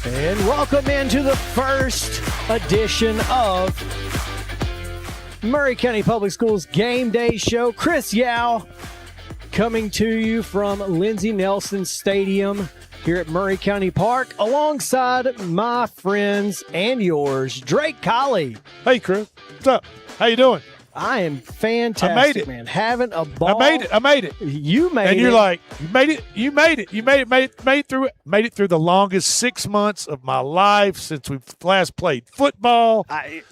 And welcome into the first edition of Maury County Public Schools Game Day Show. Chris Yao coming to you from Lindsey Nelson Stadium here at Maury County Park alongside my friends and yours, Drake Colley. Hey, Chris. What's up? How you doing? I am fantastic, I made it. man. Having a ball. I made it. You made it. And you're like, you made it through the longest 6 months of my life since we last played football. I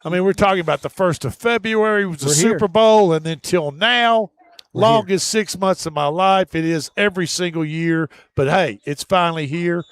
mean, we're talking about the 1st of February was the Super Bowl, and then till now, longest 6 months of my life. It is every single year, but hey, it's finally here.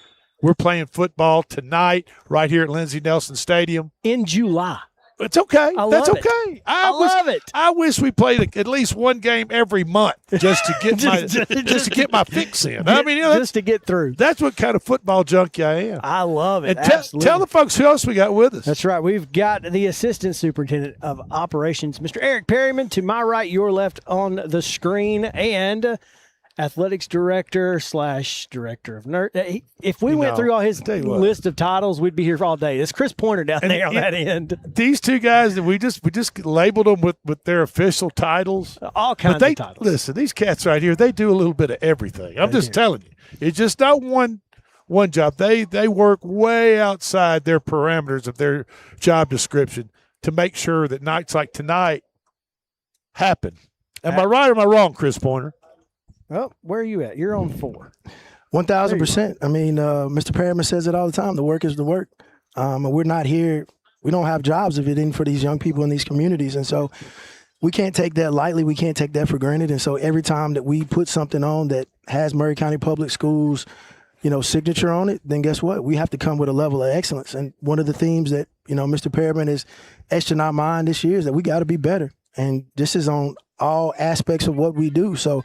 We're playing football tonight right here at Lindsey Nelson Stadium. In July. It's okay. That's love okay. It. I love it. I wish we played at least one game every month just to get just to get my fix in. I mean, just to get through. That's what kind of football junkie I am. I love it. And tell the folks who else we got with us. That's right. We've got the Assistant Superintendent of Operations, Mr. Eric Perryman, to my right, your left on the screen, and Athletics Director / Director of Nerd. If we went through all his list of titles, we'd be here all day. It's Chris Pointer down there on that end. These two guys, we just labeled them with their official titles. All kinds of titles. Listen, these cats right here, they do a little bit of everything. I'm just telling you. It's just not one job. They work way outside their parameters of their job description to make sure that nights like tonight happen. Am I right or am I wrong, Chris Pointer? Oh, where are you at? You're on 4. 1,000%. I mean, Mr. Perryman says it all the time. The work is the work. And we're not here. We don't have jobs if it isn't for these young people in these communities. And so we can't take that lightly. We can't take that for granted. And so every time that we put something on that has Maury County Public Schools, signature on it, then guess what? We have to come with a level of excellence. And one of the themes that, Mr. Perryman is etched in our mind this year is that we got to be better. And this is on all aspects of what we do. So,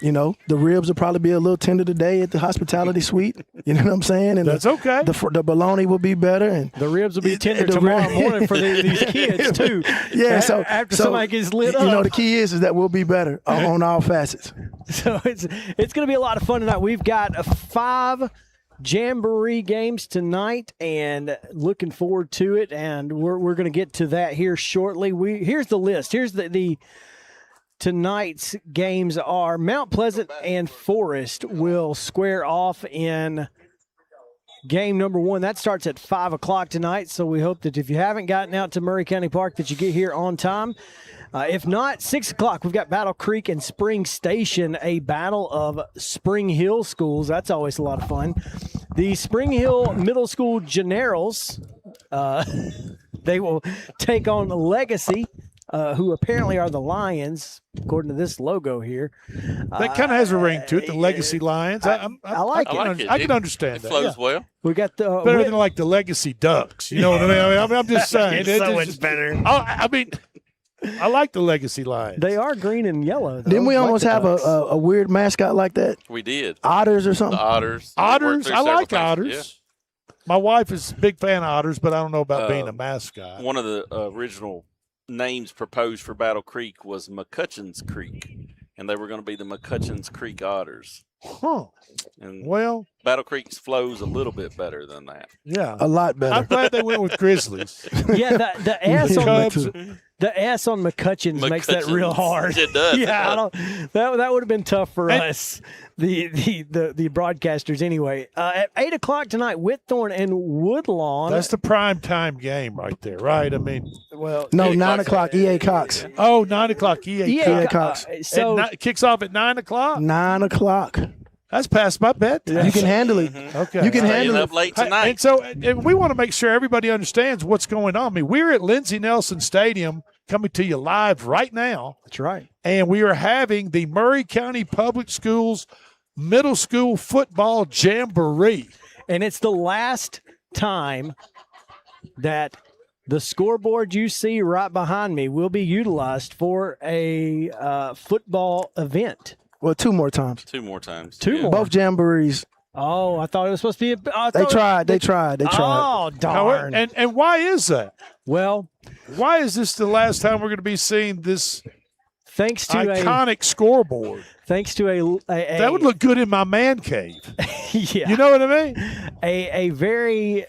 the ribs will probably be a little tender today at the hospitality suite. You know what I'm saying? And that's okay. The bologna will be better, and the ribs will be tender tomorrow morning for these kids too. Yeah. So after somebody gets lit up, the key is that we'll be better on all facets. So it's going to be a lot of fun tonight. We've got 5 Jamboree games tonight, and looking forward to it. And we're going to get to that here shortly. Here's the list. Here's the tonight's games are Mount Pleasant and Forest will square off in game number 1. That starts at 5 o'clock tonight, so we hope that if you haven't gotten out to Maury County Park that you get here on time. If not, 6 o'clock, we've got Battle Creek and Spring Station, a battle of Spring Hill schools. That's always a lot of fun. The Spring Hill Middle School Generals, they will take on Legacy, who apparently are the Lions, according to this logo here. That kind of has a ring to it, the Legacy Lions. I like it. I can understand that. It flows well. We got the better than like the Legacy Ducks. You know what I mean? I'm just saying. It's so much better. I like the Legacy Lions. They are green and yellow, though. Didn't we almost have a weird mascot like that? We did. Otters or something? The otters. Otters? I like otters. Yeah. My wife is a big fan of otters, but I don't know about being a mascot. One of the original names proposed for Battle Creek was McCutcheon's Creek, and they were going to be the McCutcheon's Creek Otters. Huh. And Battle Creek flows a little bit better than that. Yeah. A lot better. I'm glad they went with Grizzlies. Yeah, the S on McCutcheon's makes that real hard. It does. Yeah, that would have been tough for us, the broadcasters anyway. At 8 o'clock tonight, Whitthorne and Woodlawn. That's the prime time game right there, right? I mean, no, 9 o'clock, EA Cox. Oh, 9 o'clock, EA Cox. So it kicks off at 9 o'clock? 9 o'clock. That's past my bedtime. You can handle it. Okay. You can handle it. Up late tonight. And so we want to make sure everybody understands what's going on. I mean, we're at Lindsey Nelson Stadium coming to you live right now. That's right. And we are having the Maury County Public Schools Middle School Football Jamboree. And it's the last time that the scoreboard you see right behind me will be utilized for a football event. Well, 2 more times. 2 more times. 2 more. Both jamborees. Oh, I thought it was supposed to be. They tried. Oh, darn. And why is that? Well, why is this the last time we're going to be seeing this thanks to iconic scoreboard. Thanks to a that would look good in my man cave. Yeah, you know what I mean. A very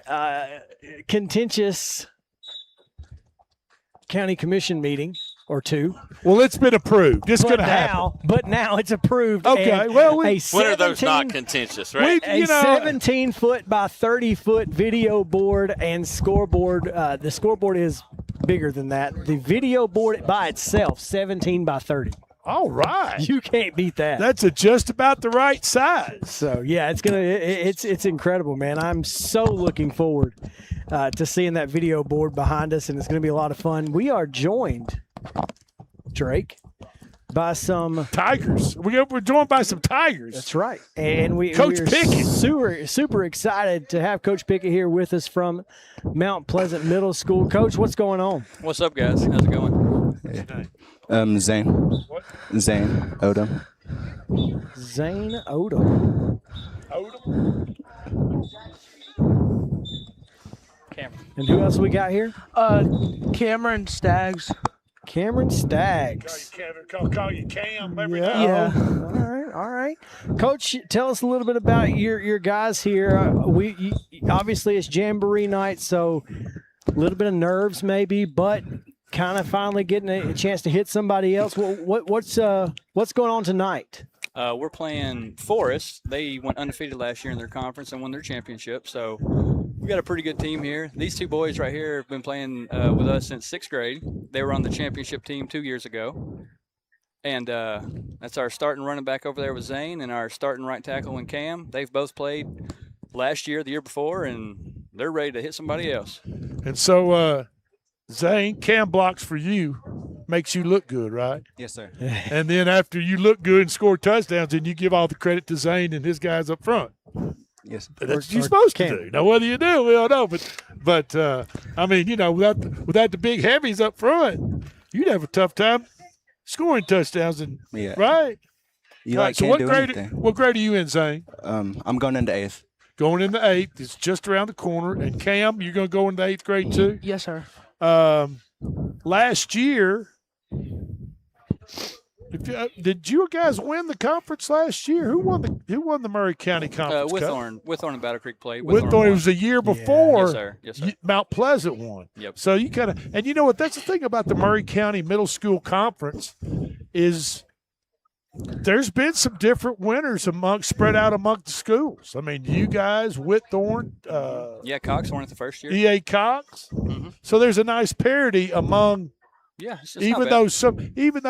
contentious county commission meeting or two. Well, it's been approved. It's going to happen. But now it's approved. Okay. Well, when are those not contentious, right? A 17-foot by 30-foot video board and scoreboard. The scoreboard is bigger than that. The video board by itself, 17 by 30. All right. You can't beat that. That's just about the right size. So yeah, it's incredible, man. I'm so looking forward to seeing that video board behind us, and it's going to be a lot of fun. We are joined, Drake, by some Tigers. We're joined by some Tigers. That's right, and Coach we're Pickett. super excited to have Coach Pickett here with us from Mount Pleasant Middle School. Coach, what's going on? What's up, guys? How's it going? Zane. What? Zane Odom. Zane Odom. Cameron. And who else we got here? Cameron Staggs. Cameron Staggs. Call you Cam. Yeah. All right. Coach, tell us a little bit about your guys here. Obviously it's Jamboree night, so a little bit of nerves maybe, but kind of finally getting a chance to hit somebody else. What's going on tonight? We're playing Forest. They went undefeated last year in their conference and won their championship. So we got a pretty good team here. These two boys right here have been playing with us since 6th grade. They were on the championship team 2 years ago. And that's our starting running back over there with Zane and our starting right tackle and Cam. They've both played last year, the year before, and they're ready to hit somebody else. And so, Zane, Cam blocks for you, makes you look good, right? Yes, sir. And then after you look good and score touchdowns, then you give all the credit to Zane and his guys up front. Yes. That's what you're supposed to do. Now, whether you do, we don't know. But I mean, without the big heavies up front, you'd have a tough time scoring touchdowns. Right? Eli So can't do anything. what grade are you in, Zane? I'm going into 8th. Going into 8th. It's just around the corner. And Cam, you're going to go into 8th grade too? Yes, sir. Last year, did you guys win the conference last year? Who won the Murray County Conference Cup? Withorn and Battle Creek played. Withorn. It was the year before. Yes, sir. Mount Pleasant won. Yep. So you kind of, and you know what? That's the thing about the Murray County Middle School Conference is there's been some different winners spread out among the schools. I mean, you guys, Withorn. Cox won it the first year. EA Cox. Mm-hmm. So there's a nice parity among. Yeah, it's even though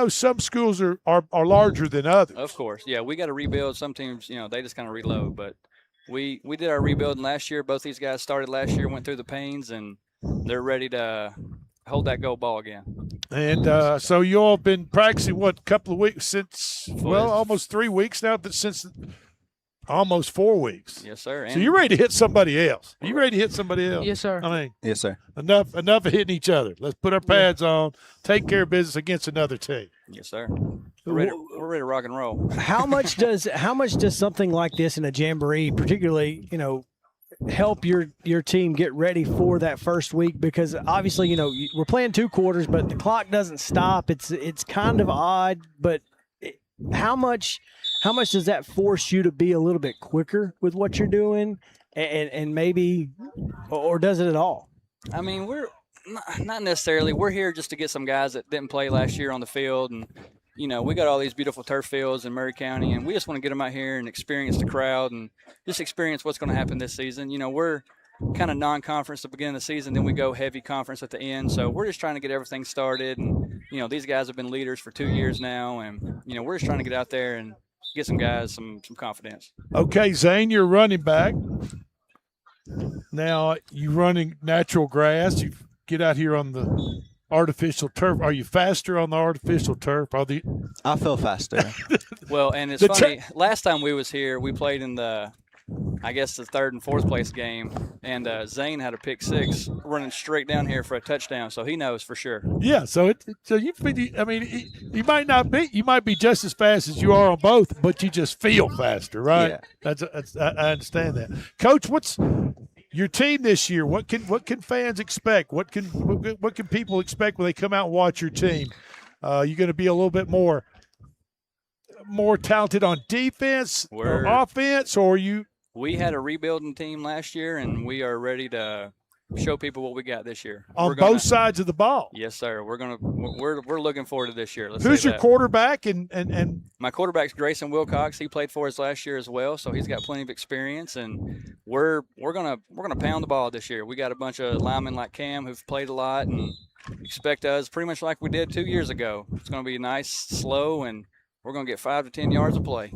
some schools are larger than others. Of course, yeah, we got to rebuild. Some teams, they just kind of reload, but we did our rebuilding last year. Both these guys started last year, went through the pains, and they're ready to hold that gold ball again. And so you all been practicing a couple of weeks since almost 3 weeks now, since almost 4 weeks. Yes, sir. So you're ready to hit somebody else. Are you ready to hit somebody else? Yes, sir. I mean, Yes, sir. enough of hitting each other. Let's put our pads on, take care of business against another team. Yes, sir. We're ready to rock and roll. How much does something like this in a jamboree, particularly, help your team get ready for that first week? Because obviously, we're playing 2 quarters, but the clock doesn't stop. It's kind of odd, but how much does that force you to be a little bit quicker with what you're doing, and maybe, or does it at all? I mean, we're not necessarily. We're here just to get some guys that didn't play last year on the field, and we got all these beautiful turf fields in Murray County, and we just want to get them out here and experience the crowd and just experience what's going to happen this season. We're kind of non-conference at the beginning of the season, then we go heavy conference at the end. So we're just trying to get everything started, and these guys have been leaders for 2 years now, and we're just trying to get out there and get some guys some confidence. Okay, Zane, you're running back. Now you running natural grass. You get out here on the artificial turf. Are you faster on the artificial turf? I feel faster. Well, and it's funny. Last time we was here, we played in the 3rd and 4th place game, and Zane had a pick 6 running straight down here for a touchdown, so he knows for sure. Yeah, so you might be just as fast as you are on both, but you just feel faster, right? Yeah. I understand that. Coach, what's your team this year? What can fans expect? What can people expect when they come out and watch your team? You going to be a little bit more talented on defense or offense, or you? We had a rebuilding team last year, and we are ready to show people what we got this year. On both sides of the ball. Yes, sir. We're looking forward to this year. Who's your quarterback? And my quarterback's Grayson Wilcox. He played for us last year as well, so he's got plenty of experience. And we're gonna pound the ball this year. We got a bunch of linemen like Cam who've played a lot, and expect us pretty much like we did 2 years ago. It's gonna be nice, slow, and we're gonna get 5 to 10 yards of play.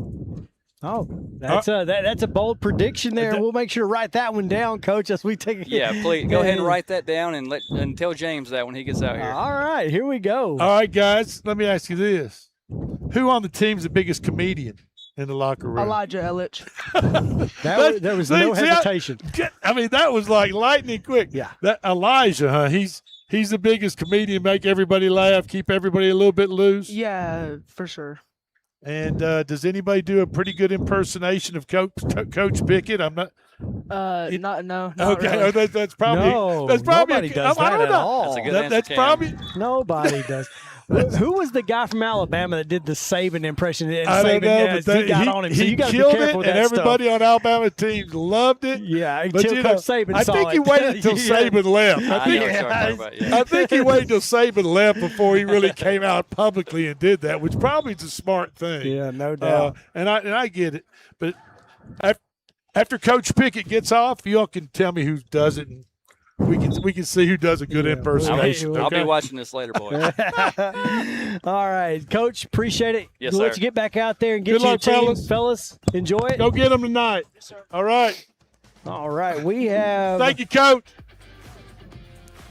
Oh, that's a bold prediction there. We'll make sure to write that one down, Coach, as we take it. Yeah, please go ahead and write that down and tell James that when he gets out here. All right, here we go. All right, guys, let me ask you this: who on the team's the biggest comedian in the locker room? Elijah Ellich. There was no hesitation. I mean, that was like lightning quick. Yeah, that Elijah, huh? He's the biggest comedian. Make everybody laugh, keep everybody a little bit loose. Yeah, for sure. And does anybody do a pretty good impersonation of Coach Pickett? I'm not. No. Okay, really. that's probably nobody does that at all. That's a good answer, That's Cam. probably nobody does. Who was the guy from Alabama that did the Saban impression? And I don't know, Saban, but he got on him. So he you got to be killed it, careful with and that everybody stuff. on Alabama teams loved it. Yeah, But until Coach Saban I saw think it. he waited until Saban left. I know what you're talking about, yeah. I think he waited until Saban left before he really came out publicly and did that, which probably is a smart thing. Yeah, no doubt. And I get it, but after Coach Pickett gets off, y'all can tell me who does it, and we can see who does a good impersonation. I'll be watching this later, boys. All right, Coach, appreciate it. Yes, we'll let sir. you get back out there and get Good your luck, team. fellas. Enjoy it. Go get them tonight. Yes, sir. All right. All right, we have. Thank you, Coach.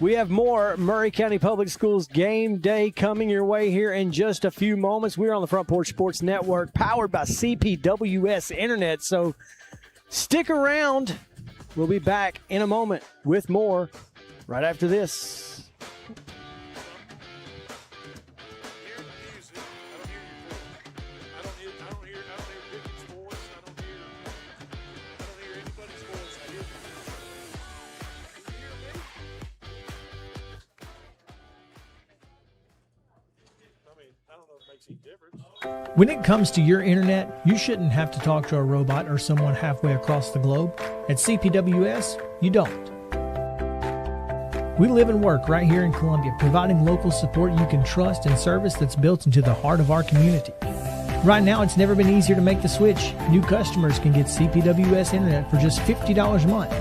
We have more Murray County Public Schools game day coming your way here in just a few moments. We're on the Front Porch Sports Network, powered by CPWS Internet. So stick around. We'll be back in a moment with more right after this. When it comes to your internet, you shouldn't have to talk to a robot or someone halfway across the globe. At CPWS, you don't. We live and work right here in Columbia, providing local support you can trust and service that's built into the heart of our community. Right now, it's never been easier to make the switch. New customers can get CPWS internet for just $50 a month.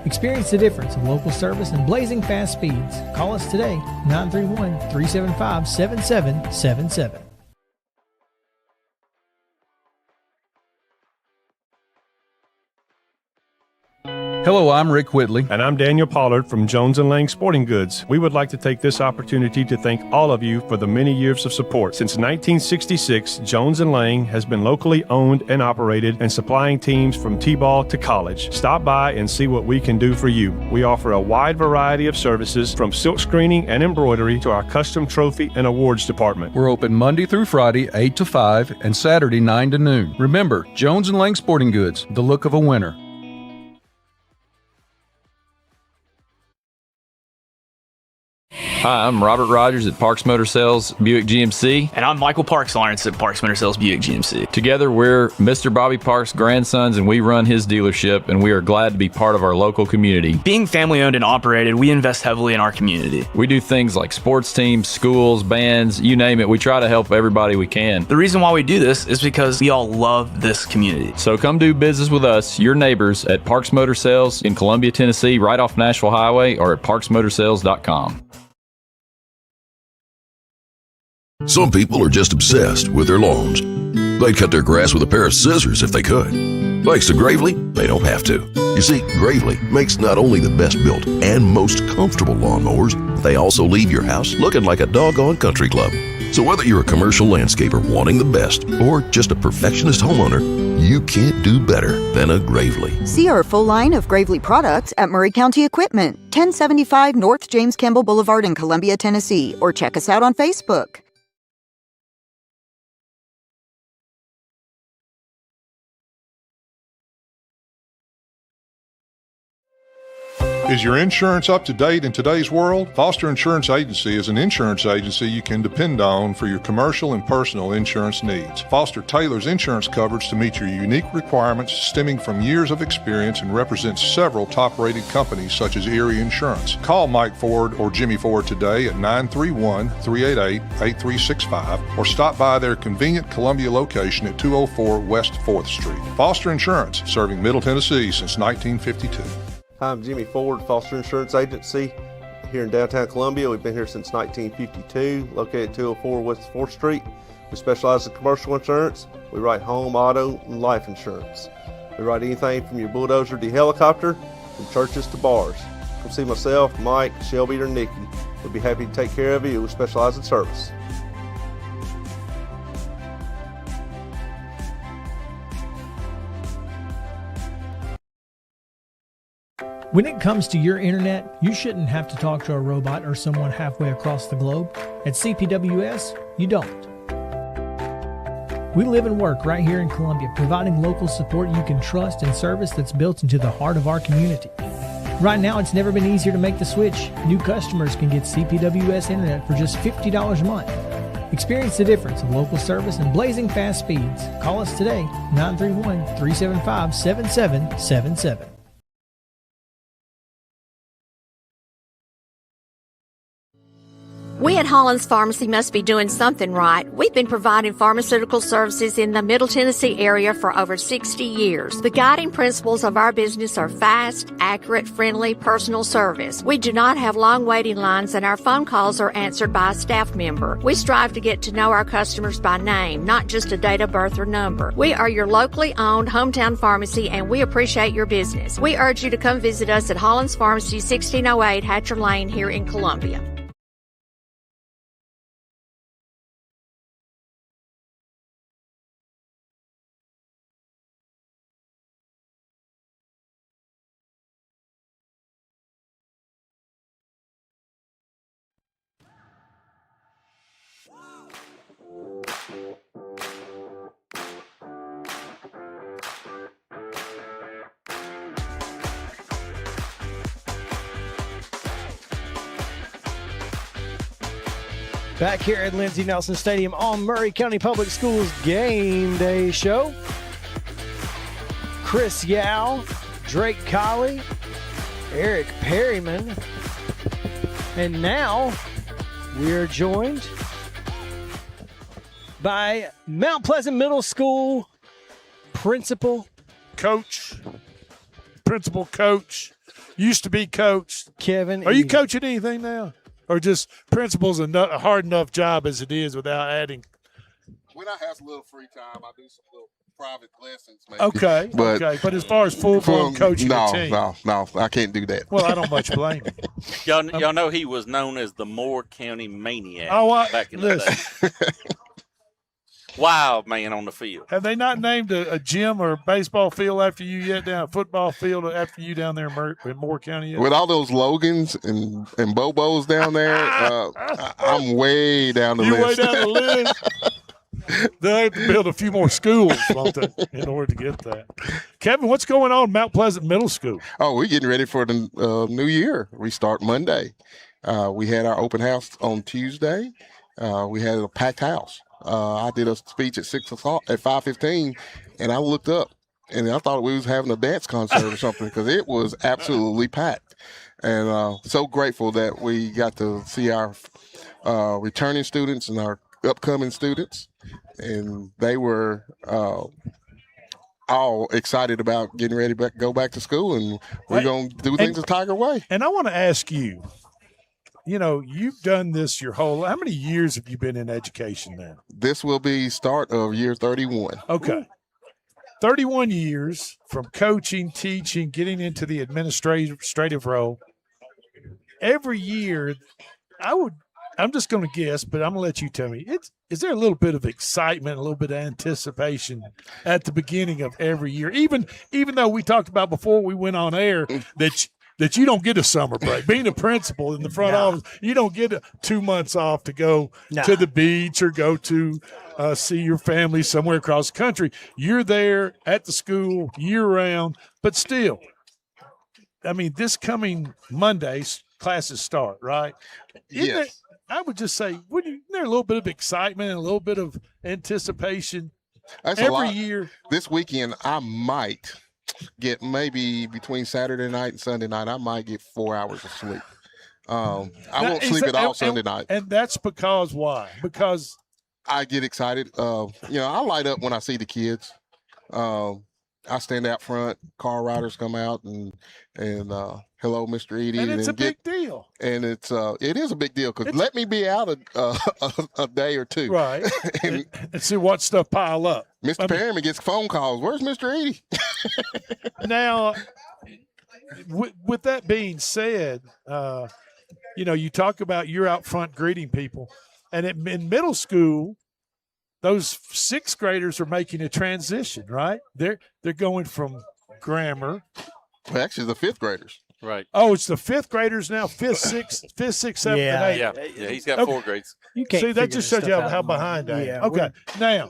Experience the difference of local service and blazing fast speeds. Call us today, 931-375-7777. Hello, I'm Rick Whitley. And I'm Daniel Pollard from Jones & Lang Sporting Goods. We would like to take this opportunity to thank all of you for the many years of support. Since 1966, Jones & Lang has been locally owned and operated and supplying teams from T-ball to college. Stop by and see what we can do for you. We offer a wide variety of services from silk screening and embroidery to our custom trophy and awards department. We're open Monday through Friday, 8 to 5, and Saturday, 9 to noon. Remember, Jones & Lang Sporting Goods, the look of a winner. Hi, I'm Robert Rogers at Parks Motor Sales Buick GMC. And I'm Michael Parks Lawrence at Parks Motor Sales Buick GMC. Together, we're Mr. Bobby Parks' grandsons, and we run his dealership, and we are glad to be part of our local community. Being family owned and operated, we invest heavily in our community. We do things like sports teams, schools, bands, you name it. We try to help everybody we can. The reason why we do this is because we all love this community. So come do business with us, your neighbors, at Parks Motor Sales in Columbia, Tennessee, right off Nashville Highway, or at parksmotorsales.com. Some people are just obsessed with their lawns. They'd cut their grass with a pair of scissors if they could. Thanks to Gravely, they don't have to. You see, Gravely makes not only the best built and most comfortable lawnmowers, they also leave your house looking like a doggone country club. So whether you're a commercial landscaper wanting the best or just a perfectionist homeowner, you can't do better than a Gravely. See our full line of Gravely products at Murray County Equipment, 1075 North James Campbell Boulevard in Columbia, Tennessee, or check us out on Facebook. Is your insurance up to date in today's world? Foster Insurance Agency is an insurance agency you can depend on for your commercial and personal insurance needs. Foster tailors insurance coverage to meet your unique requirements stemming from years of experience and represents several top-rated companies such as Erie Insurance. Call Mike Ford or Jimmy Ford today at 931-388-8365 or stop by their convenient Columbia location at 204 West 4th Street. Foster Insurance, serving Middle Tennessee since 1952. Hi, I'm Jimmy Ford, Foster Insurance Agency here in downtown Columbia. We've been here since 1952, located at 204 West 4th Street. We specialize in commercial insurance. We write home, auto, and life insurance. We write anything from your bulldozer to helicopter, from churches to bars. Come see myself, Mike, Shelby, or Nikki. We'll be happy to take care of you. We specialize in service. When it comes to your internet, you shouldn't have to talk to a robot or someone halfway across the globe. At CPWS, you don't. We live and work right here in Columbia, providing local support you can trust and service that's built into the heart of our community. Right now, it's never been easier to make the switch. New customers can get CPWS internet for just $50 a month. Experience the difference of local service and blazing fast speeds. Call us today, 931-375-7777. We at Hollins Pharmacy must be doing something right. We've been providing pharmaceutical services in the Middle Tennessee area for over 60 years. The guiding principles of our business are fast, accurate, friendly, personal service. We do not have long waiting lines, and our phone calls are answered by a staff member. We strive to get to know our customers by name, not just a date of birth or number. We are your locally owned hometown pharmacy, and we appreciate your business. We urge you to come visit us at Hollins Pharmacy, 1608 Hatcher Lane here in Columbia. Back here at Lindsey Nelson Stadium on Maury County Public Schools Game Day Show. Chris Yao, Drake Colley, Eric Perryman, and now we are joined by Mount Pleasant Middle School principal, coach, used to be coach. Kevin. Are you coaching anything now? Or just principal's a hard enough job as it is without adding? When I have a little free time, I do some little private lessons, maybe. Okay, but as far as full-blown coaching no, a team. No, I can't do that. Well, I don't much blame him. Y'all know he was known as the Moore County Maniac back in the day. Wild man on the field. Have they not named a gym or a baseball field after you yet, down a football field after you down there in Moore County yet? With all those Logans and Bobos down there, I'm way down the list. You're way down the list? They'll have to build a few more schools, won't they, in order to get that. Kevin, what's going on at Mount Pleasant Middle School? Oh, we're getting ready for the new year. We start Monday. We had our open house on Tuesday. We had a packed house. I did a speech at 6 o'clock at 5:15, and I looked up, and I thought we was having a dance concert or something because it was absolutely packed. And so grateful that we got to see our returning students and our upcoming students, and they were all excited about getting ready to go back to school, and we're going to do things the Tiger way. And I want to ask you, you've done this your whole life. How many years have you been in education now? This will be start of year 31. Okay. 31 years from coaching, teaching, getting into the administrative role. Every year, I'm just going to guess, but I'm going to let you tell me. Is there a little bit of excitement, a little bit of anticipation at the beginning of every year? Even though we talked about before we went on air that you don't get a summer break. Being a principal in the front office, you don't get 2 months off to go to the beach or go to see your family somewhere across the country. You're there at the school year round, but still, I mean, this coming Monday, classes start, right? Isn't Yes. I would just say, isn't there a little bit of excitement and a little bit of anticipation That's a every lot. year? This weekend, I might get maybe between Saturday night and Sunday night, I might get 4 hours of sleep. I Now, won't is sleep that- at all and- Sunday night. And that's because why? Because I get excited. I light up when I see the kids. I stand out front. Car riders come out and hello, Mr. Edie, and it's a big deal. And it is a big deal because let me be out a day or two, Right? and see what stuff pile up. Mr. Perriman gets phone calls. Where's Mr. Edie? Now, with that being said, you talk about you're out front greeting people, and in middle school, those sixth graders are making a transition, right? They're going from grammar. Well, actually, the fifth graders. Right. Oh, it's the fifth graders now. Fifth, sixth, seventh, and eighth. Yeah. He's got 4 grades. You can't See, that figure just this shows you stuff how out. behind I am. Yeah, Okay, now,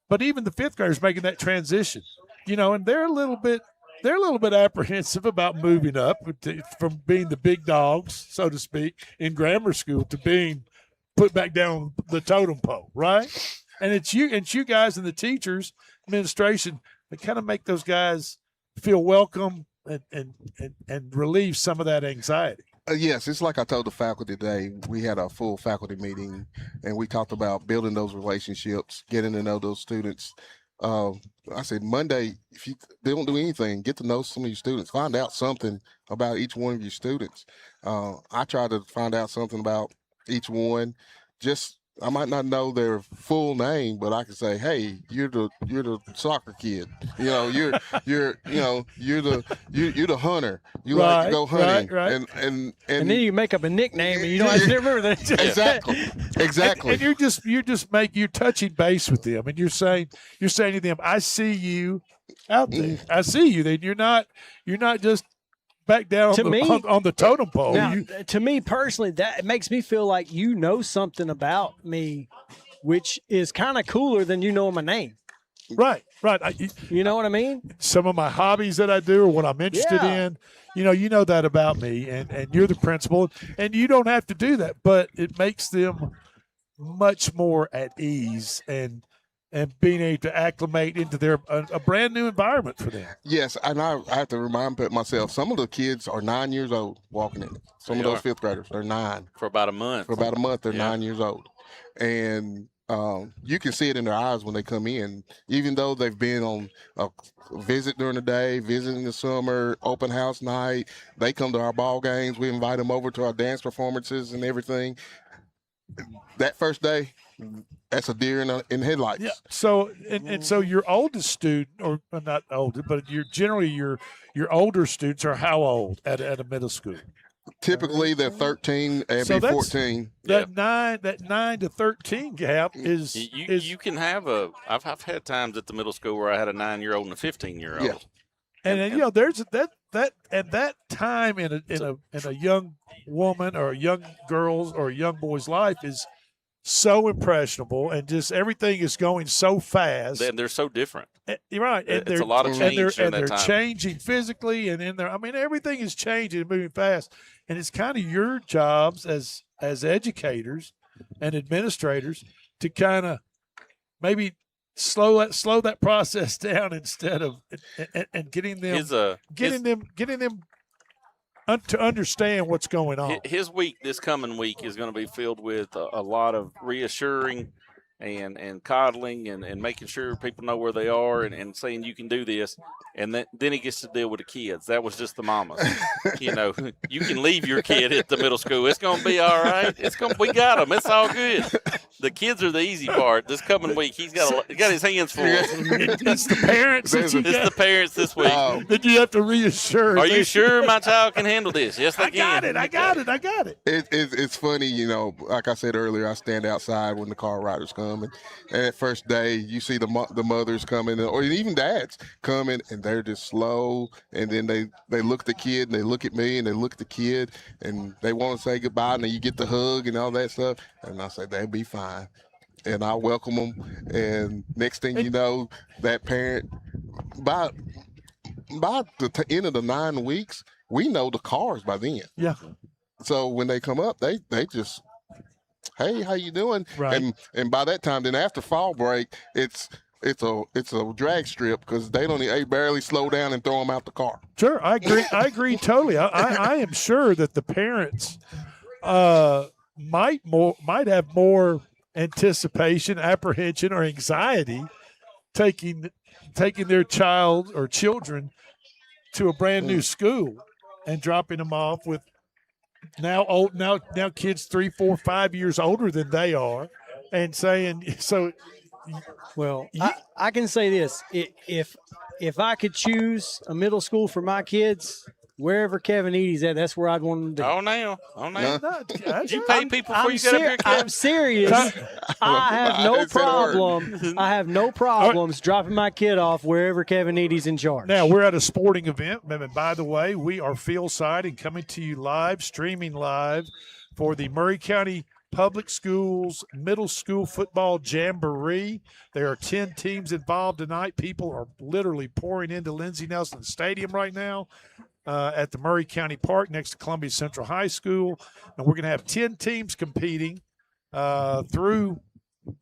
but even the fifth graders making that transition, and they're a little bit apprehensive about moving up from being the big dogs, so to speak, in grammar school to being put back down the totem pole, right? And it's you guys and the teachers, administration, that kind of make those guys feel welcome and relieve some of that anxiety. Yes, it's like I told the faculty today. We had a full faculty meeting, and we talked about building those relationships, getting to know those students. I said Monday, if you don't do anything, get to know some of your students, find out something about each one of your students. I try to find out something about each one. I might not know their full name, but I can say, "Hey, you're the soccer kid. You're the hunter. You like to go hunting." Right. And then you make up a nickname, and you don't have to remember that. Exactly. And you're touching base with them, and you're saying to them, "I see you out there. I see you." Then you're not just back down on the totem pole. Now, to me personally, that makes me feel like you know something about me, which is kind of cooler than you know my name. Right. You know what I mean? Some of my hobbies that I do or what I'm interested in, you know that about me, and you're the principal, and you don't have to do that, but it makes them much more at ease and being able to acclimate into a brand new environment for them. Yes, and I have to remind myself, some of the kids are 9 years old walking in. Some of those fifth graders, they're 9. For about a month. They're 9 years old. And you can see it in their eyes when they come in, even though they've been on a visit during the day, visiting the summer, open house night. They come to our ball games. We invite them over to our dance performances and everything. That first day, that's a deer in headlights. Yeah. So so your oldest student, or not older, but generally your older students are how old at a middle school? Typically, they're 13 and So be that's- 14. That 9 to 13 gap is You can have I've had times at the middle school where I had a 9-year-old and a 15-year-old. Yeah. and then, there's that time in a young woman or a young girl's or a young boy's life is so impressionable, and just everything is going so fast. They're so different. You're right. And It's a lot of change during they're that time. changing physically and in there. I mean, everything is changing and moving fast. And it's kind of your jobs as educators and administrators to kind of maybe slow that process down instead of and getting them to understand what's going on. His week, this coming week, is going to be filled with a lot of reassuring and coddling and making sure people know where they are and saying you can do this. And then he gets to deal with the kids. That was just the mamas. You can leave your kid at the middle school. It's going to be all right. We got them. It's all good. The kids are the easy part. This coming week, he's got his hands full. It's the parents. It's the parents this week. That you have to reassure. Are you sure my child can handle this? Yes, they can. I got it. It's funny, like I said earlier, I stand outside when the car riders come, and that first day you see the mothers coming, or even dads coming, and they're just slow, and then they look at the kid, and they look at me, and they look at the kid, and they want to say goodbye, and then you get the hug and all that stuff, and I say they'll be fine, and I welcome them, and next thing you know, that parent by the end of the 9 weeks, we know the cars by then. Yeah. So when they come up, they just, hey, how you doing? Right. And by that time, then after fall break, it's a drag strip because they barely slow down and throw them out the car. Sure, I agree. I agree totally. I am sure that the parents might have more anticipation, apprehension, or anxiety taking their child or children to a brand new school and dropping them off with now kids 3, 4, 5 years older than they are, and saying so. Well, I can say this: if I could choose a middle school for my kids, wherever Kevin Eady's at, that's where I'd want them to. Oh, now. No, you pay people before you get up here, Kevin? I'm serious. I have no problem. I have no problems dropping my kid off wherever Kevin Eady's in charge. Now, we're at a sporting event. And by the way, we are field side and coming to you live, streaming live for the Murray County Public Schools Middle School Football Jamboree. There are 10 teams involved tonight. People are literally pouring into Lindsey Nelson Stadium right now at the Murray County Park next to Columbia Central High School. And we're going to have 10 teams competing through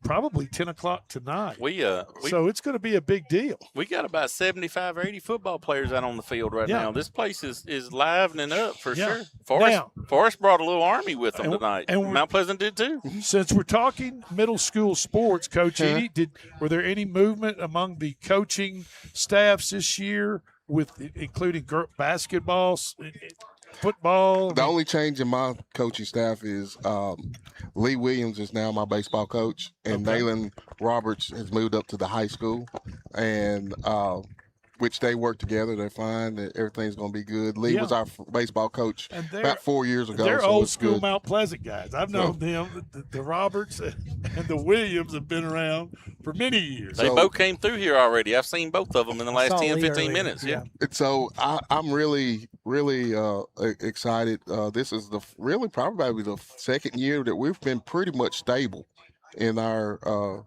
probably 10 o'clock tonight. So it's going to be a big deal. We got about 75 or 80 football players out on the field right now. This place is livening up for sure. Forrest brought a little army with them tonight. And Mount Pleasant did too. Since we're talking middle school sports, Coach Eady, were there any movement among the coaching staffs this year, including basketball, football? The only change in my coaching staff is Lee Williams is now my baseball coach, and Nayland Roberts has moved up to the high school, and which they work together. They're fine. Everything's going to be good. Lee was our baseball coach about 4 years ago. They're so old it's school good. Mount Pleasant guys. I've known them. The Roberts and the Williams have been around for many years. They both came through here already. I've seen both of them in the last 10, 15 minutes. Yeah. And so I'm really, really excited. This is probably the second year that we've been pretty much stable in our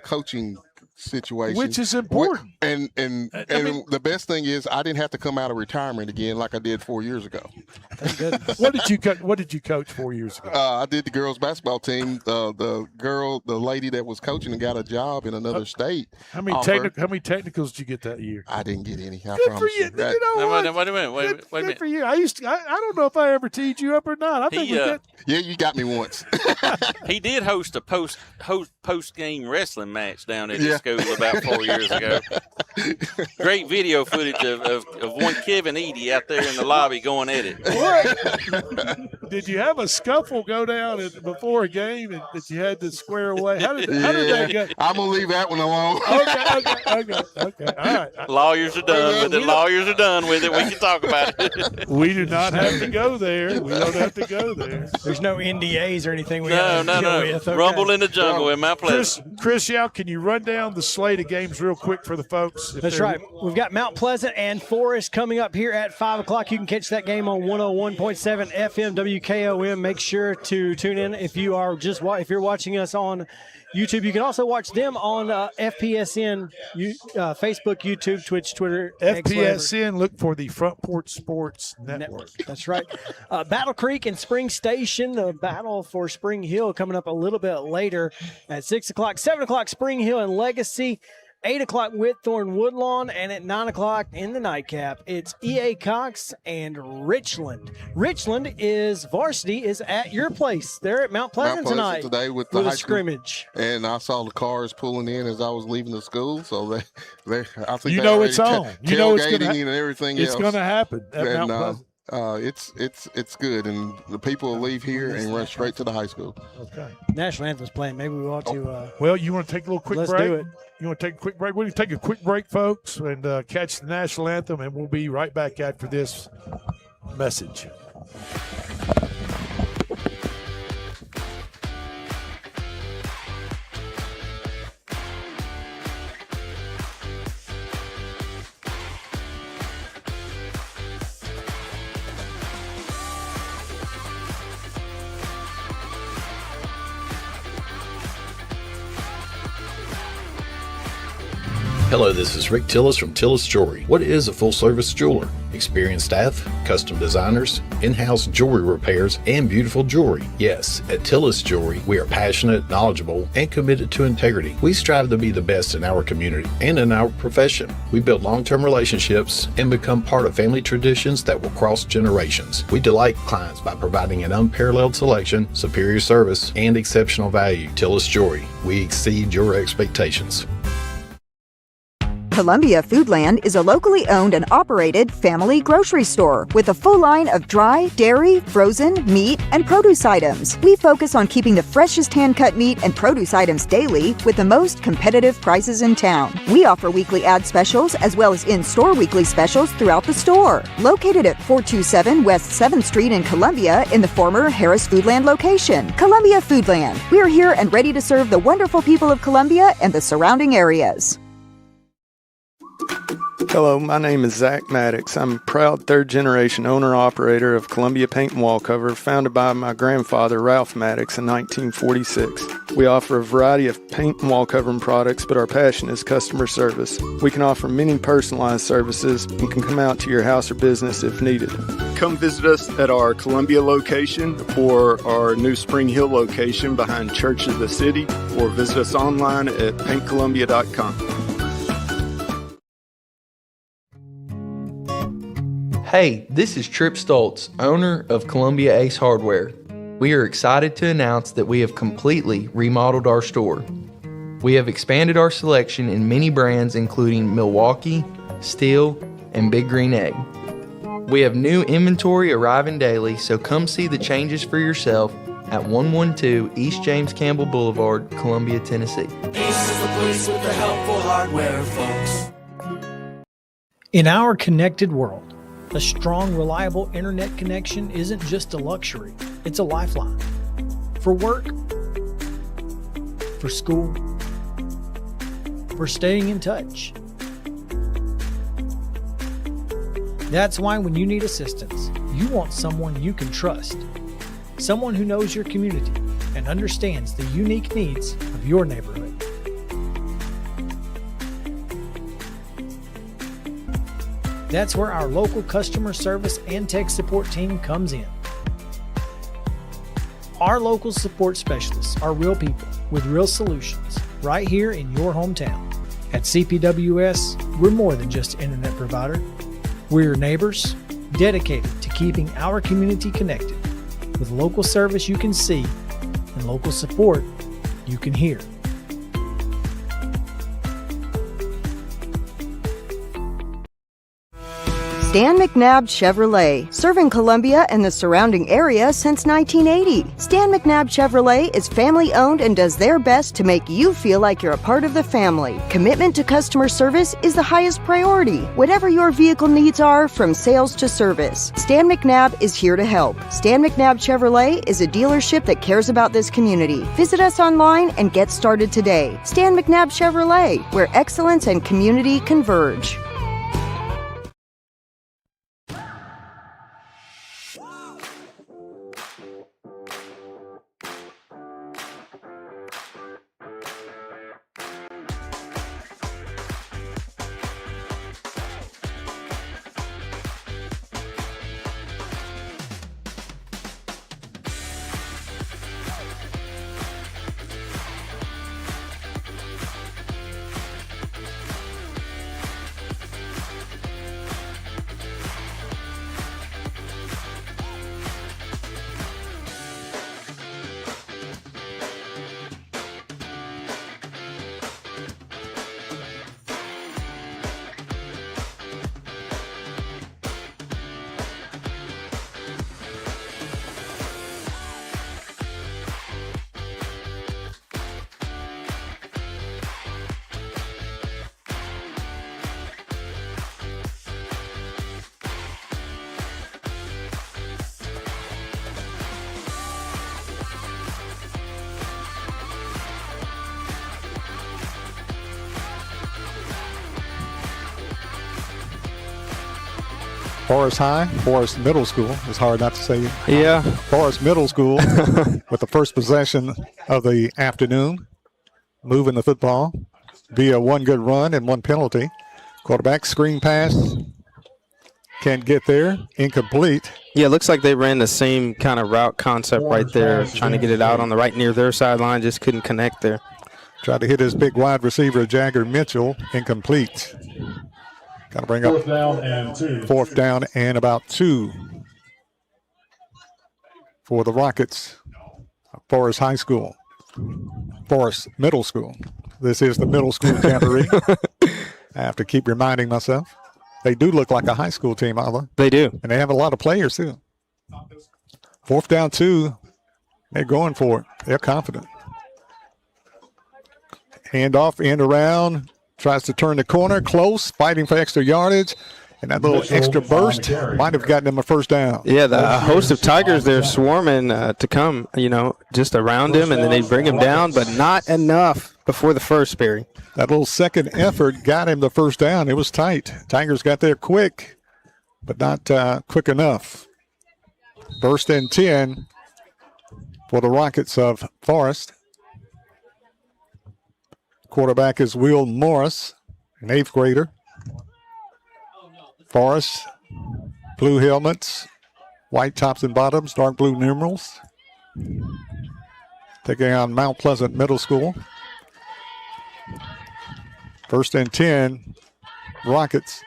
coaching situation, which is important. And the best thing is I didn't have to come out of retirement again like I did 4 years ago. Thank goodness. What did you coach 4 years ago? I did the girls basketball team. The lady that was coaching and got a job in another state. How many technicals did you get that year? I didn't get any. Good for you. Right. You know what? Wait a minute. Good for you. I don't know if I ever teed you up or not. I think yeah, you got me once. He did host a post game wrestling match down at his school about 4 years ago. Great video footage of one Kevin Eady out there in the lobby going at it. What? Did you have a scuffle go down before a game that you had to square away? How did that go? I'm gonna leave that one alone. Okay. All right. Lawyers are done with it. Lawyers are done with it. We can talk about it. We do not have to go there. We don't have to go there. There's no NDAs or anything. No. With. Okay. Rumble in the jungle in Mount Pleasant. Chris, can you run down the slate of games real quick for the folks? That's right. We've got Mount Pleasant and Forest coming up here at 5 o'clock. You can catch that game on 101.7 FM WKOM. Make sure to tune in if you're watching us on YouTube. You can also watch them on FPSN, Facebook, YouTube, Twitch, Twitter. FPSN, look for the Front Porch Sports Network. That's right. Battle Creek and Spring Station, the battle for Spring Hill coming up a little bit later at 6 o'clock. 7 o'clock, Spring Hill and Legacy. 8 o'clock, Whitthorne Woodlawn, and at 9 o'clock in the nightcap, it's E.A. Cox and Richland. Richland varsity is at your place. They're at Mount Pleasant tonight today with the high scrimmage. And I saw the cars pulling in as I was leaving the school, so I think it's on. Tailgating and everything else. It's going to happen at Mount Pleasant. It's good, and the people will leave here and run straight to the high school. Okay. National Anthem's playing. Maybe we ought to. Well, you want to take a little quick break? Let's do it. You want to take a quick break? We're going to take a quick break, folks, and catch the National Anthem, and we'll be right back after this message. Hello, this is Rick Tillis from Tillis Jewelry. What is a full-service jeweler? Experienced staff, custom designers, in-house jewelry repairs, and beautiful jewelry. Yes, at Tillis Jewelry, we are passionate, knowledgeable, and committed to integrity. We strive to be the best in our community and in our profession. We build long-term relationships and become part of family traditions that will cross generations. We delight clients by providing an unparalleled selection, superior service, and exceptional value. Tillis Jewelry, we exceed your expectations. Columbia Foodland is a locally owned and operated family grocery store with a full line of dry, dairy, frozen, meat, and produce items. We focus on keeping the freshest hand-cut meat and produce items daily with the most competitive prices in town. We offer weekly ad specials as well as in-store weekly specials throughout the store. Located at 427 West 7th Street in Columbia in the former Harris Foodland location. Columbia Foodland. We are here and ready to serve the wonderful people of Columbia and the surrounding areas. Hello, my name is Zach Maddox. I'm a proud third-generation owner-operator of Columbia Paint and Wall Cover, founded by my grandfather, Ralph Maddox, in 1946. We offer a variety of paint and wall covering products, but our passion is customer service. We can offer many personalized services and can come out to your house or business if needed. Come visit us at our Columbia location or our new Spring Hill location behind Church of the City, or visit us online at paintcolumbia.com. Hey, this is Trip Stoltz, owner of Columbia Ace Hardware. We are excited to announce that we have completely remodeled our store. We have expanded our selection in many brands including Milwaukee, Steel, and Big Green Egg. We have new inventory arriving daily, so come see the changes for yourself at 112 East James Campbell Boulevard, Columbia, Tennessee. Ace is the place with the helpful hardware, folks. In our connected world, a strong, reliable internet connection isn't just a luxury, it's a lifeline. For work, for school, for staying in touch. That's why when you need assistance, you want someone you can trust. Someone who knows your community and understands the unique needs of your neighborhood. That's where our local customer service and tech support team comes in. Our local support specialists are real people with real solutions right here in your hometown. At CPWS, we're more than just an internet provider. We're your neighbors, dedicated to keeping our community connected with local service you can see and local support you can hear. Stan McNabb Chevrolet, serving Columbia and the surrounding area since 1980. Stan McNabb Chevrolet is family owned and does their best to make you feel like you're a part of the family. Commitment to customer service is the highest priority. Whatever your vehicle needs are, from sales to service, Stan McNabb is here to help. Stan McNabb Chevrolet is a dealership that cares about this community. Visit us online and get started today. Stan McNabb Chevrolet, where excellence and community converge. Forest High, Forest Middle School. It's hard not to say. Yeah. Forest Middle School with the first possession of the afternoon, moving the football. via one good run and one penalty. Quarterback screen pass. Can't get there. Incomplete. Yeah, it looks like they ran the same kind of route concept right there, trying to get it out on the right near their sideline. Just couldn't connect there. Tried to hit his big wide receiver, Jagger Mitchell. Incomplete. Got to bring up 4th down and about 2 for the Rockets. Forest High School. Forest Middle School. This is the middle school jamboree. I have to keep reminding myself. They do look like a high school team, Alva. They do. And they have a lot of players, too. 4th down 2. They're going for it. They're confident. Handoff, end around. Tries to turn the corner. Close. Fighting for extra yardage. And that little extra burst might have gotten them a 1st down. Yeah, the host of Tigers, they're swarming to come, just around him, and then they bring him down, but not enough before the first, Barry. That little second effort got him the 1st down. It was tight. Tigers got there quick, but not quick enough. 1st and 10 for the Rockets of Forest. Quarterback is Will Morris, an 8th grader. Forest, blue helmets, white tops and bottoms, dark blue numerals. Taking on Mount Pleasant Middle School. 1st and 10, Rockets.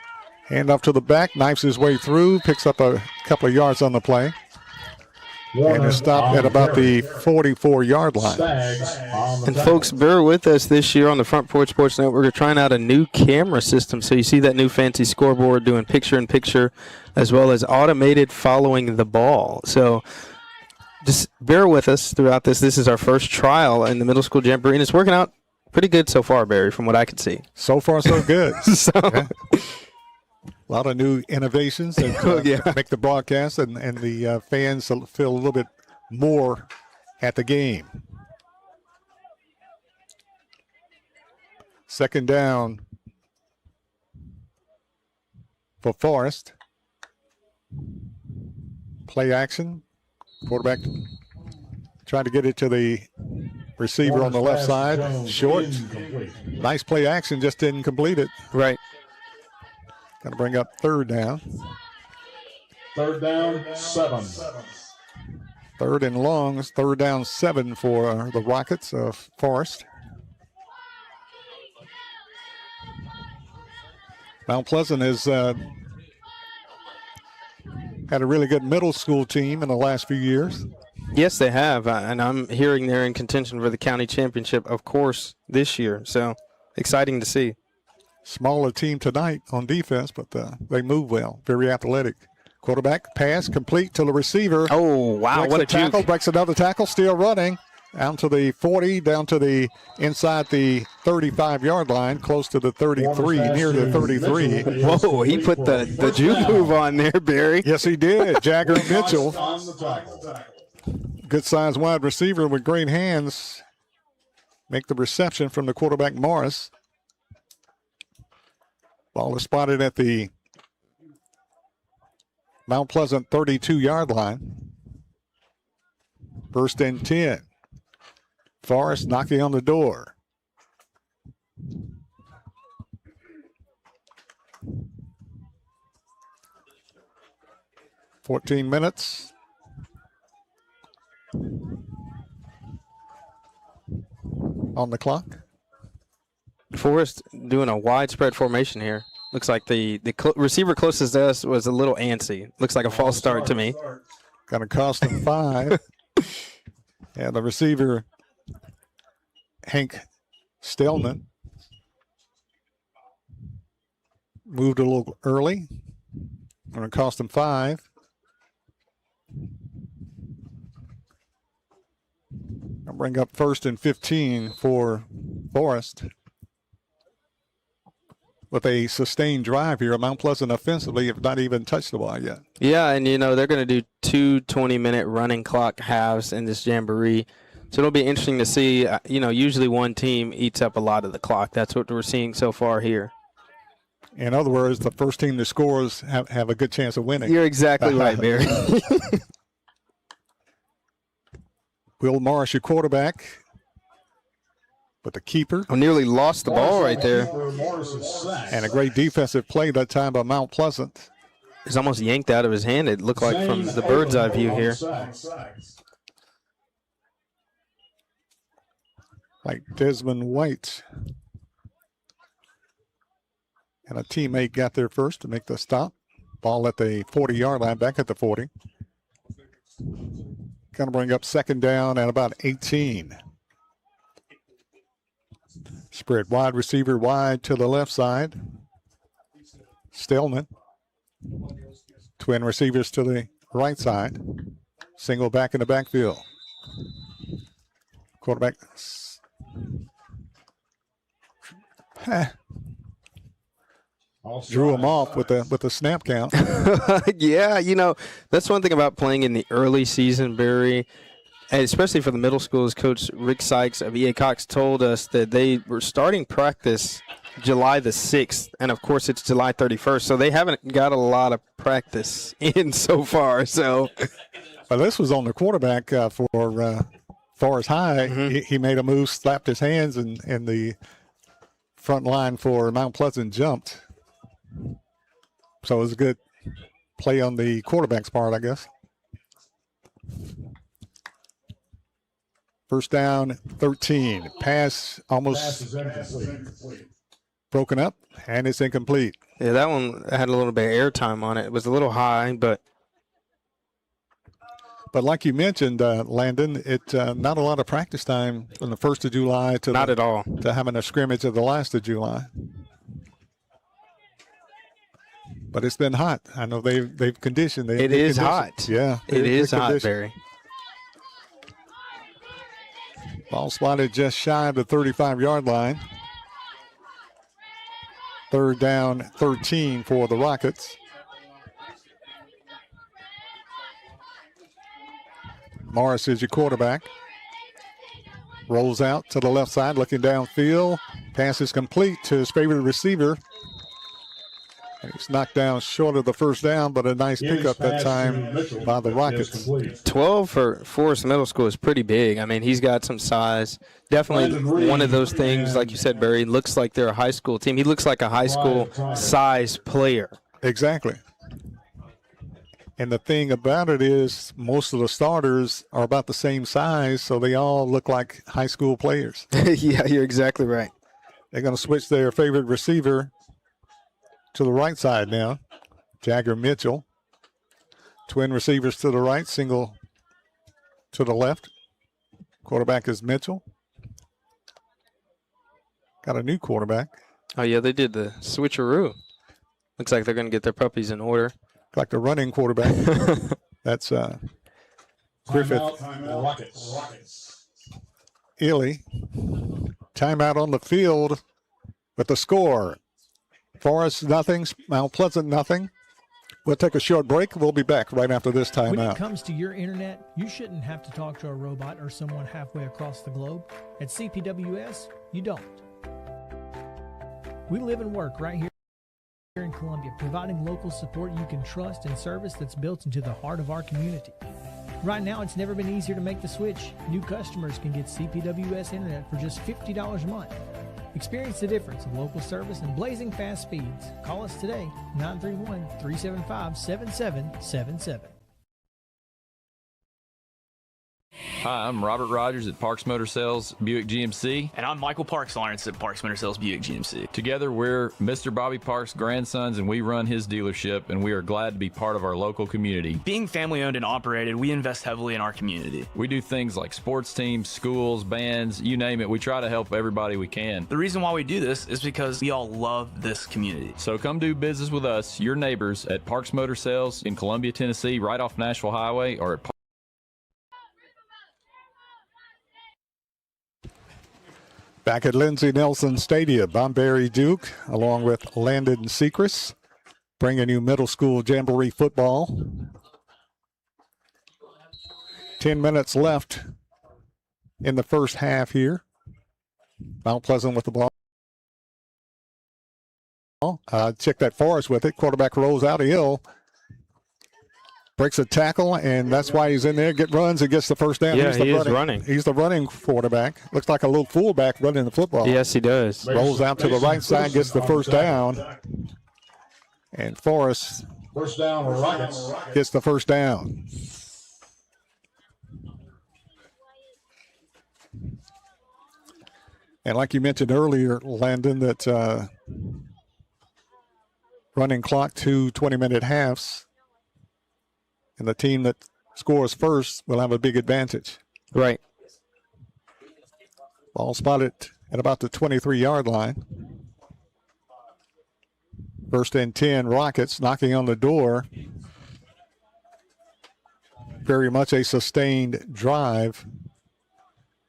Hand off to the back, knifes his way through, picks up a couple of yards on the play. And is stopped at about the 44-yard line. And folks, bear with us this year on the Front Porch Sports Network. We're trying out a new camera system. So you see that new fancy scoreboard doing picture-in-picture as well as automated following the ball. So just bear with us throughout this. This is our first trial in the middle school jamboree, and it's working out pretty good so far, Barry, from what I can see. So far, so good. Yeah. A lot of new innovations that make the broadcast and the fans feel a little bit more at the game. 2nd down for Forest. Play action. Quarterback tried to get it to the receiver on the left side. Short. Nice play action, just didn't complete it. Right. Got to bring up 3rd down. 3rd down, 7. 3rd and long. 3rd down, 7 for the Rockets of Forest. Mount Pleasant has had a really good middle school team in the last few years. Yes, they have. And I'm hearing they're in contention for the county championship, of course, this year. So exciting to see. Smaller team tonight on defense, but they move well. Very athletic. Quarterback pass complete to the receiver. Oh, wow. What a tackle. juke. Breaks another tackle. Still running. Down to the 40, down to the inside the 35-yard line, close to the 33, near the 33. Whoa, he put the juke move on there, Barry. Yes, he did. Jagger Mitchell. Good size wide receiver with great hands. Make the reception from the quarterback, Morris. Ball is spotted at the Mount Pleasant 32-yard line. 1st and 10. Forrest knocking on the door. $14 minutes. On the clock. Forrest doing a widespread formation here. Looks like the receiver closest to us was a little antsy. Looks like a false start to me. Going to cost him 5. And the receiver, Hank Stellman, moved a little early. Going to cost him 5. I'll bring up 1st and 15 for Forrest. With a sustained drive here, Mount Pleasant offensively have not even touched the ball yet. Yeah, and they're going to do 2 20-minute running clock halves in this jamboree. So it'll be interesting to see. Usually one team eats up a lot of the clock. That's what we're seeing so far here. In other words, the first team that scores have a good chance of winning. You're exactly right, Barry. Will Morris, your quarterback. with the keeper. Oh, nearly lost the ball right there. And a great defensive play that time by Mount Pleasant. It's almost yanked out of his hand, it looked like, from the bird's eye view here. Like Desmond White. And a teammate got there first to make the stop. Ball at the 40-yard line, back at the 40. Going to bring up second down at about 18. Spread wide receiver wide to the left side. Stillman. Twin receivers to the right side. Single back in the backfield. Quarterback. Drew him off with the snap count. Yeah, you know, that's one thing about playing in the early season, Barry, and especially for the middle schools. Coach Rick Sykes of EA Cox told us that they were starting practice July the 6th, and of course it's July 31st, so they haven't got a lot of practice in so far. So, well, this was on the quarterback for Forest High. He made a move, slapped his hands, and the front line for Mount Pleasant jumped. So it was a good play on the quarterback's part, I guess. First down, 13. Pass almost broken up, and it's incomplete. Yeah, that one had a little bit of air time on it. It was a little high, but like you mentioned, Landon, it not a lot of practice time from the 1st of July to not at all to having a scrimmage of the last of July. But it's been hot. I know they've conditioned. It is hot. Yeah, it is hot, Barry. Ball spotted just shy of the 35-yard line. Third down, 13 for the Rockets. Morris is your quarterback. Rolls out to the left side, looking downfield. Pass is complete to his favorite receiver. He's knocked down short of the first down, but a nice pickup that time by the Rockets. 12 for Forest Middle School is pretty big. I mean, he's got some size. Definitely one of those things, like you said, Barry, looks like they're a high school team. He looks like a high school size player. Exactly. And the thing about it is most of the starters are about the same size, so they all look like high school players. Yeah, you're exactly right. They're going to switch their favorite receiver to the right side now. Jagger Mitchell. Twin receivers to the right, single to the left. Quarterback is Mitchell. Got a new quarterback. Oh, yeah, they did the switcheroo. Looks like they're going to get their puppies in order. Like the running quarterback. That's Griffith. Ely. Timeout on the field with the score. Forest nothing, Mount Pleasant nothing. We'll take a short break. We'll be back right after this timeout. When it comes to your internet, you shouldn't have to talk to a robot or someone halfway across the globe. At CPWS, you don't. We live and work right here in Columbia, providing local support you can trust and service that's built into the heart of our community. Right now, it's never been easier to make the switch. New customers can get CPWS internet for just $50 a month. Experience the difference of local service and blazing fast speeds. Call us today, 931-375-7777. Hi, I'm Robert Rogers at Parks Motor Sales Buick GMC. And I'm Michael Parks Lawrence at Parks Motor Sales Buick GMC. Together, we're Mr. Bobby Parks' grandsons, and we run his dealership, and we are glad to be part of our local community. Being family-owned and operated, we invest heavily in our community. We do things like sports teams, schools, bands, you name it. We try to help everybody we can. The reason why we do this is because we all love this community. So come do business with us, your neighbors, at Parks Motor Sales in Columbia, Tennessee, right off Nashville Highway, or at Back at Lindsey Nelson Stadium, I'm Barry Duke, along with Landon Sechrist, bringing you middle school Jamboree football. 10 minutes left in the first half here. Mount Pleasant with the ball. Check that Forest with it. Quarterback rolls out a hill. Breaks a tackle, and that's why he's in there. Runs and gets the first down. Yeah, he is running. He's the running quarterback. Looks like a little fullback running the football. Yes, he does. Rolls out to the right side, gets the first down. And Forrest First down, Rockets. gets the first down. And like you mentioned earlier, Landon, that running clock to 20-minute halves. And the team that scores first will have a big advantage. Right. Ball spotted at about the 23-yard line. First and 10, Rockets knocking on the door. Very much a sustained drive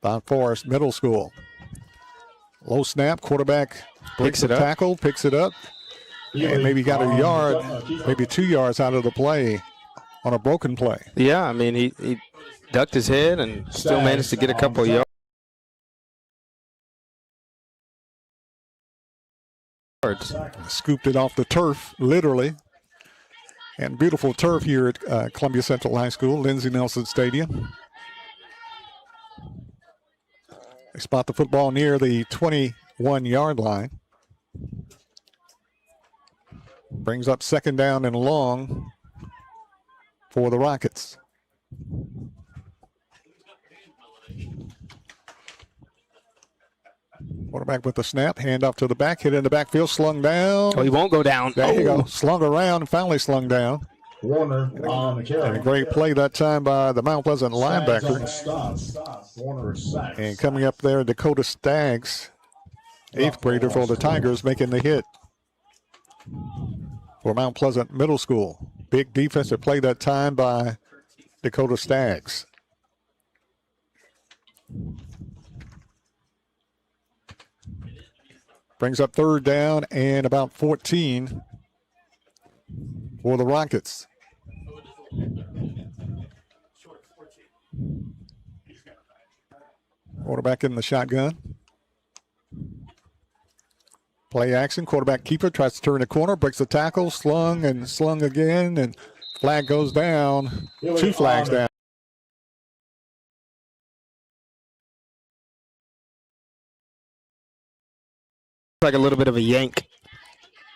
by Forest Middle School. Low snap, quarterback breaks the tackle, picks it up, and maybe got a yard, maybe 2 yards out of the play on a broken play. Yeah, I mean, he ducked his head and still managed to get a couple of yards. Scooped it off the turf, literally. And beautiful turf here at Columbia Central High School, Lindsey Nelson Stadium. They spot the football near the 21-yard line. Brings up second down and long for the Rockets. Quarterback with the snap, hand off to the back, hit in the backfield, slung down. Oh, he won't go down. There you go. Slung around and finally slung down. Warner on the carry. And a great play that time by the Mount Pleasant linebacker. Warner sacks. And coming up there, Dakota Staggs, 8th grader for the Tigers, making the hit for Mount Pleasant Middle School. Big defensive play that time by Dakota Staggs. Brings up third down and about 14 for the Rockets. Quarterback in the shotgun. Play action, quarterback keeper tries to turn the corner, breaks the tackle, slung and slung again, and flag goes down. 2 flags down. Like a little bit of a yank.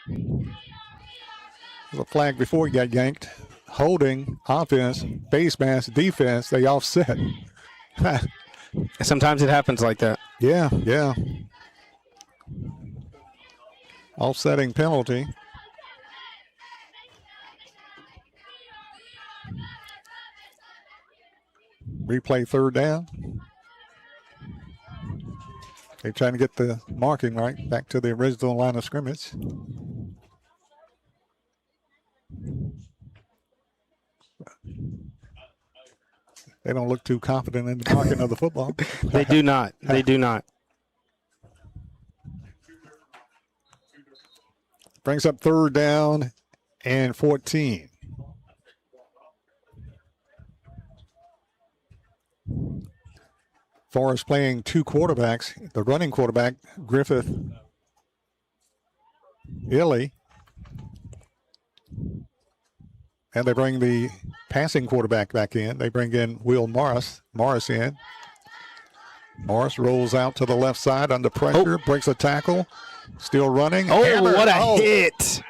The flag before he got yanked. Holding, offense, face mask, defense, they offset. Sometimes it happens like that. Yeah. Offsetting penalty. Replay third down. They're trying to get the marking right back to the original line of scrimmage. They don't look too confident in the marking of the football. They do not. They do not. Brings up third down and 14. Forrest playing 2 quarterbacks. The running quarterback, Griffith Illy. And they bring the passing quarterback back in. They bring in Will Morris. Morris in. Morris rolls out to the left side under pressure, breaks a tackle, still running. Oh, Hammer. what a hit.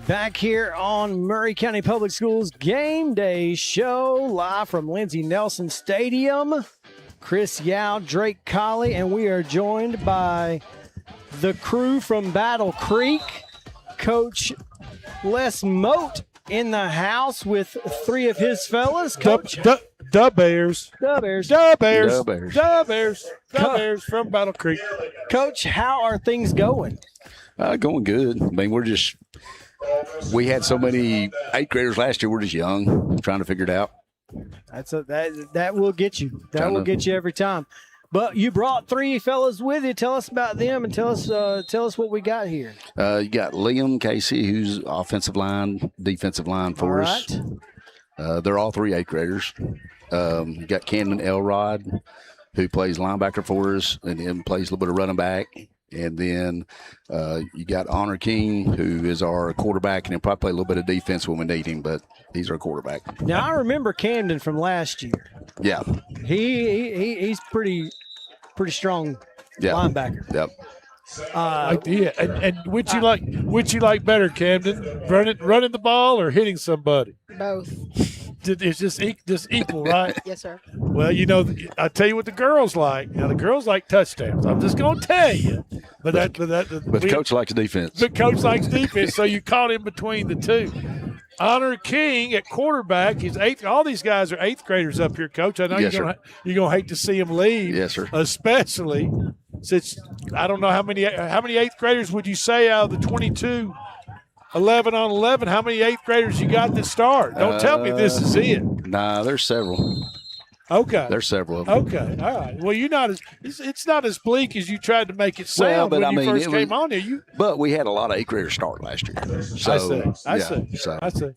Back here on Murray County Public Schools Game Day Show, live from Lindsey Nelson Stadium. Chris Yao, Drake Colley, and we are joined by the crew from Battle Creek. Coach Les Moat in the house with 3 of his fellas. Coach. The Bears. The Bears. The Bears. The Bears. The Bears. The Bears from Battle Creek. Coach, how are things going? Going good. I mean, we had so many 8th graders last year. We're just young, trying to figure it out. That will get you. That will get you every time. But you brought 3 fellas with you. Tell us about them and tell us what we got here. You got Liam Casey, who's offensive line, defensive line for us. They're all 3 8th graders. You got Camden Elrod, who plays linebacker for us and then plays a little bit of running back. And then you got Honor King, who is our quarterback, and he'll probably play a little bit of defense when we need him, but he's our quarterback. Now, I remember Camden from last year. Yeah. He's pretty strong linebacker. Yep. And which you like better, Camden? Running the ball or hitting somebody? Both. It's just equal, right? Yes, sir. Well, I tell you what the girls like. Now the girls like touchdowns. I'm just going to tell you. But the coach likes defense. The coach likes defense, so you caught him between the two. Honor King at quarterback. He's 8th. All these guys are 8th graders up here, Coach. I know Yes, you're gonna hate to see them leave. Yes, sir. Especially since I don't know how many 8th graders would you say out of the 22, 11 on 11? How many 8th graders you got that start? Don't tell me this is it. Nah, there's several. Okay. There's several of them. Okay. All right. Well, it's not as bleak as you tried to make it sound when you first came on here. But we had a lot of 8th graders start last year. So, I see.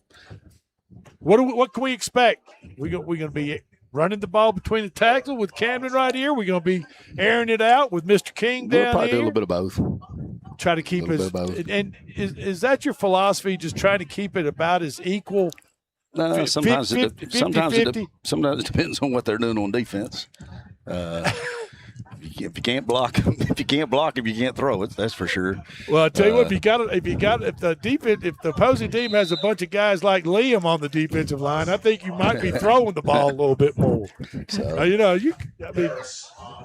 What can we expect? We're going to be running the ball between the tackle with Camden right here. We're going to be airing it out with Mr. King down we'll probably here. do a little bit of both. Try to keep it. And is that your philosophy? Just trying to keep it about as equal? No, sometimes it depends on what they're doing on defense. If you can't block them, you can't throw it. That's for sure. Well, I tell you what, if the opposing team has a bunch of guys like Liam on the defensive line, I think you might be throwing the ball a little bit more. So,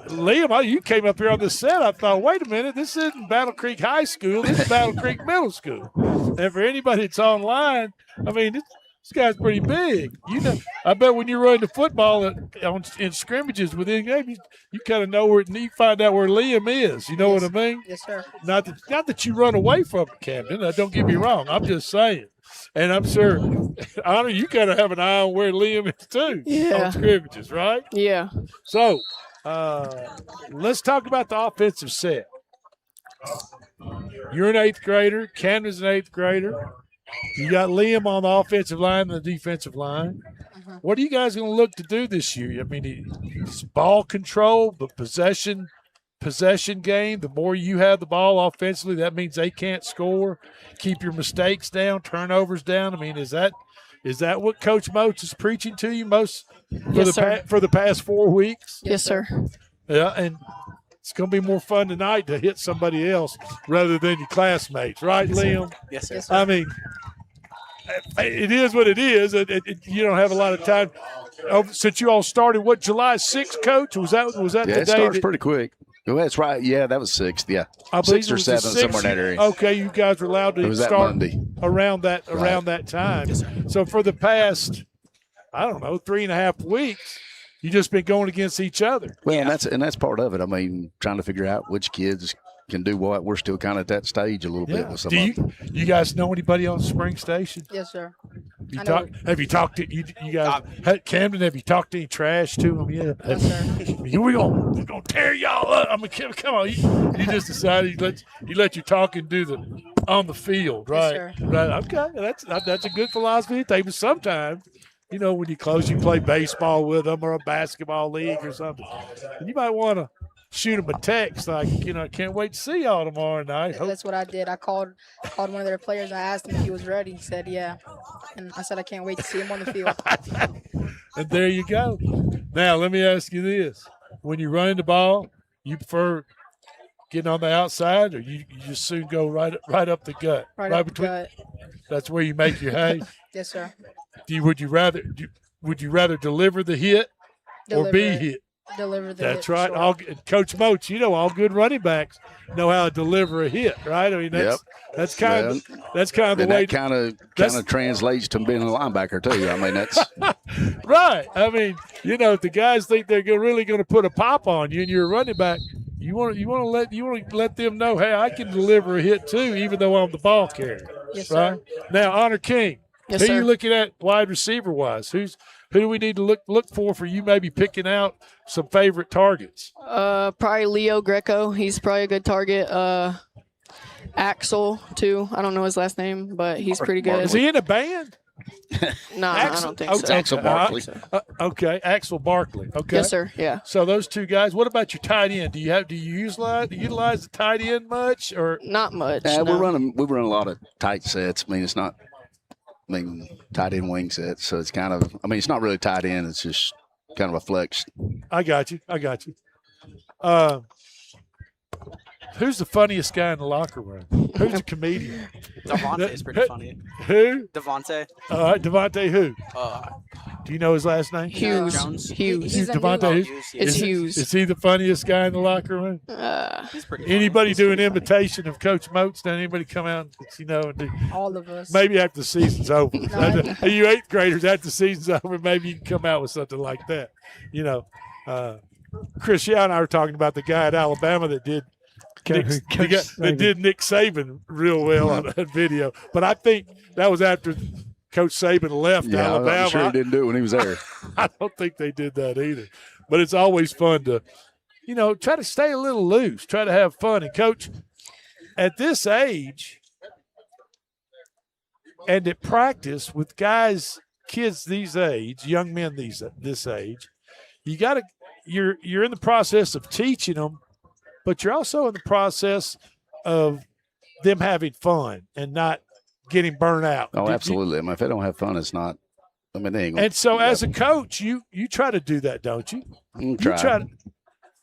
Liam, you came up here on the set. I thought, wait a minute, this isn't Battle Creek High School. This is Battle Creek Middle School. And for anybody that's online, this guy's pretty big. I bet when you're running the football in scrimmages within games, you kind of know where you find out where Liam is. You know what I mean? Yes, sir. Not that you run away from it, Camden. Don't get me wrong. I'm just saying. And I'm sure, Honor, you got to have an eye on where Liam is too. Yeah. On scrimmages, right? Yeah. So, let's talk about the offensive set. You're an 8th grader. Camden's an 8th grader. You got Liam on the offensive line and the defensive line. What are you guys going to look to do this year? It's ball control, the possession game. The more you have the ball offensively, that means they can't score. Keep your mistakes down, turnovers down. Is that what Coach Moats is preaching to you most for the past 4 weeks? Yes, sir. Yeah, and it's going to be more fun tonight to hit somebody else rather than your classmates, right, Liam? Yes, sir. It is what it is. You don't have a lot of time. Since you all started, July 6th, Coach? Was that the day? It starts pretty quick. Well, that's right. Yeah, that was 6th. Yeah, I believe 6th or 7th, somewhere in that area. Okay, you guys were allowed to start around that time. Yes, so for the past, 3.5 weeks, you just been going against each other. Well, and that's part of it. Trying to figure out which kids can do what. We're still kind of at that stage a little bit with some of them. You guys know anybody on Spring Station? Yes, sir. Have you talked to you guys? Camden, have you talked any trash to them yet? Yes, sir. We're gonna tear y'all up. Come on. You just decided you let your talking do the on the field, right? Yes, sir. Right. Okay, that's a good philosophy. But sometimes, when you close, you play baseball with them or a basketball league or something, and you might want to shoot them a text like, I can't wait to see y'all tomorrow night. That's what I did. I called one of their players. I asked him if he was ready. He said, yeah. And I said, I can't wait to see him on the field. And there you go. Now, let me ask you this. When you're running the ball, you prefer getting on the outside or you just soon go right up the gut? Right up between the gut. That's where you make your hay? Yes, sir. Would you rather deliver the hit or be hit? Deliver the That's hit. right. Sure. Coach Moats, all good running backs know how to deliver a hit, right? That's kind of the way. That kind of translates to being a linebacker too. That's right. If the guys think they're really going to put a pop on you and you're a running back, you want to let them know, hey, I can deliver a hit too, even though I'm the ball carrier. Yes, right? sir. Now, Honor King, Yes, Who sir. you looking at wide receiver wise? Who do we need to look for you maybe picking out some favorite targets? Probably Leo Greco. He's probably a good target. Axel too. I don't know his last name, but he's pretty good. Is he in a band? No, I don't think so. Axel Barkley. Okay, Axel Barkley. Okay. Yes, sir. Yeah. So those two guys. What about your tight end? Do you utilize the tight end much or not much? We no. run a lot of tight sets. I mean, it's not. I mean, tight end wing sets. So it's kind of. I mean, it's not really tight end. It's just kind of a flex. I got you. Who's the funniest guy in the locker room? Who's the comedian? Devontae's pretty funny. Who? Devontae. Devontae who? Do you know his last name? Hughes. Jones. Hughes. Devontae Hughes? It's Hughes. Is he the funniest guy in the locker room? He's pretty Anybody do an imitation of Coach Moats? Does anybody come out and do? All of us. Maybe after the season's over. You 8th graders, after the season's over, maybe you can come out with something like that. Chris Yao and I were talking about the guy at Alabama that did Nick Saban real well on that video. But I think that was after Coach Saban left Alabama. I'm sure he didn't do it when he was there. I don't think they did that either. But it's always fun to, try to stay a little loose, try to have fun. And, Coach, at this age and at practice with kids these age, young men this age, you're in the process of teaching them, but you're also in the process of them having fun and not getting burnt out. Oh, absolutely. I mean, if they don't have fun, it's not. I mean, they ain't gonna, and so, as a coach, you try to do that, don't you? You try.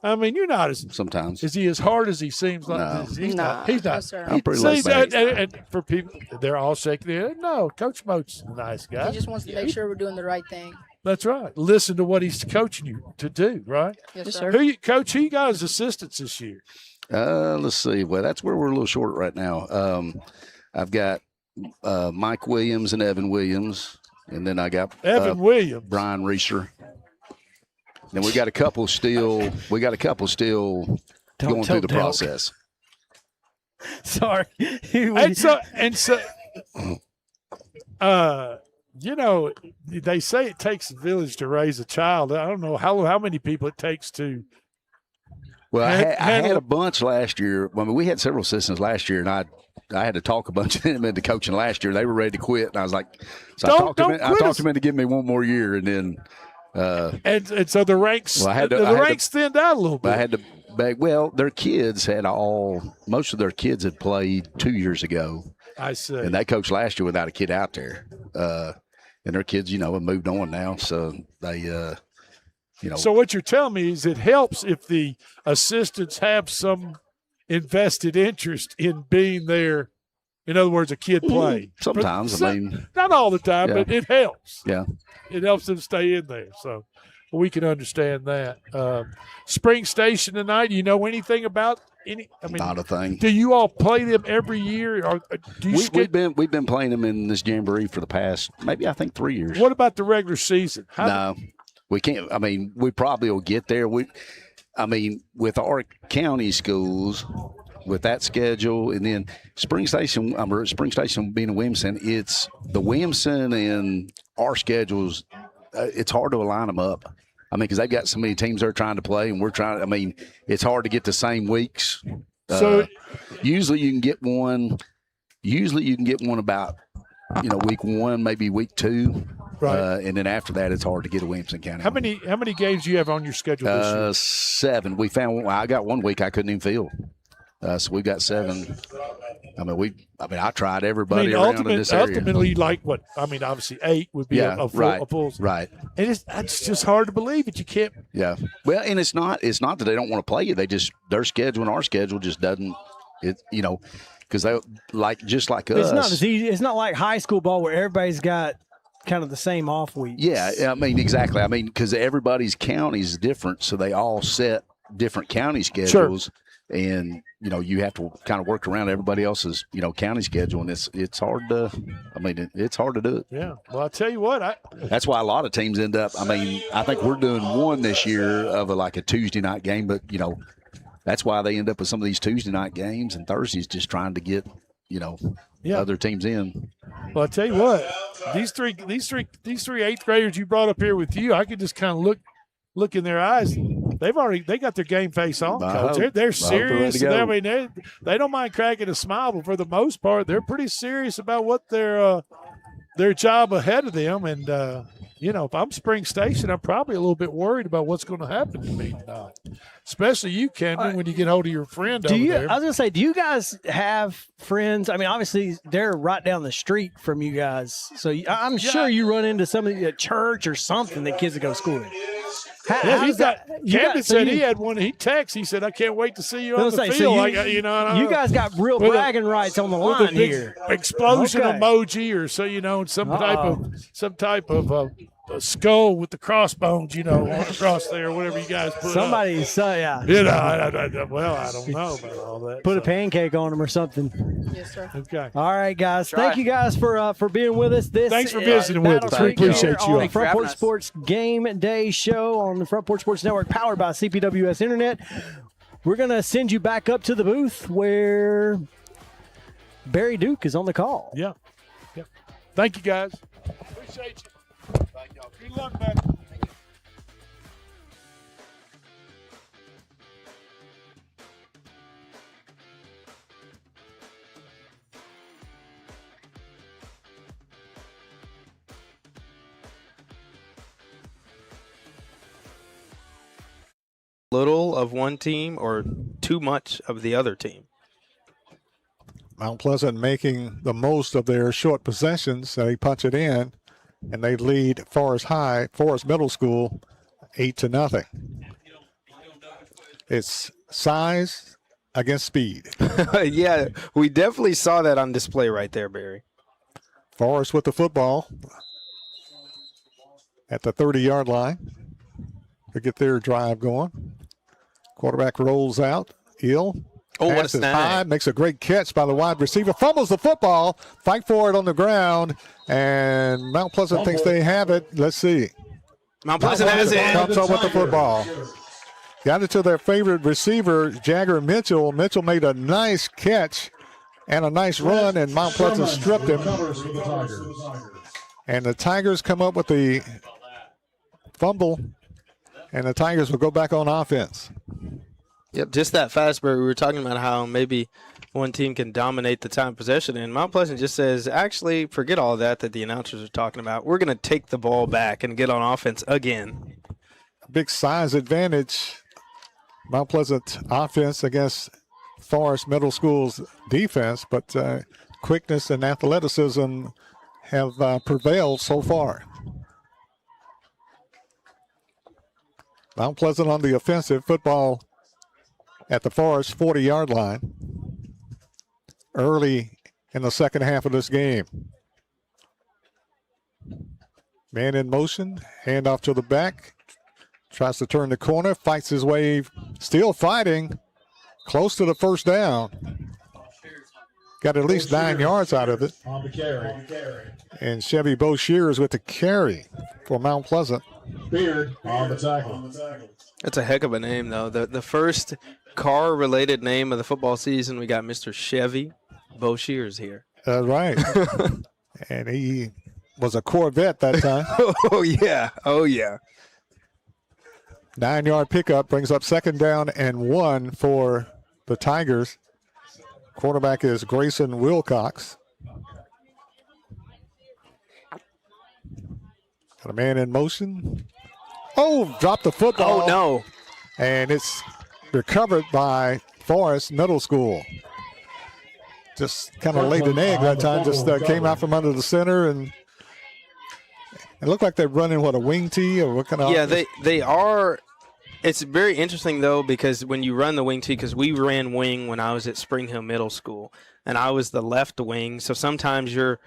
I mean, you're not as sometimes. Is he as hard as he seems like? No. He's not. He's not. Sir. I'm pretty laid back. And for people, they're all shaking their head. No, Coach Moats is a nice guy. He just wants to make sure we're doing the right thing. That's right. Listen to what he's coaching you to do, right? Yes, sir. Who you got as assistants this year? Let's see. Well, that's where we're a little short right now. I've got Mike Williams and Evan Williams, and then I got Evan Williams, Brian Reeser. Then we got a couple still. going through the process. Sorry. and so. They say it takes a village to raise a child. I don't know how many people it takes to. Well, I had a bunch last year. I mean, we had several assistants last year, and I had to talk a bunch of them into coaching last year. They were ready to quit, and I was like, I talked them into giving me one more year, and then. And so the ranks, the ranks thinned out a little bit. I had to beg. Well, their kids most of their kids had played 2 years ago. I see. And they coached last year without a kid out there. And their kids, have moved on now. So they, So what you're telling me is it helps if the assistants have some invested interest in being there. In other words, a kid playing. Sometimes, not all the time, but it helps. Yeah. It helps them stay in there. So we can understand that. Spring Station tonight, do you know anything about not a thing. Do you all play them every year? Or do you we've been playing them in this Jamboree for the past, maybe I think 3 years. What about the regular season? No, we can't. I mean, we probably will get there. With our county schools, with that schedule, and then Spring Station being in Williamson, it's the Williamson and our schedules. It's hard to align them up. I mean, because they've got so many teams they're trying to play, and we're trying. I mean, it's hard to get the same weeks. So usually you can get one. Usually you can get one about week 1, maybe week 2. Right. And then after that, it's hard to get a Williamson County. How many games do you have on your schedule this year? 7. We found. I got one week I couldn't even field. So we've got 7. I tried everybody around in this area. Ultimately, obviously 8 would be a full. Right. And it's just hard to believe it. You can't. Yeah. Well, and it's not that they don't want to play you. They just their schedule and our schedule just doesn't. Because they just like us. It's not as easy. It's not like high school ball where everybody's got kind of the same off weeks. Yeah. Exactly. Because everybody's county is different, so they all set different county schedules. Sure. And you have to kind of work around everybody else's county schedule, and it's hard to. It's hard to do it. Yeah. Well, I tell you what, that's why a lot of teams end up. I think we're doing one this year of a Tuesday night game, but that's why they end up with some of these Tuesday night games and Thursdays, just trying to get other teams in. Well, I tell you what, these three eighth graders you brought up here with you, I could just kind of look in their eyes. They got their game face on, Coach. They're serious. They don't mind cracking a smile, but for the most part, they're pretty serious about what their job ahead of them. And if I'm Spring Station, I'm probably a little bit worried about what's going to happen to me tonight, especially you, Camden, when you get hold of your friend over there. I was going to say, do you guys have friends? I mean, obviously, they're right down the street from you guys. So I'm sure you run into somebody at church or something that kids that go to school with. Camden said he had one. He texted. He said, "I can't wait to see you on the field." So you guys got real bragging rights on the line here. Explosion emoji, or some type of a skull with the crossbones, across there, whatever you guys put. Somebody up. Say, yeah. I don't know about all that. Put a pancake on them or something. Yes, sir. Okay. All right, guys. Thank you guys for being with us. Thanks for visiting with us. We appreciate you. On the Front Porch Sports Game Day show on the Front Porch Sports Network, powered by CPWS Internet. We're going to send you back up to the booth where Barry Duke is on the call. Yeah. Thank you, guys. Appreciate you. Thank y'all. Good luck, man. Little of one team or too much of the other team? Mount Pleasant making the most of their short possessions. They punch it in, and they lead Forest Middle School 8-0. It's size against speed. Yeah, we definitely saw that on display right there, Barry. Forest with the football at the 30-yard line to get their drive going. Quarterback rolls out. Ill. Oh, what a passes snag. high, makes a great catch by the wide receiver. Fumbles the football. Fight for it on the ground. And Mount Pleasant thinks they have it. Let's see. Mount Pleasant has it. Comes up with the football. Got it to their favorite receiver, Jagger Mitchell. Mitchell made a nice catch and a nice run, and Mount Pleasant stripped him. And the Tigers come up with the fumble, and the Tigers will go back on offense. Yep, just that fast, Barry. We were talking about how maybe one team can dominate the time of possession, and Mount Pleasant just says, actually, forget all that the announcers are talking about. We're going to take the ball back and get on offense again. Big size advantage. Mount Pleasant offense against Forest Middle School's defense, but quickness and athleticism have prevailed so far. Mount Pleasant on the offensive, football at the Forest 40-yard line early in the second half of this game. Man in motion, handoff to the back, tries to turn the corner, fights his way, still fighting, close to the first down. Got at least 9 yards out of it. On the carry. And Chevy Boshears with the carry for Mount Pleasant. Beard on the tackle. That's a heck of a name, though. The first car-related name of the football season, we got Mr. Chevy Boshears here. Right. And he was a Corvette that time. Oh, yeah. 9-yard pickup brings up 2nd down and 1 for the Tigers. Quarterback is Grayson Wilcox. Got a man in motion. Oh, dropped the football. Oh, no. And it's recovered by Forest Middle School. Just kind of laid an egg that time. Just came out from under the center, and it looked like they're running, a wing tee or what kind of? Yeah, they are. It's very interesting, though, because when you run the wing tee, because we ran wing when I was at Spring Hill Middle School, and I was the left wing, so sometimes your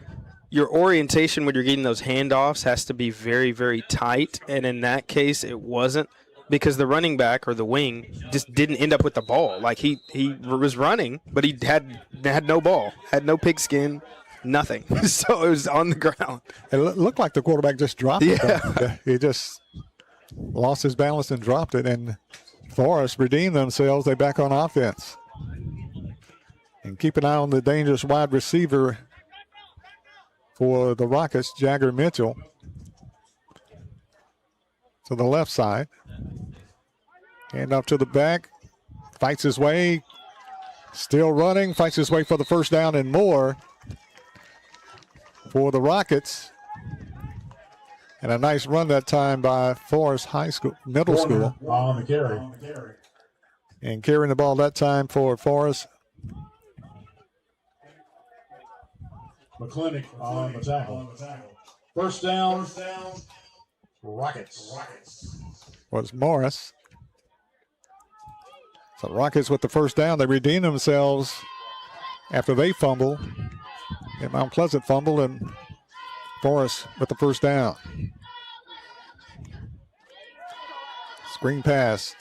orientation when you're getting those handoffs has to be very, very tight, and in that case, it wasn't, because the running back or the wing just didn't end up with the ball. Like, he was running, but he had no ball, had no pigskin, nothing. So it was on the ground. It looked like the quarterback just dropped it. Yeah. He just lost his balance and dropped it, and Forest redeemed themselves. They back on offense. And keep an eye on the dangerous wide receiver for the Rockets, Jagger Mitchell. To the left side. Hand off to the back. Fights his way. Still running. Fights his way for the first down and more for the Rockets. And a nice run that time by Forest Middle School. On the carry. And carrying the ball that time for Forest. McClintock on the tackle. First down. Rockets. Was Morris. So Rockets with the first down. They redeem themselves after they fumble. And Mount Pleasant fumble, and Forest with the first down. Screen pass.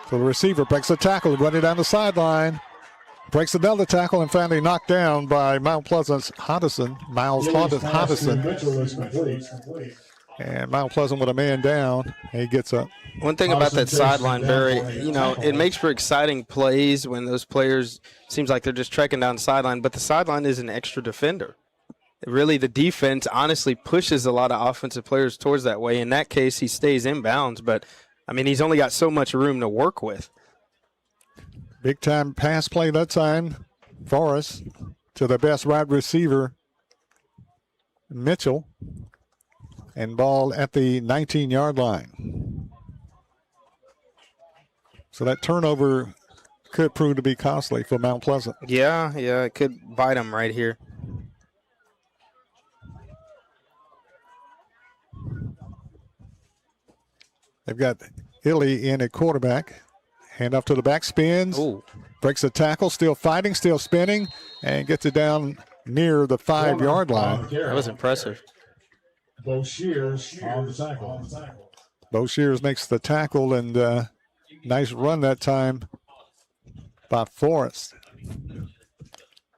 So the receiver breaks the tackle, running down the sideline. Breaks another tackle and finally knocked down by Mount Pleasant's Hodgson. Miles Hodgson. And Mount Pleasant with a man down. He gets up. One thing about that sideline, Barry, it makes for exciting plays when those players, seems like they're just trekking down the sideline, but the sideline is an extra defender. Really, the defense honestly pushes a lot of offensive players towards that way. In that case, he stays inbounds, but, he's only got so much room to work with. Big time pass play that time. Forrest to the best wide receiver, Mitchell. And ball at the 19-yard line. So that turnover could prove to be costly for Mount Pleasant. Yeah, it could bite them right here. They've got Illy in at quarterback. Hand off to the back, spins. Ooh. Breaks the tackle, still fighting, still spinning, and gets it down near the 5-yard line. That was impressive. Bo Shears on the tackle. Bo Shears makes the tackle, and nice run that time by Forrest.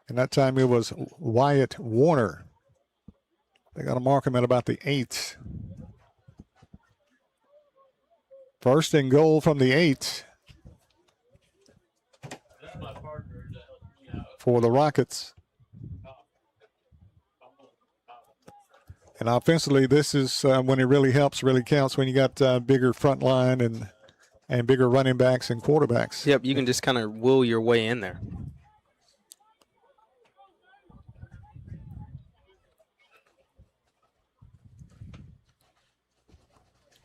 And that time it was Wyatt Warner. They got to mark him at about the 8. First and goal from the 8 for the Rockets. And offensively, this is when it really helps, really counts, when you got bigger front line and bigger running backs and quarterbacks. Yep, you can just kind of will your way in there.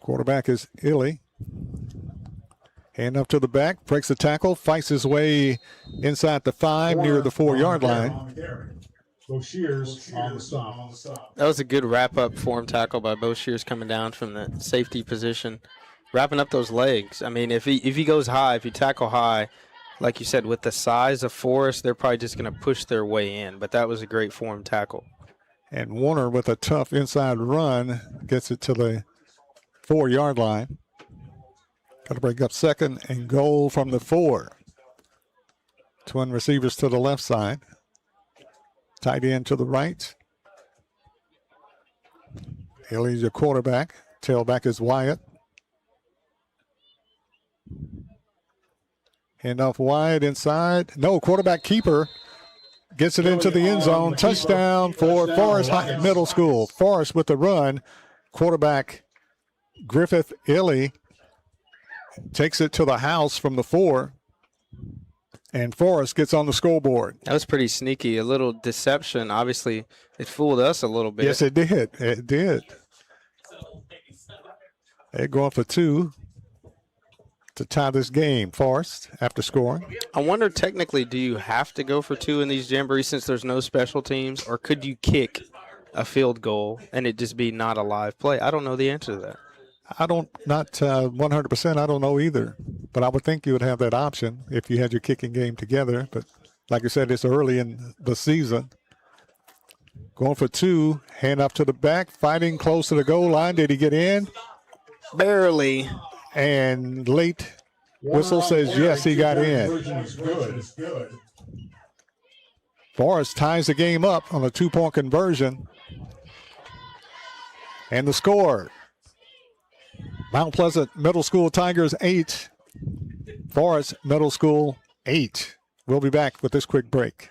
Quarterback is Illy. Hand up to the back, breaks the tackle, fights his way inside the 5 near the 4-yard line. Bo Shears on the stop. That was a good wrap-up form tackle by Bo Shears coming down from the safety position, wrapping up those legs. If he goes high, if you tackle high, like you said, with the size of Forrest, they're probably just going to push their way in. But that was a great form tackle. And Warner with a tough inside run gets it to the 4-yard line. Got to break up second and goal from the 4. Twin receivers to the left side. Tight end to the right. Illy's your quarterback. Tailback is Wyatt. Hand off wide inside. No, quarterback keeper gets it into the end zone. Touchdown for Forest Middle School. Forest with the run. Quarterback Griffith Illy takes it to the house from the 4. And Forrest gets on the scoreboard. That was pretty sneaky. A little deception. Obviously, it fooled us a little bit. Yes, it did. It did. They're going for 2 to tie this game. Forrest, after scoring. I wonder, technically, do you have to go for 2 in these jamborees since there's no special teams? Or could you kick a field goal and it just be not a live play? I don't know the answer to that. Not 100%. I don't know either. But I would think you would have that option if you had your kicking game together. But like I said, it's early in the season. Going for 2. Hand up to the back. Fighting close to the goal line. Did he get in? Barely. And late whistle says yes, he got in. Forrest ties the game up on a 2-point conversion. And the score. Mount Pleasant Middle School Tigers 8. Forest Middle School 8. We'll be back with this quick break.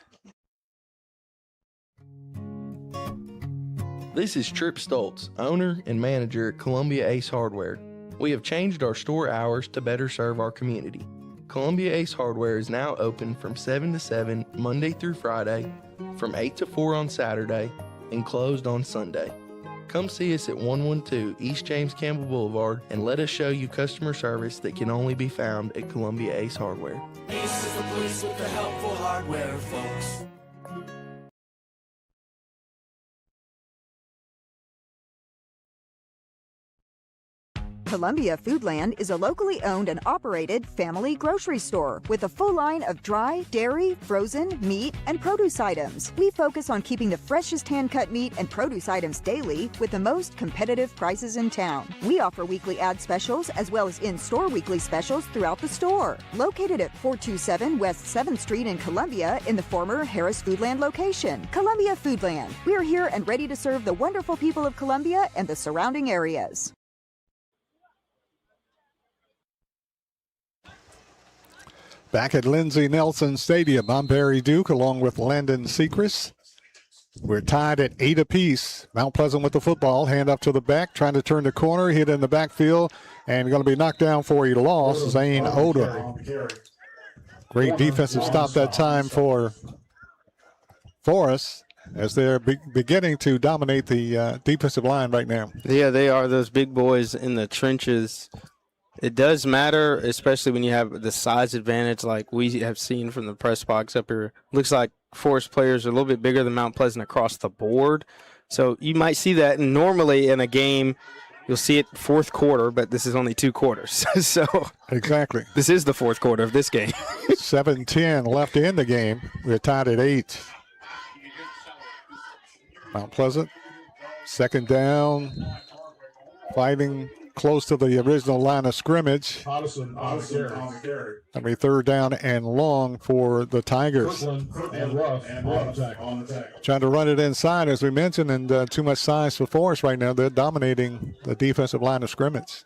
This is Trip Stoltz, owner and manager at Columbia Ace Hardware. We have changed our store hours to better serve our community. Columbia Ace Hardware is now open from 7 to 7 Monday through Friday, from 8 to 4 on Saturday, and closed on Sunday. Come see us at 112 East James Campbell Boulevard and let us show you customer service that can only be found at Columbia Ace Hardware. Ace is the place with the helpful hardware, folks. Columbia Foodland is a locally owned and operated family grocery store with a full line of dry, dairy, frozen, meat, and produce items. We focus on keeping the freshest hand-cut meat and produce items daily with the most competitive prices in town. We offer weekly ad specials as well as in-store weekly specials throughout the store. Located at 427 West 7th Street in Columbia in the former Harris Foodland location. Columbia Foodland. We're here and ready to serve the wonderful people of Columbia and the surrounding areas. Back at Lindsey Nelson Stadium, I'm Barry Duke along with Landon Sechrist. We're tied at 8 apiece. Mount Pleasant with the football, hand up to the back, trying to turn the corner, hit in the backfield, and going to be knocked down for a loss. Zane Odom. Great defensive stop that time for us as they're beginning to dominate the defensive line right now. Yeah, they are, those big boys in the trenches. It does matter, especially when you have the size advantage like we have seen from the press box up here. Looks like Forest players are a little bit bigger than Mount Pleasant across the board. So you might see that. And normally in a game, you'll see it fourth quarter, but this is only 2 quarters. So exactly, this is the fourth quarter of this game. 7:10 left in the game. We're tied at 8. Mount Pleasant, second down, fighting close to the original line of scrimmage. Hodgson on the carry. I mean, third down and long for the Tigers. And Ruff on the tackle. Trying to run it inside, as we mentioned, and too much size for Forest right now. They're dominating the defensive line of scrimmage.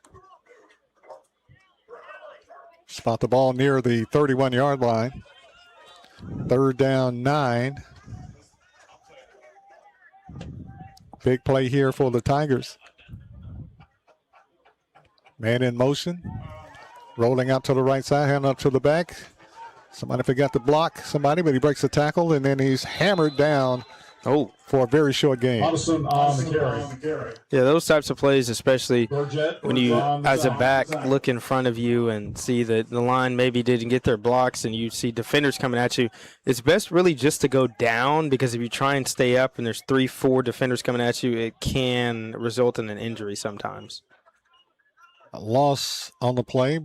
Spot the ball near the 31-yard line. Third down, 9. Big play here for the Tigers. Man in motion, rolling out to the right side, hand up to the back. Somebody forgot to block somebody, but he breaks the tackle, and then he's hammered down for a very short game. Hodgson on the carry. Yeah, those types of plays, especially when you, as a back, look in front of you and see that the line maybe didn't get their blocks and you see defenders coming at you, it's best really just to go down, because if you try and stay up and there's 3-4 defenders coming at you, it can result in an injury sometimes. A loss on the play.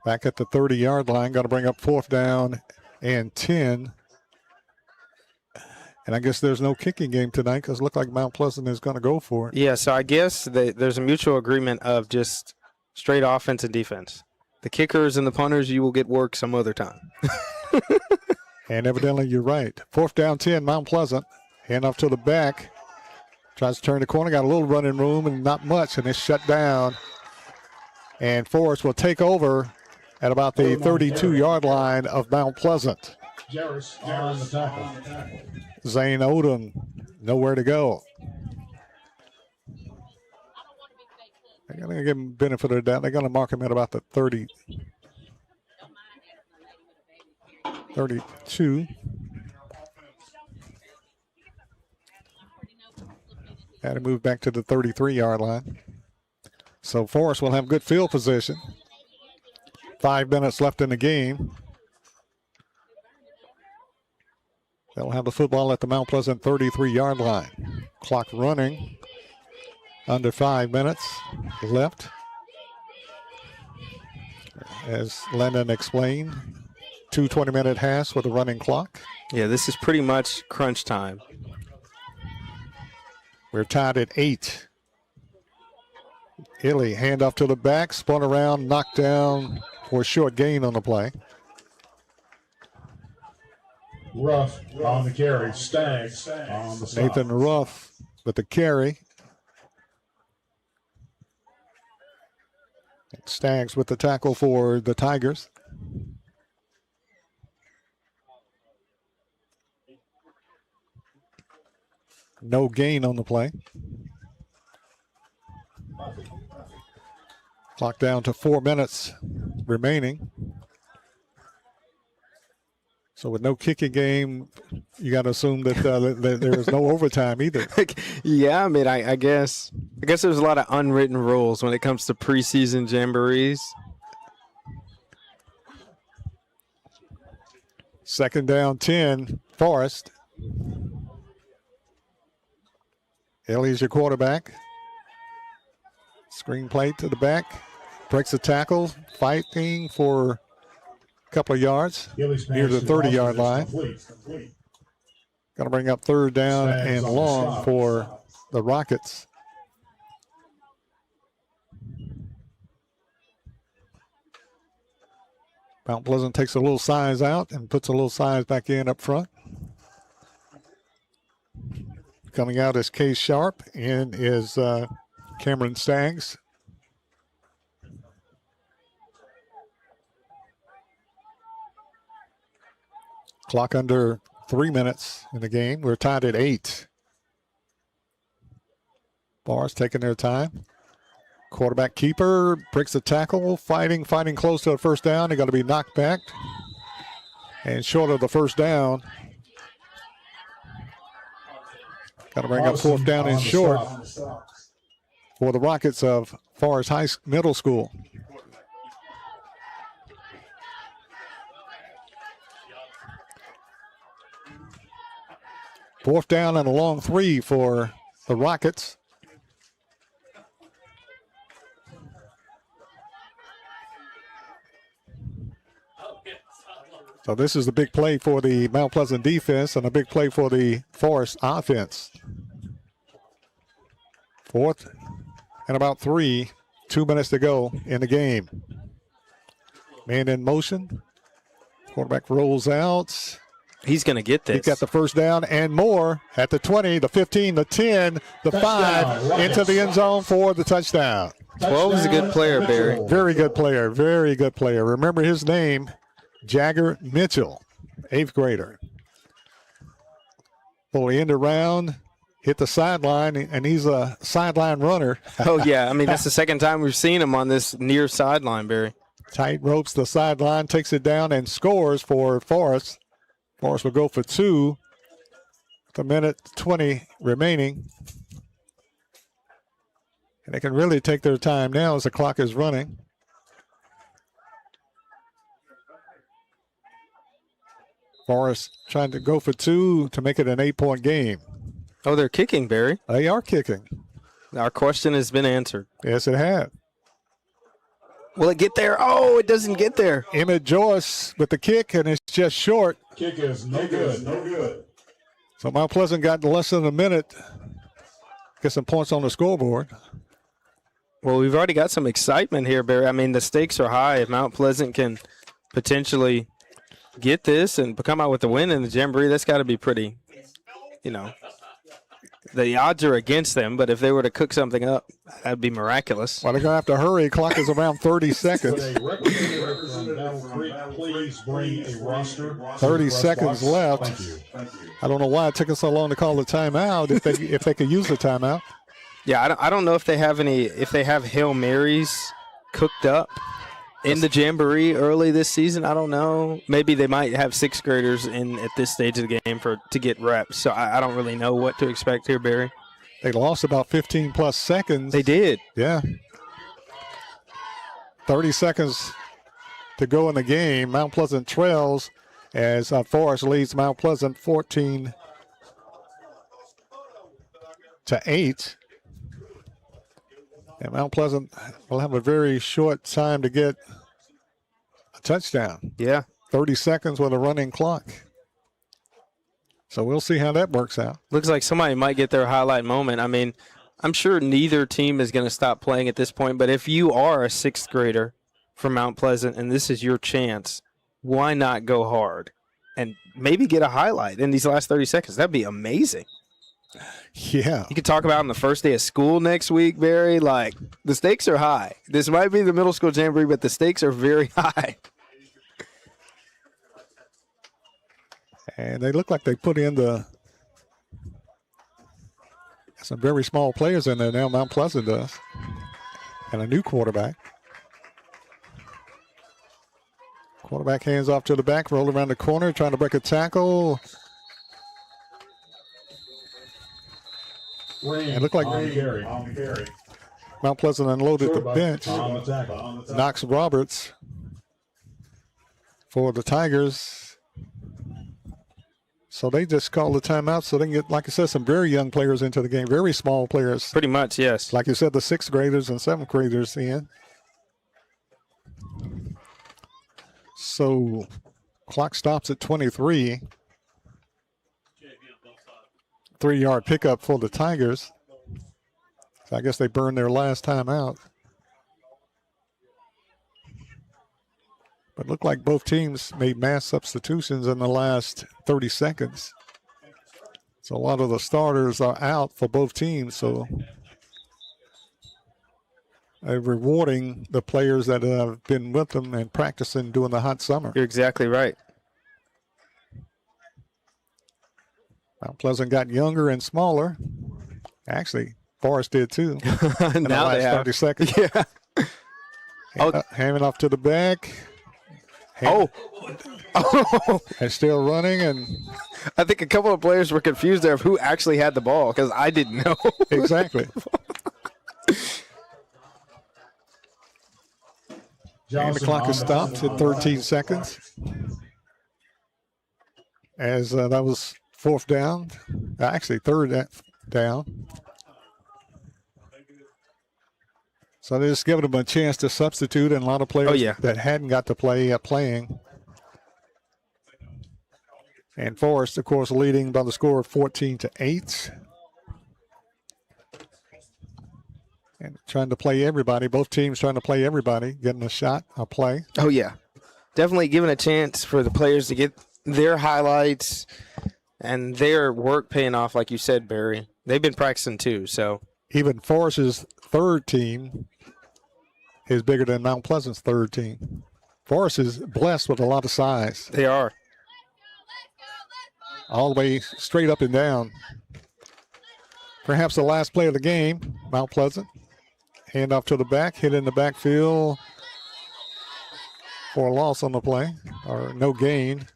Back at the 30-yard line. Got to bring up fourth down and 10. And I guess there's no kicking game tonight because it looked like Mount Pleasant is going to go for it. Yeah, so I guess there's a mutual agreement of just straight offense and defense. The kickers and the punters, you will get work some other time. And evidently you're right. Fourth down, 10, Mount Pleasant. Hand off to the back. Tries to turn the corner. Got a little running room and not much, and it's shut down. And Forest will take over at about the 32-yard line of Mount Pleasant. Jarris on the tackle. Zane Odom, nowhere to go. They're going to give him benefit of the doubt. They're going to mark him at about the 32. Had to move back to the 33-yard line. So Forest will have good field position. 5 minutes left in the game. They'll have the football at the Mount Pleasant 33-yard line. Clock running. Under 5 minutes left. As Lennon explained, 2 20-minute halves with a running clock. Yeah, this is pretty much crunch time. We're tied at 8. Hilly, handoff to the back, spun around, knocked down for a short gain on the play. Ruff on the carry. Staggs on the stop. Nathan Ruff with the carry. Staggs with the tackle for the Tigers. No gain on the play. Clock down to 4 minutes remaining. So with no kicking game, you got to assume that, that there is no overtime either. Yeah, I mean, I guess there's a lot of unwritten rules when it comes to preseason jamborees. Second down 10, Forest. Ellie's your quarterback. Screen plate to the back. Breaks the tackle, fighting for a couple of yards near the 30-yard line. Got to bring up third down and long for the Rockets. Mount Pleasant takes a little size out and puts a little size back in up front. Coming out is Case Sharp, in is Cameron Staggs. Clock under 3 minutes in the game. We're tied at 8. Bars taking their time. Quarterback keeper breaks the tackle, fighting close to the first down. They're going to be knocked back. And short of the first down. Got to bring up fourth down and short for the Rockets of Forest Middle School. Fourth down and a long 3 for the Rockets. So this is the big play for the Mount Pleasant defense and a big play for the Forest offense. Fourth and about 3, 2 minutes to go in the game. Man in motion. Quarterback rolls out. He's going to get this. He got the first down and more at the 20, the 15, the 10, the 5, into the end zone for the touchdown. 12 is a good player, Barry. Very good player. Very good player. Remember his name, Jagger Mitchell, 8th grader. Well, he ended around, hit the sideline, and he's a sideline runner. Oh, yeah. I mean, that's the second time we've seen him on this near sideline, Barry. Tight ropes the sideline, takes it down, and scores for Forest. Forest will go for 2. The minute 20 remaining. And they can really take their time now as the clock is running. Forest trying to go for 2 to make it an 8-point game. Oh, they're kicking, Barry. They are kicking. Our question has been answered. Yes, it has. Will it get there? Oh, it doesn't get there. Emmett Joyce with the kick, and it's just short. Kick is no good. No good. So Mount Pleasant got less than a minute. Get some points on the scoreboard. Well, we've already got some excitement here, Barry. I mean, the stakes are high. If Mount Pleasant can potentially get this and come out with the win in the Jamboree, that's got to be pretty, the odds are against them, but if they were to cook something up, that'd be miraculous. Well, they're going to have to hurry. Clock is around 30 seconds. 30 seconds left. I don't know why it took us so long to call the timeout if they could use the timeout. Yeah, I don't know if they have if they have Hail Marys cooked up in the Jamboree early this season. I don't know. Maybe they might have 6th graders in at this stage of the game to get reps. So I don't really know what to expect here, Barry. They lost about 15 plus seconds. They did. Yeah. 30 seconds to go in the game. Mount Pleasant trails as Forest leads Mount Pleasant 14-8. And Mount Pleasant will have a very short time to get a touchdown. Yeah. 30 seconds with a running clock. So we'll see how that works out. Looks like somebody might get their highlight moment. I mean, I'm sure neither team is going to stop playing at this point, but if you are a 6th grader from Mount Pleasant and this is your chance, why not go hard and maybe get a highlight in these last 30 seconds? That'd be amazing. Yeah. You could talk about on the first day of school next week, Barry. Like, the stakes are high. This might be the middle school Jamboree, but the stakes are very high. And they look like they put in the Some very small players in there now, Mount Pleasant does. And a new quarterback. Quarterback hands off to the back, roll around the corner, trying to break a tackle. It looked like Mount Pleasant unloaded the bench. Knox Roberts for the Tigers. So they just called the timeout so they can get, like I said, some very young players into the game, very small players. Pretty much, yes. Like you said, the 6th graders and 7th graders in. So clock stops at 23. 3-yard pickup for the Tigers. So I guess they burned their last time out. But it looked like both teams made mass substitutions in the last 30 seconds. So a lot of the starters are out for both teams. So they're rewarding the players that have been with them and practicing during the hot summer. You're exactly right. Mount Pleasant got younger and smaller. Actually, Forest did too. In the Now last they have. 30 seconds. Yeah. Handing off to the back. Oh. They're still running, and I think a couple of players were confused there of who actually had the ball because I didn't know. Exactly. And the clock is stopped at 13 seconds. As that was 4th down, actually 3rd down. So they're just giving them a chance to substitute, and a lot of players that hadn't got to play playing. And Forest, of course, leading by the score of 14-8. And trying to play everybody. Both teams trying to play everybody, getting a shot, a play. Oh, yeah. Definitely giving a chance for the players to get their highlights and their work paying off, like you said, Barry. They've been practicing too, so. Even Forest's 3rd team is bigger than Mount Pleasant's 3rd team. Forest is blessed with a lot of size. They are. All the way straight up and down. Perhaps the last play of the game, Mount Pleasant. Hand off to the back, hit in the backfield for a loss on the play, or no gain.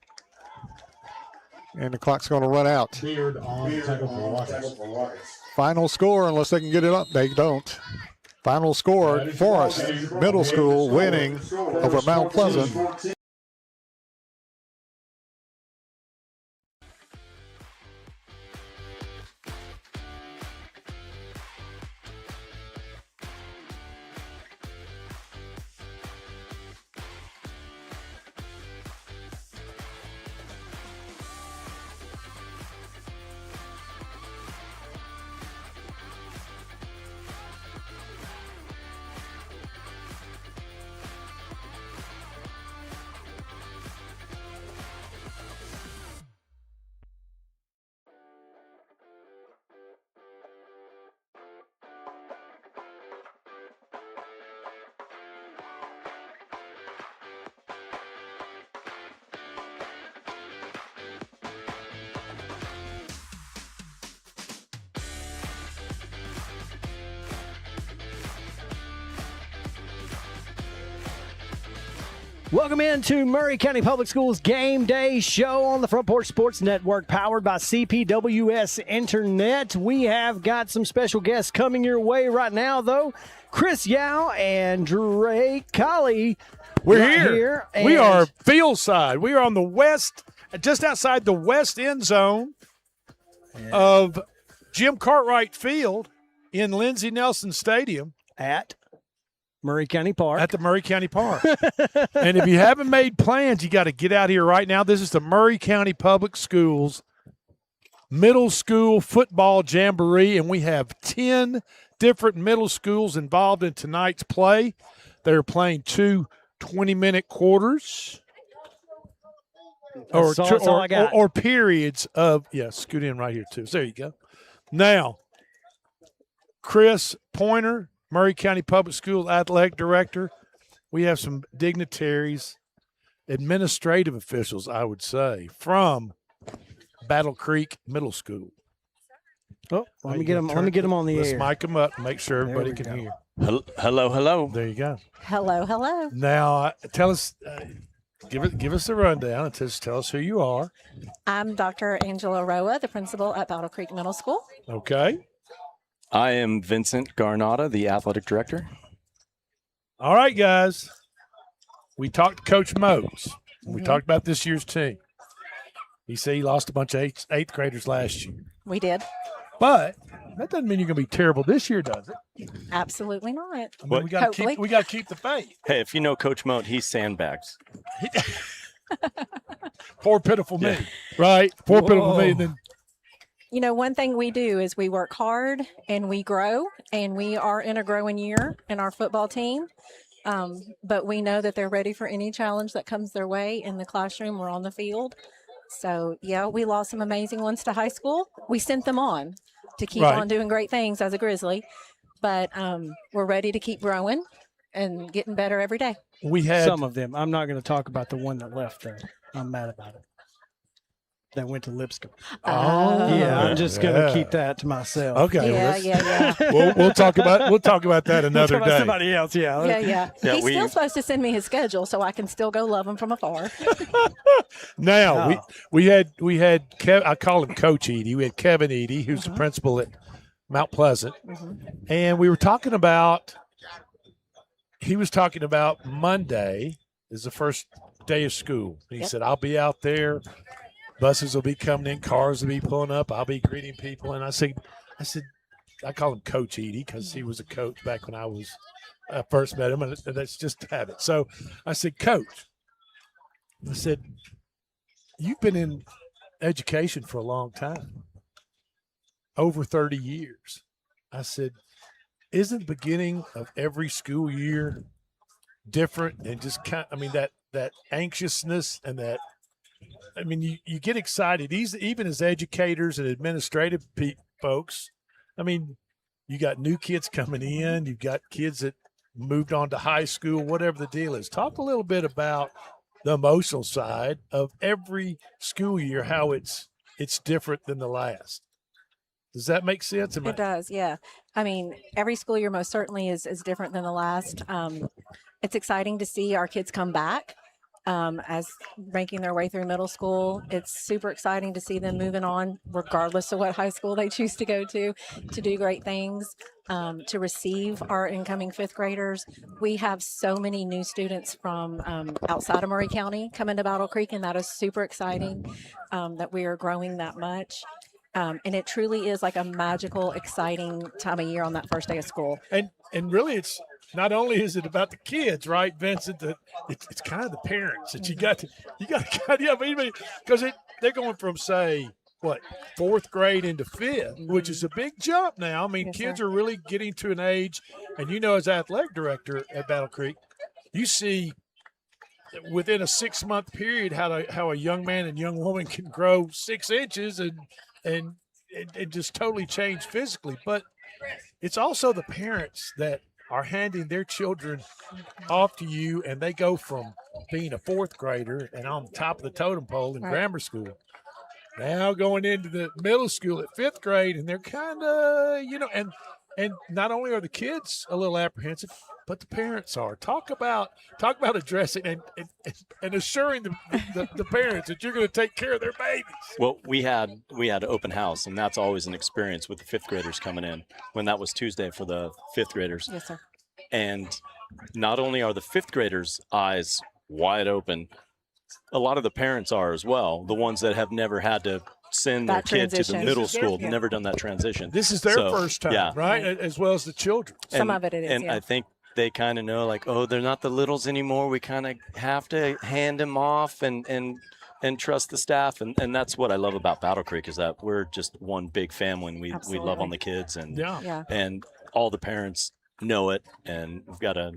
And the clock's going to run out. Final score, unless they can get it up, they don't. Final score, Forest Middle School winning over Mount Pleasant. Welcome into Maury County Public Schools Game Day Show on the Front Porch Sports Network, powered by CPWS Internet. We have got some special guests coming your way right now, though. Chris Yao and Drake Colley. We're here. We are field side. We are on the west, just outside the west end zone of Jim Cartwright Field in Lindsey Nelson Stadium. At Maury County Park. At the Maury County Park. And if you haven't made plans, you got to get out here right now. This is the Maury County Public Schools Middle School Football Jamboree, and we have 10 different middle schools involved in tonight's play. They're playing 2 20-minute quarters. That's all I got. Or periods of, scoot in right here too. So there you go. Now, Chris Pointer, Maury County Public Schools Athletic Director. We have some dignitaries, administrative officials, I would say, from Battle Creek Middle School. Oh, let me get him. Let me get him on the Let's air. mic him up and make sure everybody we can go. hear. Hello, hello. There you go. Hello, hello. Now, tell us, give us a rundown and just tell us who you are. I'm Dr. Angela Roa, the principal at Battle Creek Middle School. Okay. I am Vincent Garnata, the athletic director. All right, guys. We talked to Coach Mose. We talked about this year's team. He said he lost a bunch of eighth graders last year. We did. But that doesn't mean you're going to be terrible this year, does it? Absolutely not. I mean, we got to keep the faith. Hey, if you know Coach Moat, he sandbags. Poor pitiful me, right? Poor pitiful me. And then You know, one thing we do is we work hard and we grow, and we are in a growing year in our football team. But we know that they're ready for any challenge that comes their way in the classroom or on the field. So, yeah, we lost some amazing ones to high school. We sent them on to keep on doing great things as a Grizzly. But we're ready to keep growing and getting better every day. We had some of them. I'm not going to talk about the one that left, though. I'm mad about it. That went to Lipscomb. Oh, yeah. I'm just going to keep that to myself. Okay. Yeah. We'll talk about that another day. Somebody else. Yeah. Yeah. He's still supposed to send me his schedule so I can still go love him from afar. Now we had Kev, I call him Coach Edie. We had Kevin Edie, who's the principal at Mount Pleasant, and we were talking about. He was talking about Monday is the first day of school. He said, "I'll be out there. Buses will be coming in, cars will be pulling up. I'll be greeting people." And I said, I call him Coach Edie because he was a coach back when I first met him, and that's just a habit. So I said, "Coach," I said, "You've been in education for a long time, over 30 years." I said, "Isn't the beginning of every school year different and just that anxiousness and that?" I mean, you get excited, even as educators and administrative folks. I mean, you got new kids coming in. You've got kids that moved on to high school, whatever the deal is. Talk a little bit about the emotional side of every school year, how it's different than the last. Does that make sense? It does, yeah. I mean, every school year most certainly is different than the last. It's exciting to see our kids come back. As making their way through middle school. It's super exciting to see them moving on, regardless of what high school they choose to go to do great things, to receive our incoming fifth graders. We have so many new students from outside of Murray County coming to Battle Creek, and that is super exciting that we are growing that much. And it truly is like a magical, exciting time of year on that first day of school. And really, it's not only is it about the kids, right, Vincent? It's kind of the parents that you got to because they're going from, say, fourth grade into fifth, which is a big jump now. I mean, kids are really getting to an age, and as athletic director at Battle Creek, you see within a 6-month period how a young man and young woman can grow 6 inches and just totally change physically. But it's also the parents that are handing their children off to you, and they go from being a fourth grader and on top of the totem pole in grammar school, now going into the middle school at fifth grade, and they're kind of, and not only are the kids a little apprehensive, but the parents are. Talk about addressing and assuring the parents that you're going to take care of their babies. Well, we had open house, and that's always an experience with the fifth graders coming in when that was Tuesday for the fifth graders. Yes, sir. And not only are the fifth graders' eyes wide open, a lot of the parents are as well, the ones that have never had to send their kid to the middle school, never done that transition. This is their first time, right? As well as the children. Some of it is, and I think they kind of know, like, oh, they're not the littles anymore. We kind of have to hand them off and trust the staff. And that's what I love about Battle Creek, is that we're just one big family, and we love on the kids, and and all the parents know it. And we've got a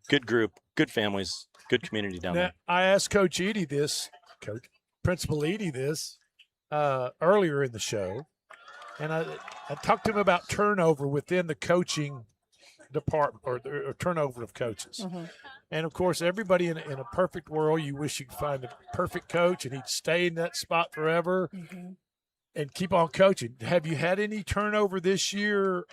good group, good families, good community down there. I asked Coach Edie Principal Edie this earlier in the show, and I talked to him about turnover within the coaching department, or turnover of coaches. And of course, everybody in a perfect world, you wish you could find the perfect coach and he'd stay in that spot forever. and keep on coaching. Have you had any turnover this year?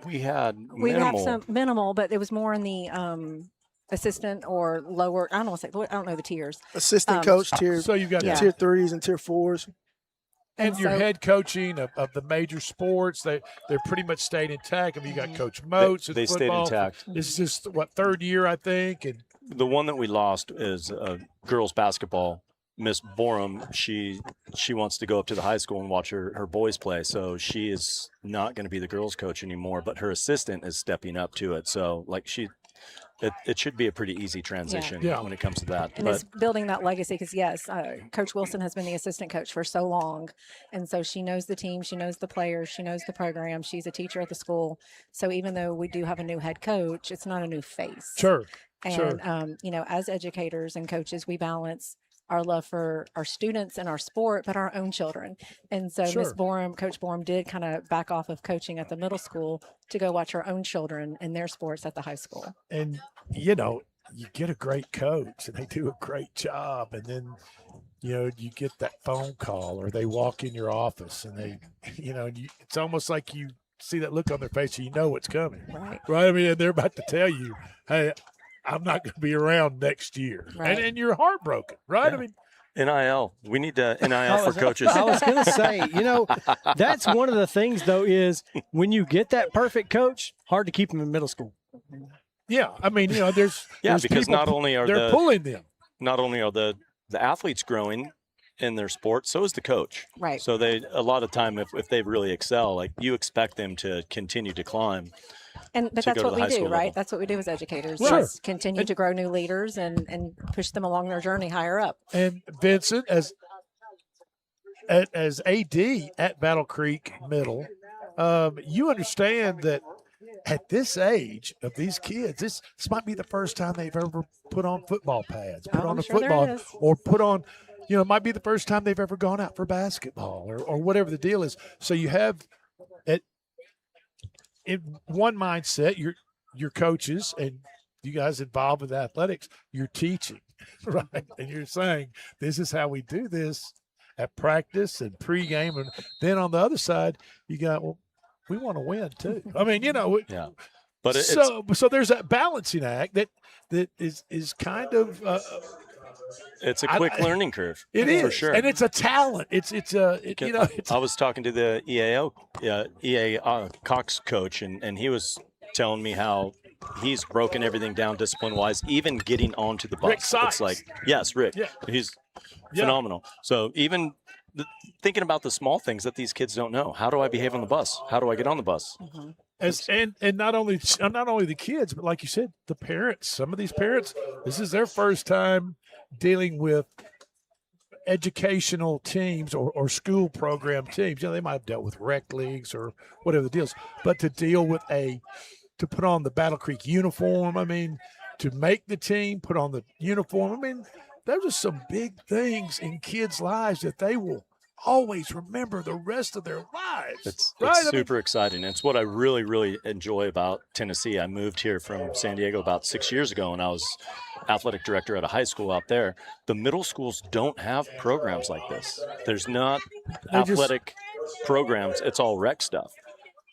We had We have minimal. some minimal, but it was more in the assistant or lower. I don't know. I don't know the tiers. Assistant coach tier. So you've got tier 3s and tier 4s. And your head coaching of the major sports, they're pretty much stayed intact. I mean, you got Coach Moats. They stayed intact. This is just, third year, I think. And The one that we lost is girls basketball. Miss Borum, she wants to go up to the high school and watch her boys play. So she is not going to be the girls coach anymore, but her assistant is stepping up to it. So it should be a pretty easy transition when it comes to that. And it's building that legacy because, yes, Coach Wilson has been the assistant coach for so long. And so she knows the team, she knows the players, she knows the program. She's a teacher at the school. So even though we do have a new head coach, it's not a new face. Sure. And, as educators and coaches, we balance our love for our students and our sport, but our own children. And so Miss Borum, Coach Borum did kind of back off of coaching at the middle school to go watch our own children and their sports at the high school. And, you get a great coach and they do a great job. And then, you get that phone call or they walk in your office and they, it's almost like you see that look on their face and you know what's coming. Right. I mean, they're about to tell you, hey, I'm not going to be around next year. Right. And you're heartbroken, right? Yeah. I mean, NIL. We need NIL for coaches. I was going to say, that's one of the things, though, is when you get that perfect coach, hard to keep them in middle school. Yeah. I mean, there's because people, not only are they're pulling them. Not only are the athletes growing in their sport, so is the coach. Right. So a lot of time, if they really excel, like you expect them to continue to climb. But that's what we do, right? That's what we do as educators. Sure. Is continue to grow new leaders and push them along their journey higher up. And Vincent, as AD at Battle Creek Middle, you understand that at this age of these kids, this might be the first time they've ever put on football pads, football, or put on, it might be the first time they've ever gone out for basketball or whatever the deal is. So you have in one mindset, your coaches and you guys involved with athletics, you're teaching, right? And you're saying, this is how we do this at practice and pregame. And then on the other side, you got, we want to win too. I mean, yeah. But so there's that balancing act that is kind of it's a quick learning curve. It is for sure, and it's a talent. I was talking to the EA Cox coach, and he was telling me how he's broken everything down discipline wise, even getting onto the bus. Rick Sykes. It's like right. Yeah. He's phenomenal. So even thinking about the small things that these kids don't know. How do I behave on the bus? How do I get on the bus? Mm-hmm. And not only the kids, but like you said, the parents. Some of these parents, this is their first time dealing with educational teams or school program teams. They might have dealt with rec leagues or whatever the deals, but to deal with to put on the Battle Creek uniform, to make the team, put on the uniform. Those are some big things in kids' lives that they will always remember the rest of their lives. It's right? super exciting. It's what I really, really enjoy about Tennessee. I moved here from San Diego about 6 years ago, and I was athletic director at a high school out there. The middle schools don't have programs like this. There's not athletic programs. It's all rec stuff.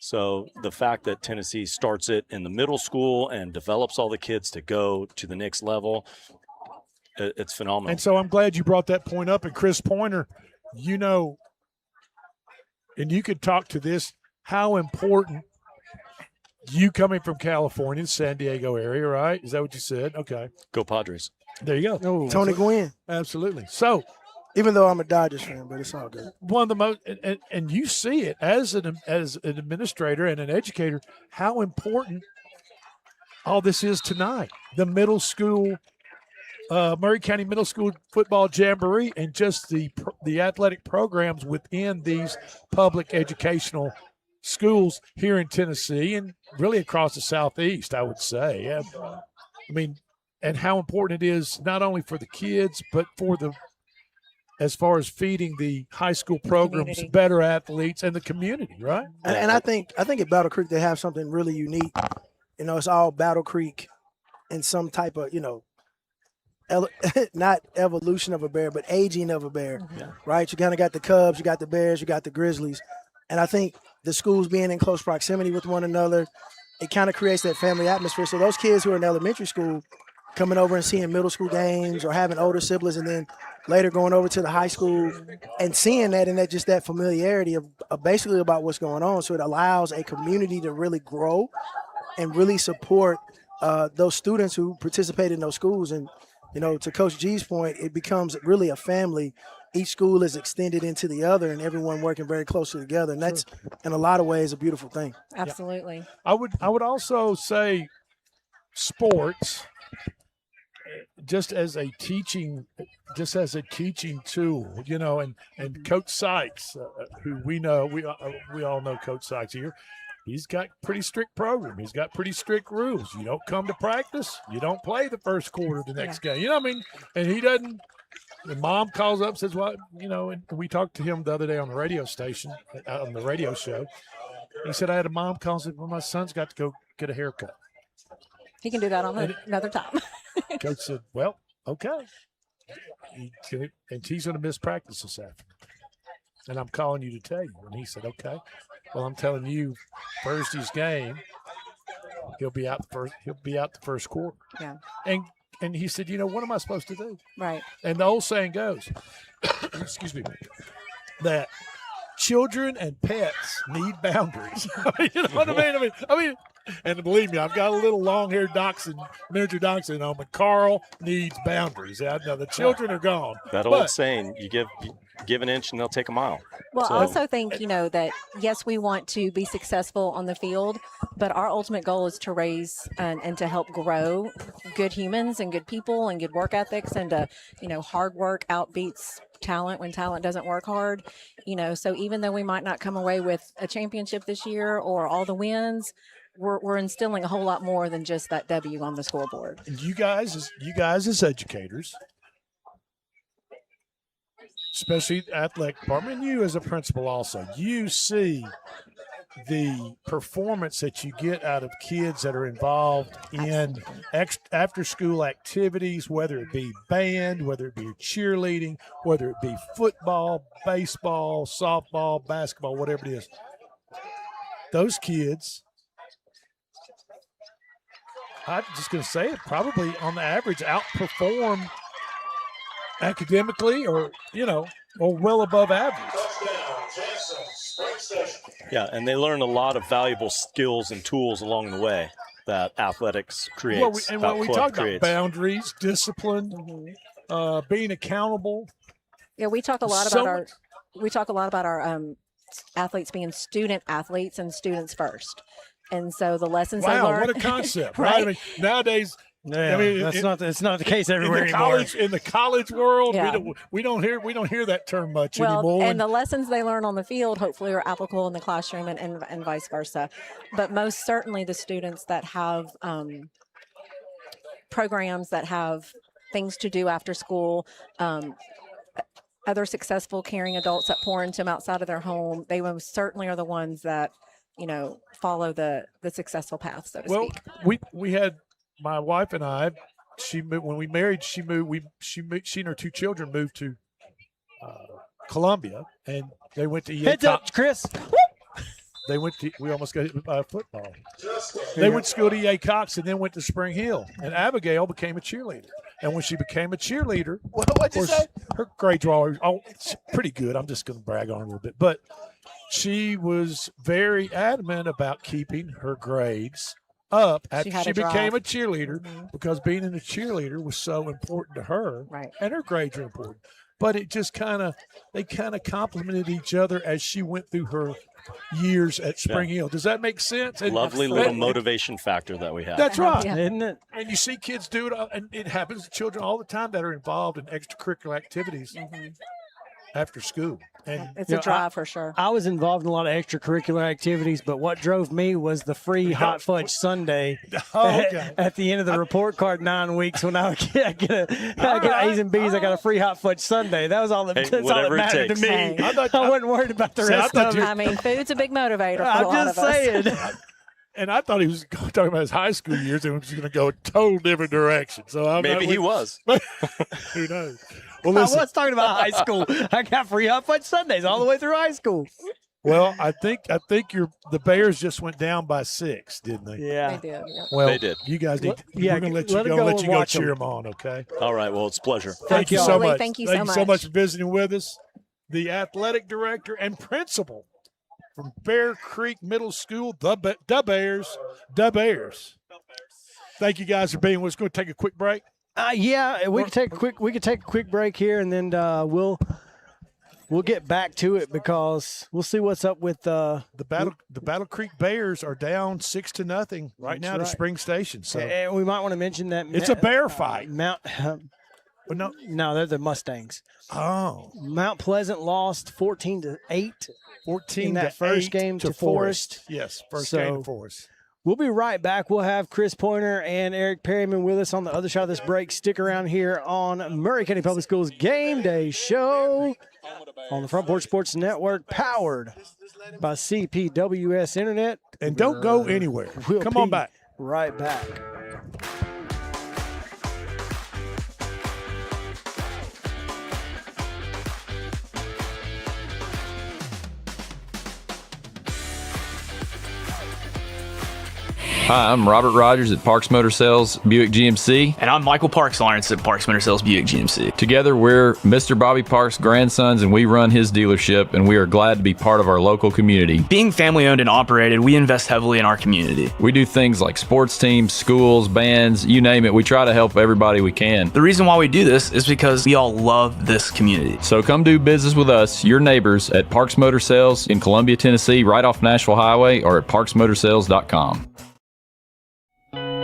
So the fact that Tennessee starts it in the middle school and develops all the kids to go to the next level, it's phenomenal. And so I'm glad you brought that point up. And Chris Pointer, and you could talk to this, how important you coming from California, San Diego area, right? Is that what you said? Okay. Go Padres. There you go. Tony Gwynn. Absolutely. So, even though I'm a Dodgers fan, but it's all good. One of the most, and you see it as an administrator and an educator, how important all this is tonight. The middle school, Murray County Middle School Football Jamboree, and just the athletic programs within these public educational schools here in Tennessee and really across the Southeast, I would say. And how important it is not only for the kids, but for as far as feeding the high school programs, better athletes, and the community, right? And I think at Battle Creek they have something really unique. It's all Battle Creek in some type of, not evolution of a bear, but aging of a bear, right? You kind of got the Cubs, you got the Bears, you got the Grizzlies. And I think the schools being in close proximity with one another, it kind of creates that family atmosphere. So those kids who are in elementary school coming over and seeing middle school games or having older siblings and then later going over to the high school and seeing that and that familiarity of basically about what's going on. So it allows a community to really grow and really support those students who participate in those schools. And, to Coach G's point, it becomes really a family. Each school is extended into the other and everyone working very closely together. And that's, in a lot of ways, a beautiful thing. Absolutely. I would also say sports just as a teaching tool, and Coach Sykes, who we all know Coach Sykes here. He's got pretty strict program. He's got pretty strict rules. You don't come to practice. You don't play the first quarter of the next game. You know what I mean? And he doesn't. The mom calls up and says, "Well, and we talked to him the other day on the radio station, on the radio show. He said, I had a mom call and said, well, my son's got to go get a haircut. He can do that on another time. Coach said, well, okay. And he's going to miss practice this afternoon. And I'm calling you to tell you. And he said, okay. Well, I'm telling you, Thursday's game, he'll be out the first quarter. Yeah. And he said, what am I supposed to do? Right. And the old saying goes, excuse me, that children and pets need boundaries. You know what I mean? I mean, and believe me, I've got a little long-haired miniature dachshund home, and Carl needs boundaries. Now the children are gone. That old saying, you give an inch and they'll take a mile. Well, So- I also think, that yes, we want to be successful on the field, but our ultimate goal is to raise and to help grow good humans and good people and good work ethics, and to, hard work outbeats talent when talent doesn't work hard. So even though we might not come away with a championship this year or all the wins, we're instilling a whole lot more than just that W on the scoreboard. You guys as educators, especially the athletic department, and you as a principal also, you see the performance that you get out of kids that are involved in after-school activities, whether it be band, whether it be cheerleading, whether it be football, baseball, softball, basketball, whatever it is. Those kids, I'm just going to say it, probably on the average outperform academically or well above average. Yeah, and they learn a lot of valuable skills and tools along the way that athletics creates. When we talk about boundaries, discipline, being accountable. Yeah, we talk a lot about our athletes being student athletes and students first. And so the lessons they learn. Wow, what a concept, right? I mean, nowadays, yeah, it's not the case everywhere anymore. In the college world, Yeah. we don't hear that term much Well, anymore. and the lessons they learn on the field hopefully are applicable in the classroom and vice versa. But most certainly the students that have programs that have things to do after school, other successful caring adults that pour into them outside of their home, they most certainly are the ones that, follow the successful path, so to speak. We had my wife and I. She moved when we married. She moved. She and her two children moved to Columbia, and they went to Heads up, Chris. They went to. We almost got hit by football. They went to school to E.A. Cox, and then went to Spring Hill. And Abigail became a cheerleader. And when she became a cheerleader, what'd you say? Her grades were always pretty good. I'm just going to brag on her a little bit, but she was very adamant about keeping her grades up after she became a cheerleader, because being a cheerleader was so important to her, right? And her grades are important. But it just they complemented each other as she went through her years at Spring Hill. Does that make sense? And Lovely little motivation factor that we have. That's right. Yeah. Isn't it? And you see kids do it, and it happens to children all the time that are involved in extracurricular activities after school. And It's a drive for sure. I was involved in a lot of extracurricular activities, but what drove me was the free hot fudge sundae at the end of the report card 9 weeks when I get A's and B's. I got a free hot fudge sundae. That was all that, that's all that mattered to me. Hey. I wasn't worried about the rest of it. I mean, food's a big motivator for a I'm lot just of us. saying. And I thought he was talking about his high school years and was going to go a total different direction. So Maybe he was. Who knows? Well, I listen. was talking about high school. I got free hot fudge Sundays all the way through high school. Well, I think the Bears just went down by 6, didn't they? Yeah. They did. Yeah. Well, They did. You guys need. Yeah, we're going to let let you it go. go Let and you go watch cheer 'em. them on. Okay. All right. Well, it's a pleasure. Thank you so Absolutely. much. Thank you so so much much. for visiting with us. The athletic director and principal from Bear Creek Middle School, the Bears. Thank you guys for being with us. Going to take a quick break. Yeah, we could take a quick break here, and then we'll get back to it because we'll see what's up with The Battle Creek Bears are down 6-0 right now to right. Spring Station. So And we might want to mention that it's a bear fight. Mount. No, they're the Mustangs. Oh, Mount Pleasant lost 14-8. 14 in that to first 8 game to Forest. Forest. Yes, first So, game to Forest. We'll be right back. We'll have Chris Pointer and Eric Perryman with us on the other side of this break. Stick around here on Murray County Public Schools Game Day Show on the Front Porch Sports Network, powered by CPWS Internet. And don't go anywhere. We'll Come on be back. Right back. Hi, I'm Robert Rogers at Parks Motor Sales Buick GMC. And I'm Michael Parks Lawrence at Parks Motor Sales Buick GMC. Together, we're Mr. Bobby Parks' grandsons, and we run his dealership, and we are glad to be part of our local community. Being family owned and operated, we invest heavily in our community. We do things like sports teams, schools, bands, you name it. We try to help everybody we can. The reason why we do this is because we all love this community. So come do business with us, your neighbors, at Parks Motor Sales in Columbia, Tennessee, right off Nashville Highway, or at parksmotorsales.com.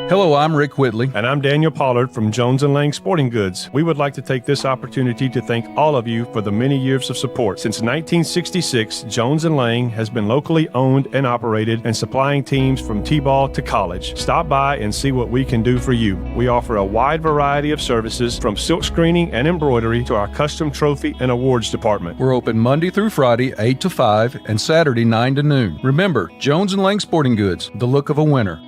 Hello, I'm Rick Whitley. And I'm Daniel Pollard from Jones & Lang Sporting Goods. We would like to take this opportunity to thank all of you for the many years of support. Since 1966, Jones & Lang has been locally owned and operated and supplying teams from T-ball to college. Stop by and see what we can do for you. We offer a wide variety of services from silk screening and embroidery to our custom trophy and awards department. We're open Monday through Friday, 8 to 5, and Saturday, 9 to noon. Remember, Jones & Lang Sporting Goods, the look of a winner.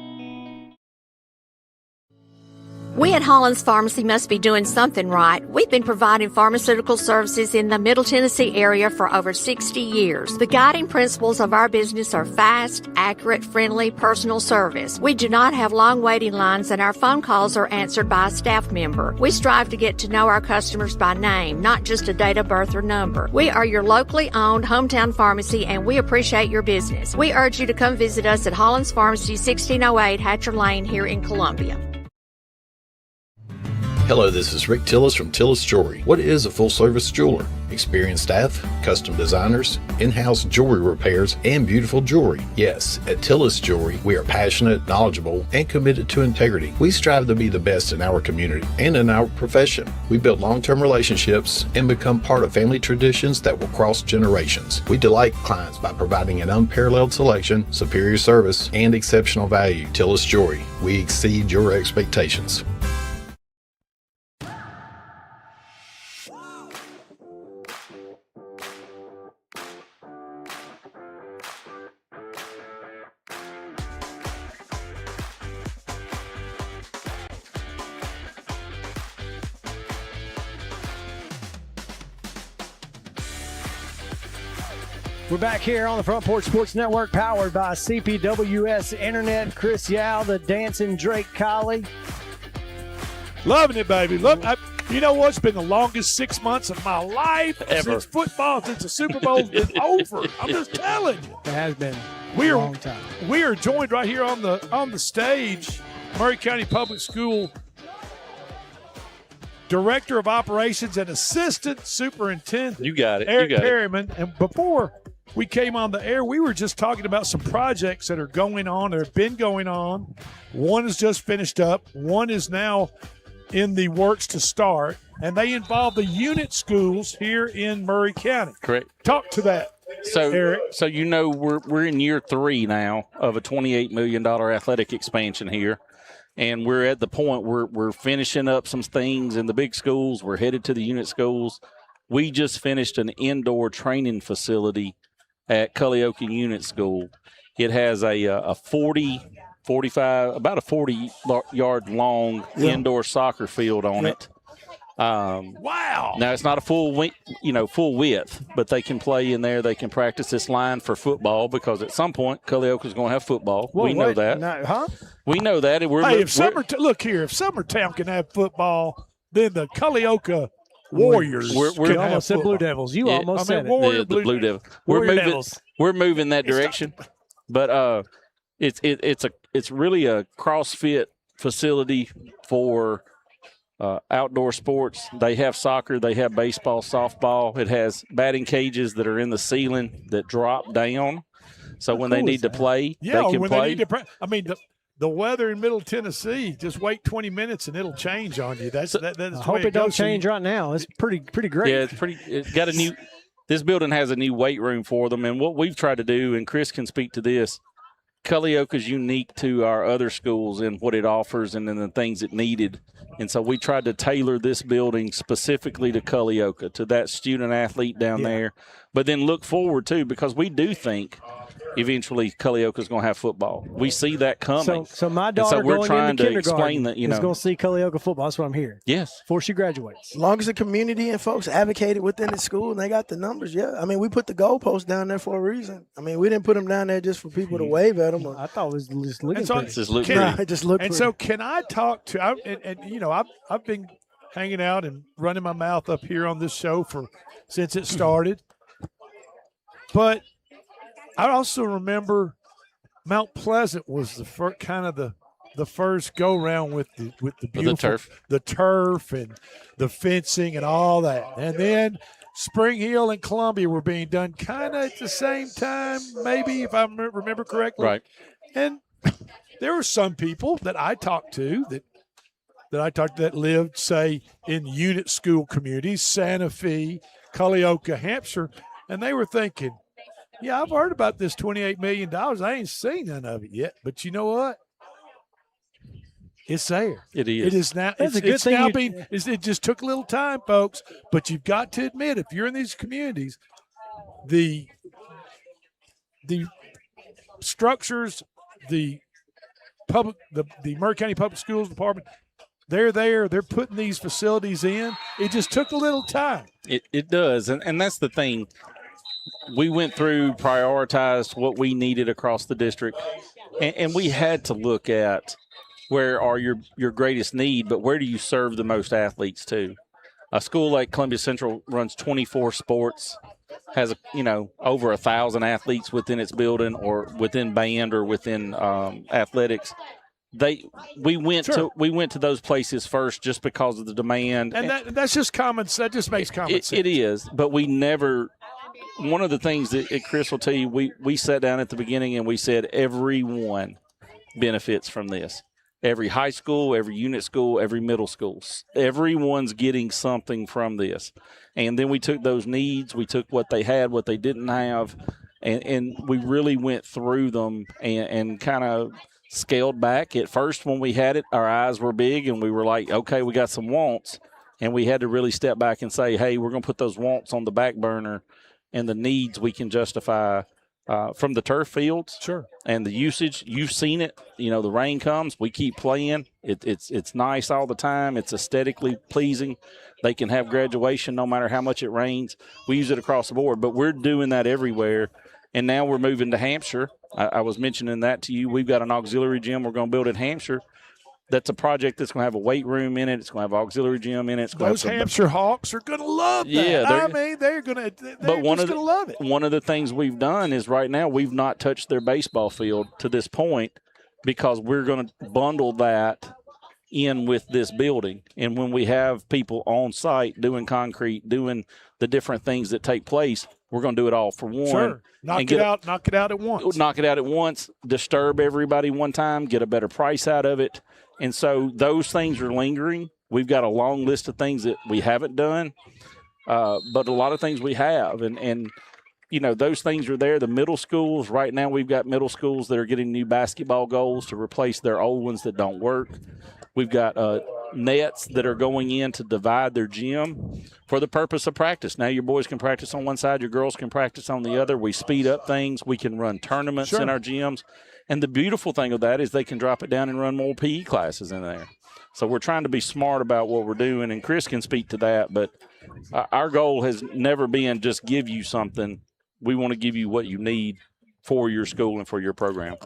We at Hollins Pharmacy must be doing something right. We've been providing pharmaceutical services in the Middle Tennessee area for over 60 years. The guiding principles of our business are fast, accurate, friendly, personal service. We do not have long waiting lines, and our phone calls are answered by a staff member. We strive to get to know our customers by name, not just a date of birth or number. We are your locally owned hometown pharmacy, and we appreciate your business. We urge you to come visit us at Hollins Pharmacy, 1608 Hatcher Lane here in Columbia. Hello, this is Rick Tillis from Tillis Jewelry. What is a full-service jeweler? Experienced staff, custom designers, in-house jewelry repairs, and beautiful jewelry. Yes, at Tillis Jewelry, we are passionate, knowledgeable, and committed to integrity. We strive to be the best in our community and in our profession. We build long-term relationships and become part of family traditions that will cross generations. We delight clients by providing an unparalleled selection, superior service, and exceptional value. Tillis Jewelry, we exceed your expectations. We're back here on the Front Porch Sports Network, powered by CPWS Internet. Chris Yao, the dancing Drake Colley. Loving it, baby. You know what? It's been the longest 6 months of my life Ever. since football, since the Super Bowl's been over. I'm just telling you. It has been a long time. We are joined right here on the stage, Murray County Public School Director of Operations and Assistant Superintendent. You got it. Eric You got it. Perryman. And before we came on the air, we were just talking about some projects that are going on, that have been going on. One is just finished up. One is now in the works to start, and they involve the unit schools here in Murray County. Correct. Talk to that. So, Eric. so you know we're in year 3 now of a $28 million athletic expansion here, and we're at the point where we're finishing up some things in the big schools. We're headed to the unit schools. We just finished an indoor training facility at Cullioca Unit School, It has a 40, 45, about a 40-yard long indoor soccer field on it. Wow! Now it's not a full width, but they can play in there. They can practice this line for football because at some point Culleoka is going to have football. Whoa, we know wait, that. no, huh? We know that. Hey, if Summertown can have football, then the Culleoka Warriors can almost said Blue Devils. You almost said it. The Blue Devils. We're moving that direction, but it's really a CrossFit facility for outdoor sports. They have soccer, they have baseball, softball. It has batting cages that are in the ceiling that drop down. So when they need to play, they can play. I mean, the weather in Middle Tennessee, just wait 20 minutes and it'll change on you. That's I hope it don't change right now. It's pretty great. Yeah, it's got a new – this building has a new weight room for them. And what we've tried to do, and Chris can speak to this, Culleoka is unique to our other schools in what it offers and in the things it needed. And so we tried to tailor this building specifically to Culleoka, to that student athlete down there. But then look forward, too, because we do think eventually Culleoka is going to have football. We see that coming. So my daughter we're going trying into to explain kindergarten that, is going to see Culleoka football. That's what I'm hearing. Yes. Before she graduates. As long as the community and folks advocated within the school and they got the numbers, I mean, we put the goalposts down there for a reason. I mean, we didn't put them down there just for people to wave at them. I thought it was just looking It just looked And so can I talk to I've been hanging out and running my mouth up here on this show since it started. But I also remember Mount Pleasant was the first go round with the beautiful the turf and the fencing and all that. And then Spring Hill and Columbia were being done kind of at the same time, maybe, if I remember correctly. Right. And there were some people that I talked to that lived, say, in unit school communities, Santa Fe, Culleoka, Hampshire, and they were thinking, yeah, I've heard about this $28 million. I ain't seen none of it yet. But you know what? It's there. It is. It is now. That's a good thing. It just took a little time, folks. But you've got to admit, if you're in these communities, the structures, the Murray County Public Schools Department, they're there. They're putting these facilities in. It just took a little time. It does, and that's the thing. We went through, prioritized what we needed across the district, and we had to look at where are your greatest need, but where do you serve the most athletes too? A school like Columbia Central runs 24 sports, has over 1,000 athletes within its building or within band or within athletics. We went to those places first just because of the demand, and that's just common. That just makes common sense. It is, but we never. One of the things that Chris will tell you, we sat down at the beginning and we said everyone benefits from this. Every high school, every unit school, every middle school, everyone's getting something from this. And then we took those needs, we took what they had, what they didn't have, and we really went through them and kind of scaled back. At first, when we had it, our eyes were big and we were like, okay, we got some wants. And we had to really step back and say, hey, we're going to put those wants on the back burner, and the needs we can justify from the turf fields. Sure. And the usage, you've seen it. The rain comes, we keep playing. It's nice all the time. It's aesthetically pleasing. They can have graduation no matter how much it rains. We use it across the board, but we're doing that everywhere. And now we're moving to Hampshire. I was mentioning that to you. We've got an auxiliary gym we're going to build in Hampshire. That's a project that's going to have a weight room in it. It's going to have an auxiliary gym in it. Those Hampshire Hawks are going to love that. Yeah, they're going to love it. One of the things we've done is right now we've not touched their baseball field to this point because we're going to bundle that in with this building. And when we have people on site doing concrete, doing the different things that take place, we're going to do it all for one. Sure. Knock it out at once. Knock it out at once, disturb everybody one time, get a better price out of it. And so those things are lingering. We've got a long list of things that we haven't done, but a lot of things we have. And those things are there. The middle schools, right now we've got middle schools that are getting new basketball goals to replace their old ones that don't work. We've got nets that are going in to divide their gym for the purpose of practice. Now your boys can practice on one side, your girls can practice on the other. We speed up things. We can run tournaments in our gyms. And the beautiful thing of that is they can drop it down and run more PE classes in there. So we're trying to be smart about what we're doing, and Chris can speak to that. But our goal has never been just give you something. We want to give you what you need for your school and for your program.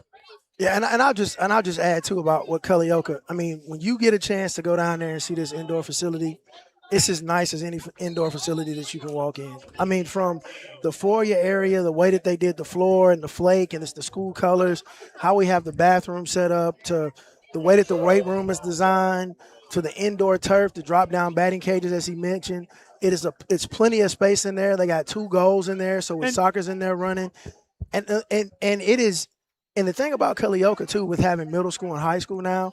Yeah, and I'll just add too about what Culleoka. I mean, when you get a chance to go down there and see this indoor facility, it's as nice as any indoor facility that you can walk in. I mean, from the foyer area, the way that they did the floor and the flake, and it's the school colors, how we have the bathroom set up, to the way that the weight room is designed, to the indoor turf, the drop down batting cages, as he mentioned. It's plenty of space in there. They got 2 goals in there, so with soccer's in there running, and it is. And the thing about Culleoka too, with having middle school and high school now,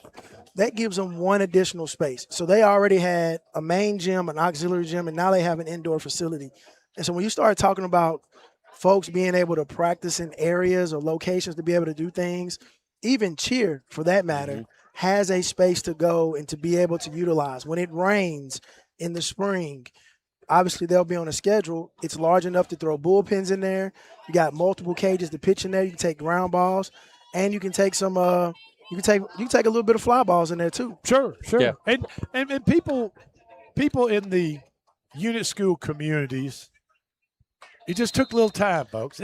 that gives them one additional space. So they already had a main gym, an auxiliary gym, and now they have an indoor facility. And so when you start talking about folks being able to practice in areas or locations to be able to do things, even cheer, for that matter, has a space to go and to be able to utilize. When it rains in the spring, obviously they'll be on a schedule. It's large enough to throw bullpens in there. You got multiple cages to pitch in there. You can take ground balls, and you can take some you can take a little bit of fly balls in there too. Sure. Yeah. And people in the unit school communities, it just took a little time, folks.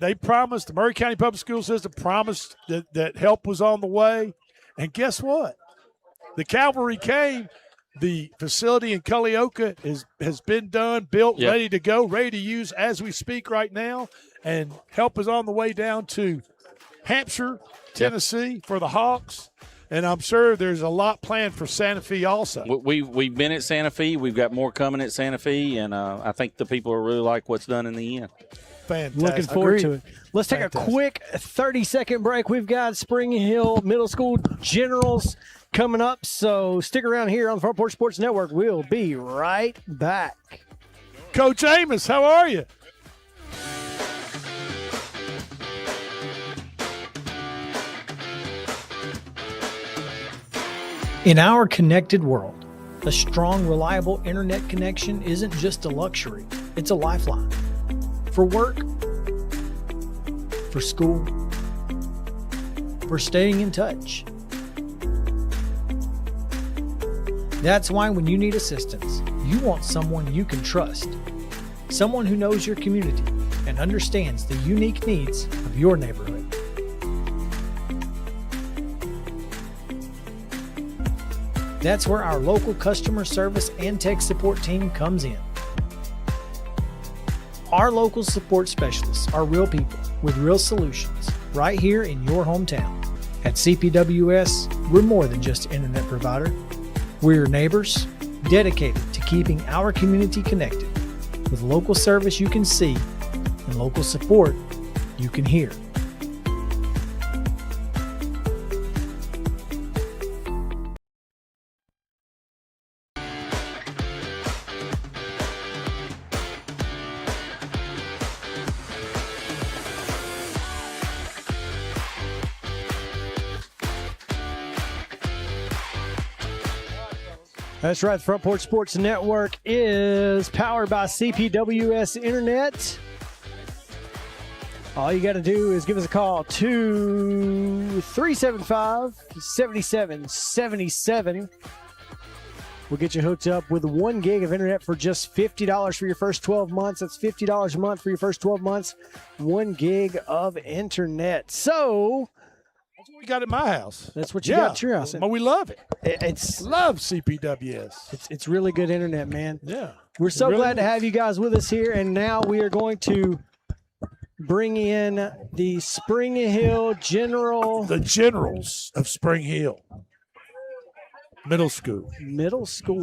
They promised, the Murray County Public School System promised that help was on the way. And guess what? The cavalry came. The facility in Culleoka has been done, built, ready to go, ready to use as we speak right now. And help is on the way down to Hampshire, Tennessee for the Hawks. And I'm sure there's a lot planned for Santa Fe also. We've been at Santa Fe. We've got more coming at Santa Fe. And I think the people will really like what's done in the end. Fantastic. Looking forward to it. Let's take a quick 30-second break. We've got Spring Hill Middle School Generals coming up, so stick around here on the Front Porch Sports Network. We'll be right back. Coach Amos, how are you? In our connected world, a strong, reliable internet connection isn't just a luxury, it's a lifeline. For work, for school, for staying in touch. That's why when you need assistance, you want someone you can trust. Someone who knows your community and understands the unique needs of your neighborhood. That's where our local customer service and tech support team comes in. Our local support specialists are real people with real solutions right here in your hometown. At CPWS, we're more than just an internet provider. We're your neighbors, dedicated to keeping our community connected with local service you can see and local support you can hear. That's right. The Front Porch Sports Network is powered by CPWS Internet. All you got to do is give us a call to 375-7777. We'll get you hooked up with 1 gig of internet for just $50 for your first 12 months. That's $50 a month for your first 12 months. 1 gig of internet. So that's what we got at my house. That's what you got at your house. Well, we love it. It's love CPWS. It's really good internet, man. Yeah. We're so glad to have you guys with us here. And now we are going to bring in the Spring Hill The Generals of Spring Hill. Middle school.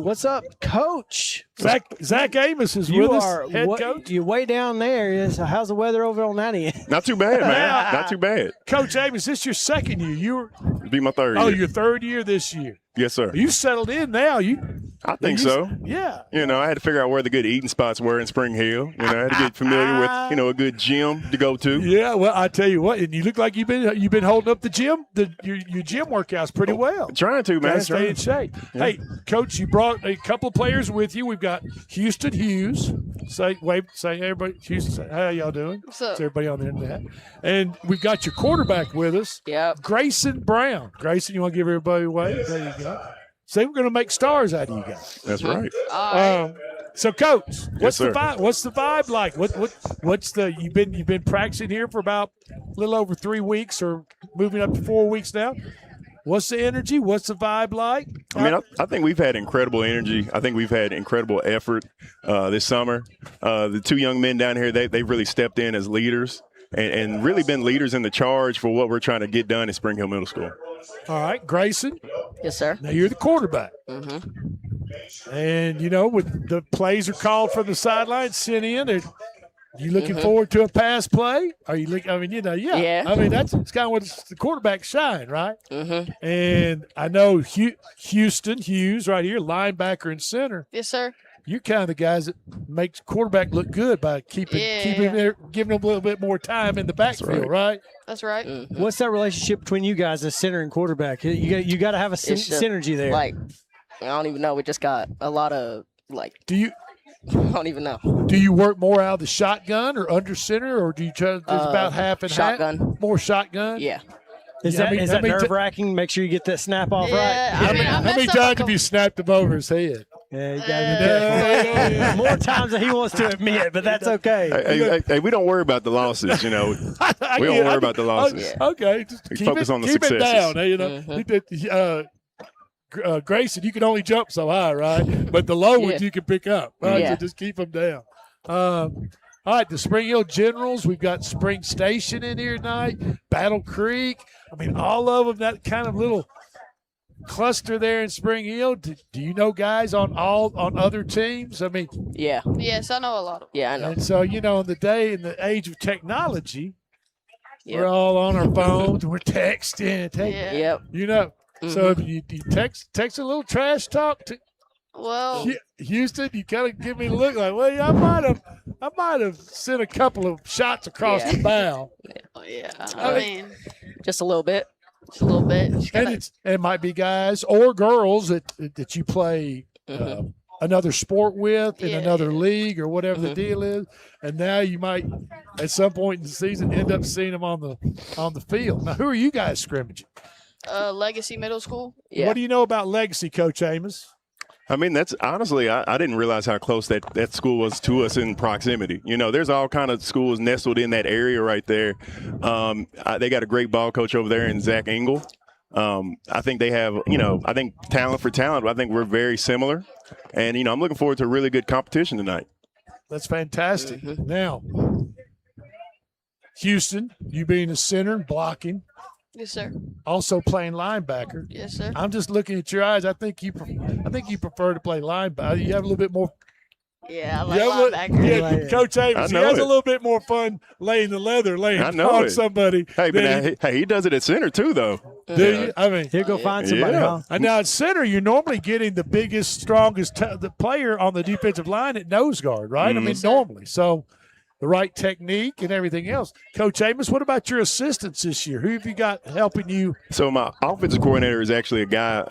What's up, Coach? Zach Amos is with us, head coach. You're way down there. So how's the weather over on that end? Not too bad, man. Not too bad. Coach Amos, this is your second year. It'll be my third year. Oh, your third year this year. Yes, sir. You settled in now. I think so. Yeah. You know, I had to figure out where the good eating spots were in Spring Hill. You know, I had to get familiar with, a good gym to go to. Yeah, well, I tell you what, and you look like you've been holding up the gym, your gym workouts pretty well. Trying to, man. Gotta stay in shape. Yeah. Hey, Coach, you brought a couple of players with you. We've got Houston Hughes. Say everybody, Houston, how y'all doing? What's up? It's everybody on the internet. And we've got your quarterback with us. Yep. Grayson Brown. Grayson, you want to give everybody away? There you go. Say we're going to make stars out of you guys. That's right. So, Coach, what's the sir. vibe? What's the vibe like? What's the you've been practicing here for about a little over 3 weeks, or moving up to 4 weeks now? What's the energy? What's the vibe like? I mean, I think we've had incredible energy. I think we've had incredible effort this summer. The two young men down here, they've really stepped in as leaders and really been leaders in the charge for what we're trying to get done at Spring Hill Middle School. All right, Grayson. Yes, sir. Now you're the quarterback. Mm-hmm. And, with the plays are called from the sideline, sent in. Are you looking Mhm. forward to a pass play? Are you looking? I mean, Yeah. I mean, it's kind of what the quarterback shine, right? Mm-hmm. And I know Houston Hughes right here, linebacker and center. Yes, sir. You're kind of the guys that makes quarterback look good by keeping there, giving them a little bit more time in the backfield, right? That's right. What's that relationship between you guys as center and quarterback? You got to have a It's just, synergy there. Like, I don't even know. We just got a lot of, Do you? I don't even know. Do you work more out of the shotgun or under center, or do you try? It's about half and shotgun. half. More shotgun. Yeah. Is Yeah, that, I mean- is I that mean, nerve wracking? Make sure you get that snap off right. How many times have you snapped him over his head? Yeah, you got to be careful. More times than he wants to admit, but that's okay. Hey, we don't worry about the losses, We don't worry about the losses. Okay, just We keep focus on the keep it successes. down. Grayson, you can only jump so high, right? But the low ones you can pick up, right? Yeah. So just keep them down. All right, the Spring Hill Generals. We've got Spring Station in here tonight. Battle Creek. I mean, all of them. That kind of little cluster there in Spring Hill. Do you know guys on other teams? I mean, Yeah. Yes, I know a lot of. Yeah, I know. and so in the age of technology, Yep. we're all on our phones. We're texting. Yeah. Yep. So if you text a little trash talk to Well, Houston, you kind of give me a look like, well, yeah, I might have sent a couple of shots across the bow. yeah. I mean, Just a little bit. just a little bit. Just And gotta- it might be guys or girls that you play another sport with in another league or whatever the deal is, and now you might at some point in the season end up seeing them on the field. Now, who are you guys scrimmaging? Legacy Middle School. What do you know about Legacy, Coach Amos? I mean, that's honestly, I didn't realize how close that school was to us in proximity. There's all kind of schools nestled in that area right there. They got a great ball coach over there in Zach Engel. I think they have, I think talent for talent, but I think we're very similar. And, I'm looking forward to a really good competition tonight. That's fantastic. Now, Houston, you being a center, blocking, Yes, sir. also playing linebacker. Yes, sir. I'm just looking at your eyes. I think you prefer to play linebacker. You have a little bit more. Yeah, I you have a little- linebacker. yeah, Coach Amos, he I know has a it. little bit more fun laying the leather, laying I know on it. somebody. Hey, but than now, he does it at center too, though. do you? I mean, He'll go find somebody, Yeah. huh? and now at center, you're normally getting the biggest, strongest the player on the defensive line at nose guard, right? I mean, normally. So the right technique and everything else. Coach Amos, what about your assistants this year? Who have you got helping you? So my offensive coordinator is actually a guy,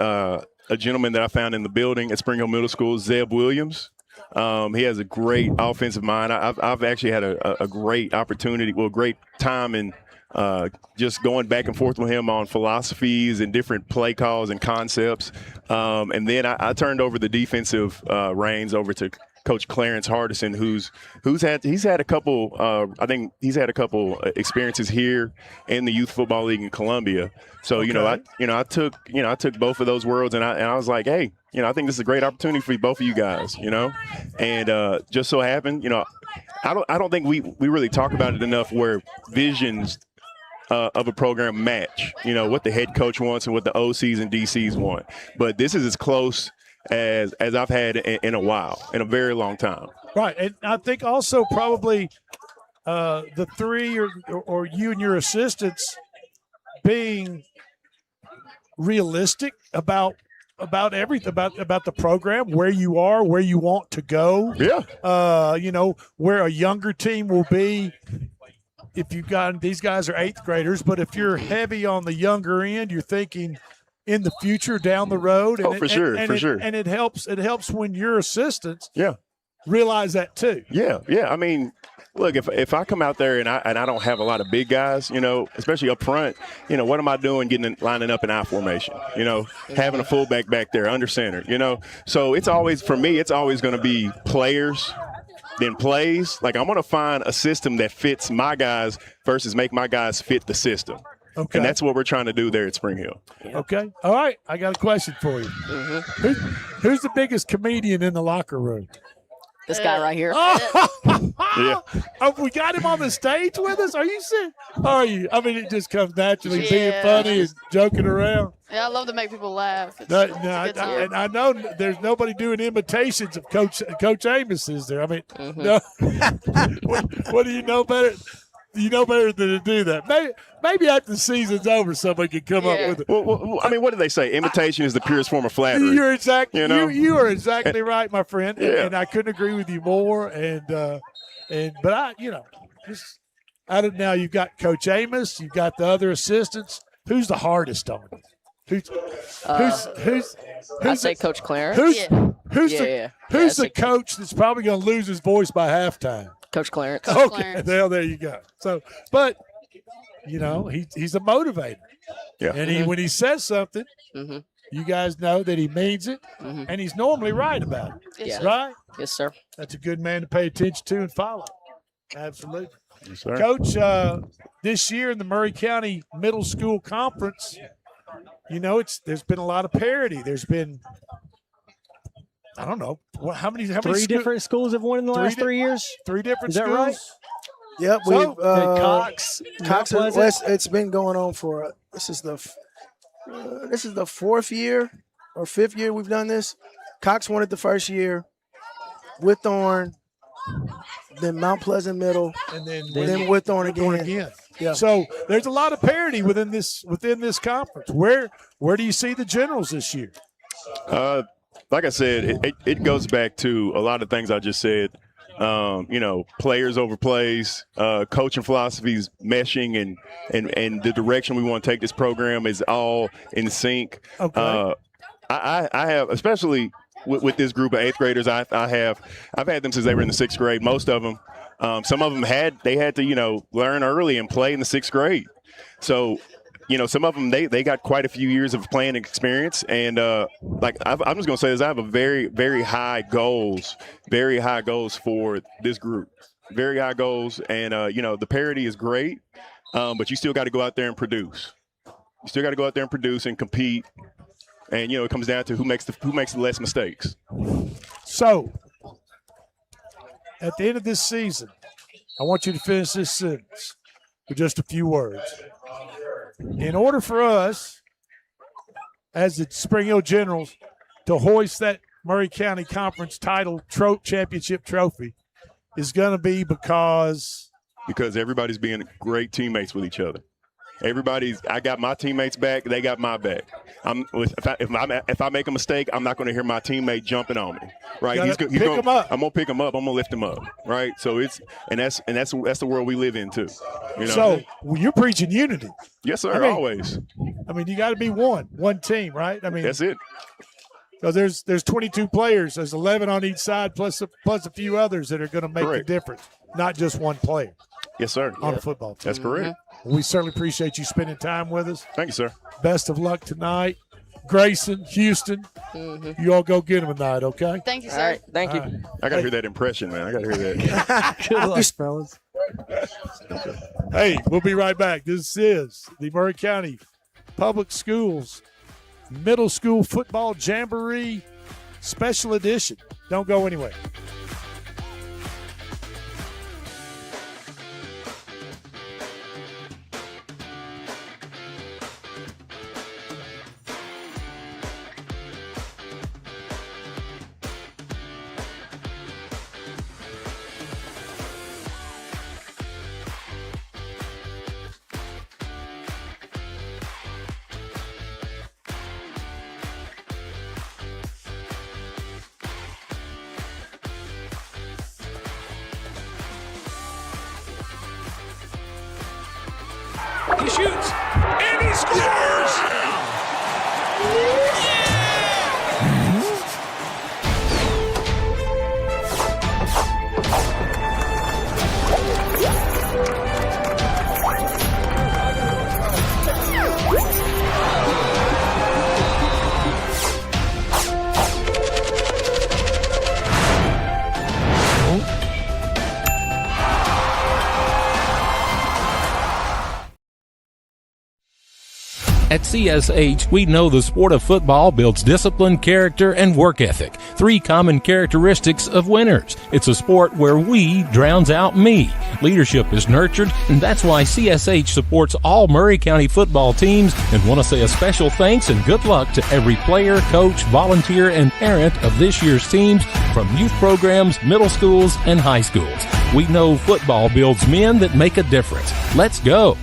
a gentleman that I found in the building at Spring Hill Middle School, Zeb Williams. He has a great offensive mind. I've actually had a great opportunity, great time in just going back and forth with him on philosophies and different play calls and concepts. And then I turned over the defensive reins over to Coach Clarence Hardison, he's had a couple. I think he's had a couple experiences here in the Youth Football League in Columbia. So I took both of those worlds and I was like, hey, I think this is a great opportunity for both of you guys, and just so happened, I don't think we really talk about it enough where visions of a program match, what the head coach wants and what the OCs and DCs want. But this is as close as I've had in a while, in a very long time. Right, and I think also probably the three or you and your assistants being realistic about about everything about the program, where you are, where you want to go. Yeah. You know, where a younger team will be. If you've got these guys are 8th graders, but if you're heavy on the younger end, you're thinking in the future down the road. And for sure. And it helps when your assistants Yeah. realize that too. Yeah. I mean, look, if I come out there and I don't have a lot of big guys, you know, especially up front, you know, what am I doing lining up in I formation? You know, having a fullback back there, under center, you know. So it's always, for me, it's always going to be players, then plays. Like, I'm going to find a system that fits my guys versus make my guys fit the system. Okay. And that's what we're trying to do there at Spring Hill. Okay. All right. I got a question for you. Who's the biggest comedian in the locker room? This guy right here. Yeah. Oh, we got him on the stage with us? Are you serious? Are you? I mean, it just comes naturally, being Yeah. funny and joking around. Yeah, I love to make people laugh. It's No, good to hear. and I know there's nobody doing imitations of Coach Amos, is there? I mean, no. what do you know better? You know better than to do that. Maybe after the season's over, somebody can come up with it. Well, I mean, what do they say? Imitation is the purest form of flattery. You're exactly. You know? You are exactly right, my friend. Yeah. And I couldn't agree with you more. But I, you know, just out of now, you've got Coach Amos, you've got the other assistants. Who's the hardest on it? I'd say Coach Clarence. Who's Yeah. the coach that's probably going to lose his voice by halftime? Coach Clarence. Okay, there you go. So, but you know, he's a motivator. Yeah. And when he says something, you guys know that he means it, and he's normally right about it. Yes, Right? Yes, sir. That's a good man to pay attention to and follow. Absolutely. Yes, sir. Coach, this year in the Murray County Middle School Conference, you know, there's been a lot of parity. There's been, I don't know, how many Three different schools have won in the last 3 years? 3 different Is that schools? right? Yep, So, we've Cox, Cox. Mount Pleasant? It's been going on for this is the 4th year or 5th year we've done this. Cox won it the first year, with Thorne, then Mount Pleasant Middle, and then with Thorne again. Yeah. So there's a lot of parity within this conference. Where do you see the Generals this year? Like I said, it goes back to a lot of things I just said. You know, players over plays, coaching philosophies meshing, and the direction we want to take this program is all in sync. Okay. I have, especially with this group of 8th graders, I've had them since they were in the 6th grade. Most of them, some of them had to, you know, learn early and play in the 6th grade. So, you know, some of them, they got quite a few years of playing experience. And, I'm just going to say this, I have a very, very high goals for this group. Very high goals. And, you know, the parity is great, but you still got to go out there and produce. You still got to go out there and produce and compete. And, you know, it comes down to who makes the less mistakes. So, at the end of this season, I want you to finish this sentence with just a few words. In order for us, as the Spring Hill Generals, to hoist that Murray County Conference title championship trophy, is going to be because everybody's being great teammates with each other. I got my teammates back. They got my back. If I make a mistake, I'm not going to hear my teammate jumping on me. Right? Pick him up. I'm going to pick him up. I'm going to lift him up. Right? So that's the world we live in too. You know? So you're preaching unity. Yes, sir. I mean, always. I mean, you got to be one team, right? I mean, that's it. Because there's 22 players. There's 11 on each side, plus a few others that are going to make the difference. Not just one player. Yes, sir. On the football team. That's correct. We certainly appreciate you spending time with us. Thank you, sir. Best of luck tonight. Grayson, Houston, you all go get them tonight, okay? Thank you, sir. All right. Thank you. All right. I got to hear that impression, man. I got to hear that. Good luck, fellas. Hey, we'll be right back. This is the Murray County Public Schools Middle School Football Jamboree Special Edition. Don't go anywhere. He shoots, and he scores! At CSH, we know the sport of football builds discipline, character, and work ethic, 3 common characteristics of winners. It's a sport where we drowns out me. Leadership is nurtured, and that's why CSH supports all Murray County football teams, and want to say a special thanks and good luck to every player, coach, volunteer, and parent of this year's teams, from youth programs, middle schools, and high schools. We know football builds men that make a difference. Let's go.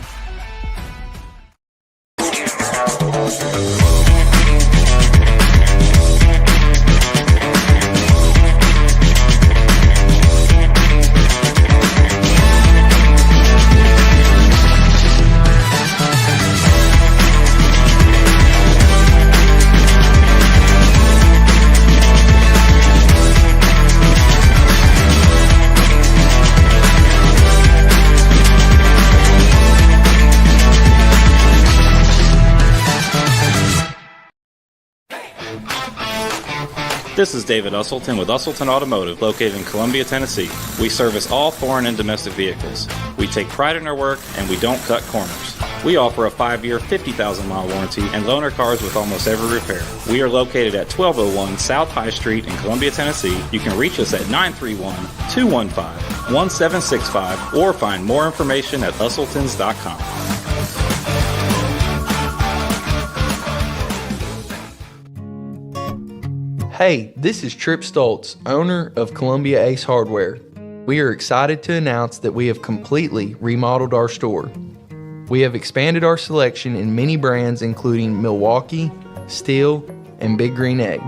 This is David Usselton with Usselton Automotive, located in Columbia, Tennessee. We service all foreign and domestic vehicles. We take pride in our work, and we don't cut corners. We offer a 5-year, 50,000-mile warranty and loan our cars with almost every repair. We are located at 1201 South High Street in Columbia, Tennessee. You can reach us at 931-215-1765 or find more information at usseltons.com. Hey, this is Trip Stoltz, owner of Columbia Ace Hardware. We are excited to announce that we have completely remodeled our store. We have expanded our selection in many brands including Milwaukee, Steel, and Big Green Egg.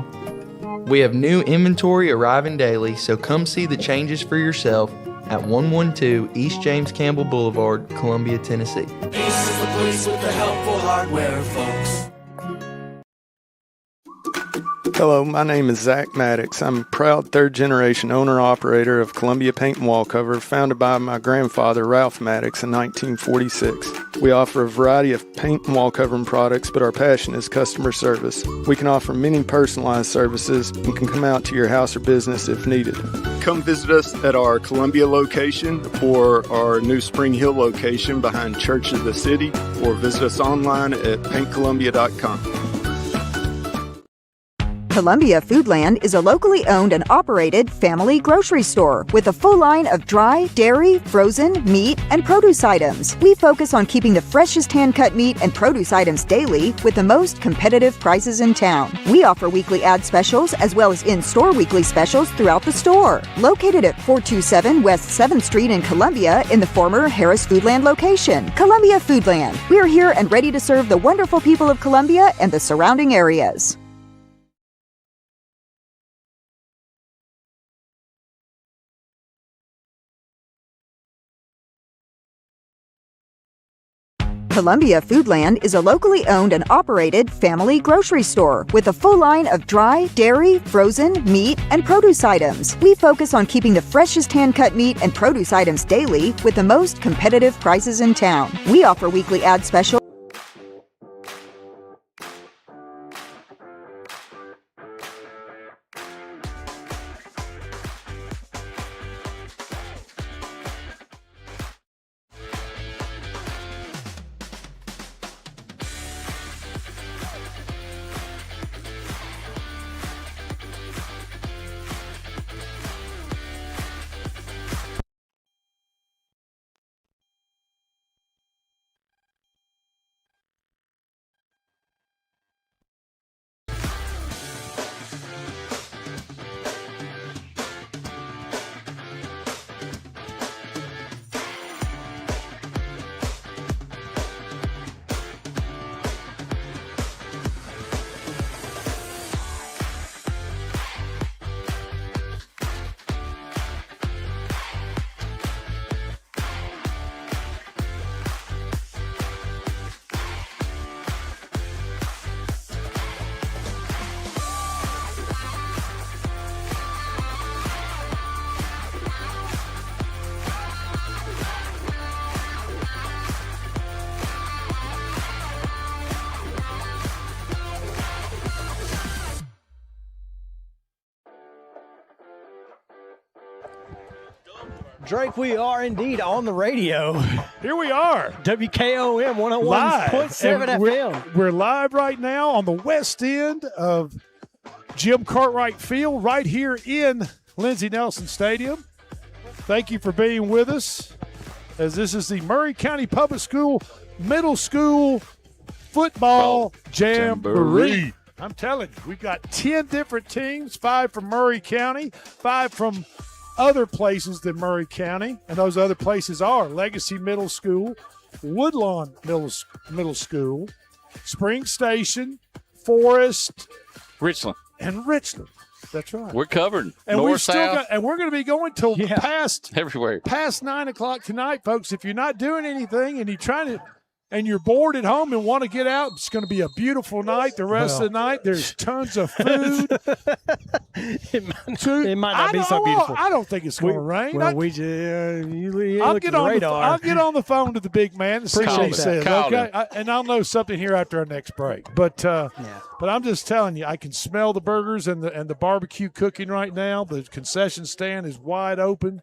We have new inventory arriving daily, so come see the changes for yourself at 112 East James Campbell Boulevard, Columbia, Tennessee. Ace is the place with the helpful hardware, folks. Hello, my name is Zach Maddox. I'm a proud third-generation owner-operator of Columbia Paint and Wallcover, founded by my grandfather, Ralph Maddox, in 1946. We offer a variety of paint and wallcovering products, but our passion is customer service. We can offer many personalized services and can come out to your house or business if needed. Come visit us at our Columbia location or our new Spring Hill location behind Church of the City, or visit us online at paintcolumbia.com. Columbia Foodland is a locally owned and operated family grocery store with a full line of dry, dairy, frozen, meat, and produce items. We focus on keeping the freshest hand-cut meat and produce items daily with the most competitive prices in town. We offer weekly ad specials as well as in-store weekly specials throughout the store. Located at 427 West 7th Street in Columbia in the former Harris Foodland location. Columbia Foodland. We are here and ready to serve the wonderful people of Columbia and the surrounding areas. Columbia Foodland is a locally owned and operated family grocery store with a full line of dry, dairy, frozen, meat, and produce items. We focus on keeping the freshest hand-cut meat and produce items daily with the most competitive prices in town. We offer weekly ad specials Drake, we are indeed on the radio. Here we are. WKOM 101.7 And FM. We're live right now on the west end of Jim Cartwright Field right here in Lindsey Nelson Stadium. Thank you for being with us as this is the Murray County Public School Middle School Football Jamboree. I'm telling you, we've got 10 different teams, 5 from Murray County, 5 from other places than Murray County, and those other places are Legacy Middle School, Woodlawn Middle School, Spring Station, Forest, Richland. And Richland. That's right. We're covered. And North, south. and we're going to be going till everywhere. Past 9 o'clock tonight, folks. If you're not doing anything and you're bored at home and want to get out, it's going to be a beautiful night. The rest of the night, there's tons of food. It might not be so beautiful. I don't think it's going to rain. Well, I'll get on the phone to the big man and see what he says. Okay, and I'll know something here after our next break. But I'm just telling you, I can smell the burgers and the barbecue cooking right now. The concession stand is wide open,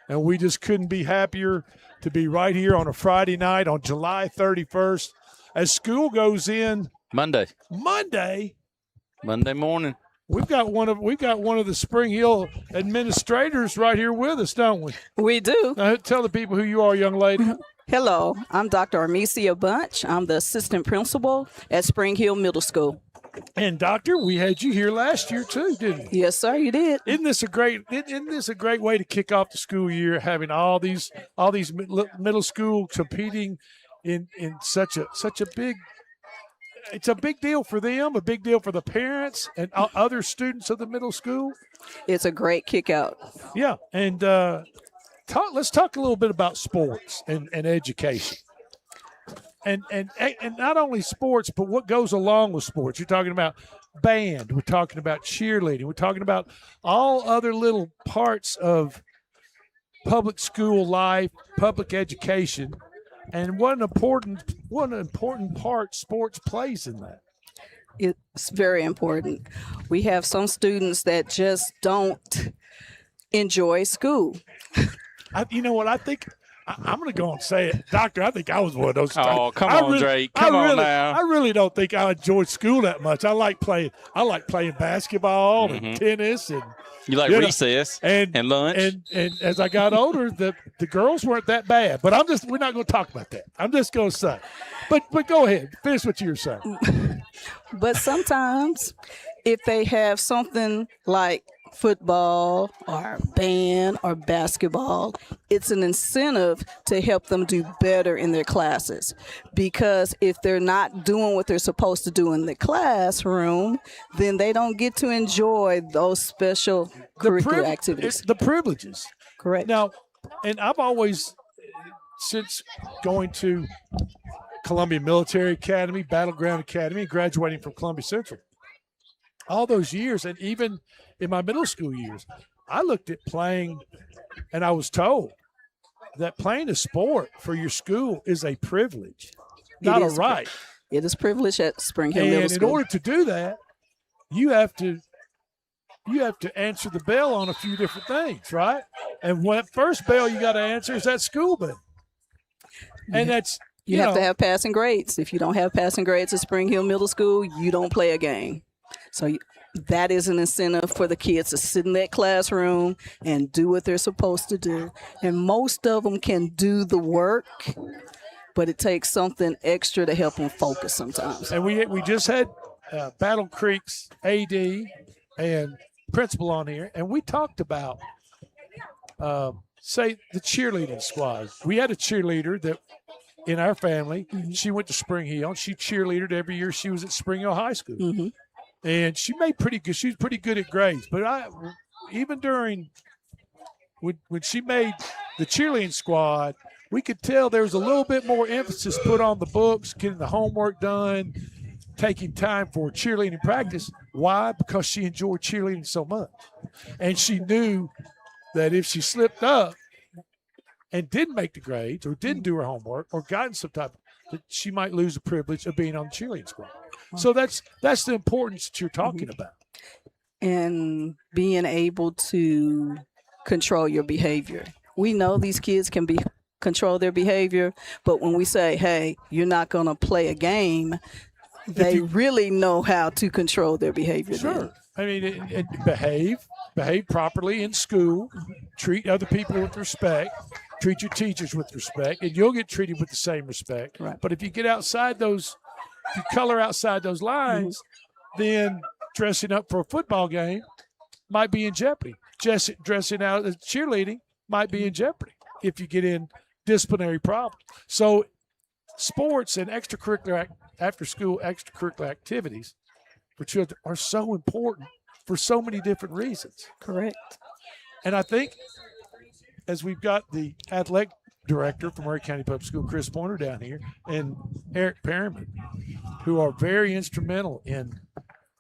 and we just couldn't be happier to be right here on a Friday night on July 31st as school goes in Monday morning. morning. We've got one of the Spring Hill administrators right here with us, don't we? We do. Now, tell the people who you are, young lady. Hello, I'm Dr. Armesia Bunch. I'm the assistant principal at Spring Hill Middle School. And Doctor, we had you here last year too, didn't we? Yes, sir, you did. Isn't this a great way to kick off the school year, having all these middle school competing in such a big. It's a big deal for them, a big deal for the parents and other students of the middle school. It's a great kick out. Yeah, and let's talk a little bit about sports and education. And not only sports, but what goes along with sports. You're talking about band. We're talking about cheerleading. We're talking about all other little parts of public school life, public education, and what an important part sports plays in that. It's very important. We have some students that just don't enjoy school. You know what I think? I'm going to go and say it. Doctor, I think I was one of those. Oh, come on, Drake. Come on now. I really don't think I enjoyed school that much. I like playing basketball and tennis. And you like recess and lunch. And as I got older, the girls weren't that bad. But we're not going to talk about that. I'm just going to say. But go ahead. Finish what you were saying. But sometimes if they have something like football or band or basketball, it's an incentive to help them do better in their classes, because if they're not doing what they're supposed to do in the classroom, then they don't get to enjoy those special curricular activities. The privileges. Correct. Now, and I've always, since going to Columbia Military Academy, Battleground Academy, and graduating from Columbia Central, all those years, and even in my middle school years, I looked at playing, and I was told that playing a sport for your school is a privilege, not a right. It is privilege at Spring Hill Middle School. And in order to do that, you have to answer the bell on a few different things, right? And that first bell you got to answer is that school bell. And that's you have to have passing grades. If you don't have passing grades at Spring Hill Middle School, you don't play a game. So that is an incentive for the kids to sit in that classroom and do what they're supposed to do. And most of them can do the work, but it takes something extra to help them focus sometimes. And we just had Battle Creek's AD and principal on here, and we talked about, say, the cheerleading squad. We had a cheerleader that in our family, she went to Spring Hill. She cheerleaded every year she was at Spring Hill High School. Mm-hmm. And she made pretty good. She was pretty good at grades. But even during when she made the cheerleading squad, we could tell there was a little bit more emphasis put on the books, getting the homework done, taking time for cheerleading practice. Why? Because she enjoyed cheerleading so much. And she knew that if she slipped up and didn't make the grades or didn't do her homework or got in some type, that she might lose the privilege of being on the cheerleading squad. So that's the importance that you're talking about. And being able to control your behavior. we know these kids can control their behavior, but when we say, hey, you're not going to play a game, they really know how to control their behavior. Sure. Then. I mean, and behave properly in school, treat other people with respect, treat your teachers with respect, and you'll get treated with the same respect. Right. But if you get outside those, if you color outside those lines, then dressing up for a football game might be in jeopardy. Just dressing out as cheerleading might be in jeopardy if you get in disciplinary problems. So sports and extracurricular after-school extracurricular activities for children are so important for so many different reasons. Correct. And I think as we've got the athletic director from Murray County Public School, Chris Pointer, down here, and Eric Perriman, who are very instrumental in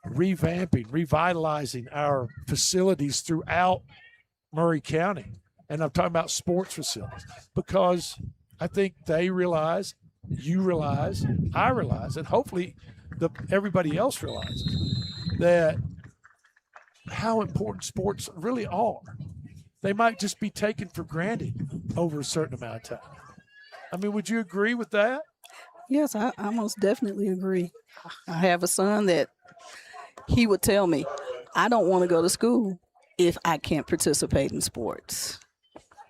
revitalizing our facilities throughout Murray County. And I'm talking about sports facilities because I think they realize, you realize, I realize, and hopefully everybody else realizes that how important sports really are. They might just be taken for granted over a certain amount of time. I mean, would you agree with that? Yes, I most definitely agree. I have a son that he would tell me, I don't want to go to school if I can't participate in sports.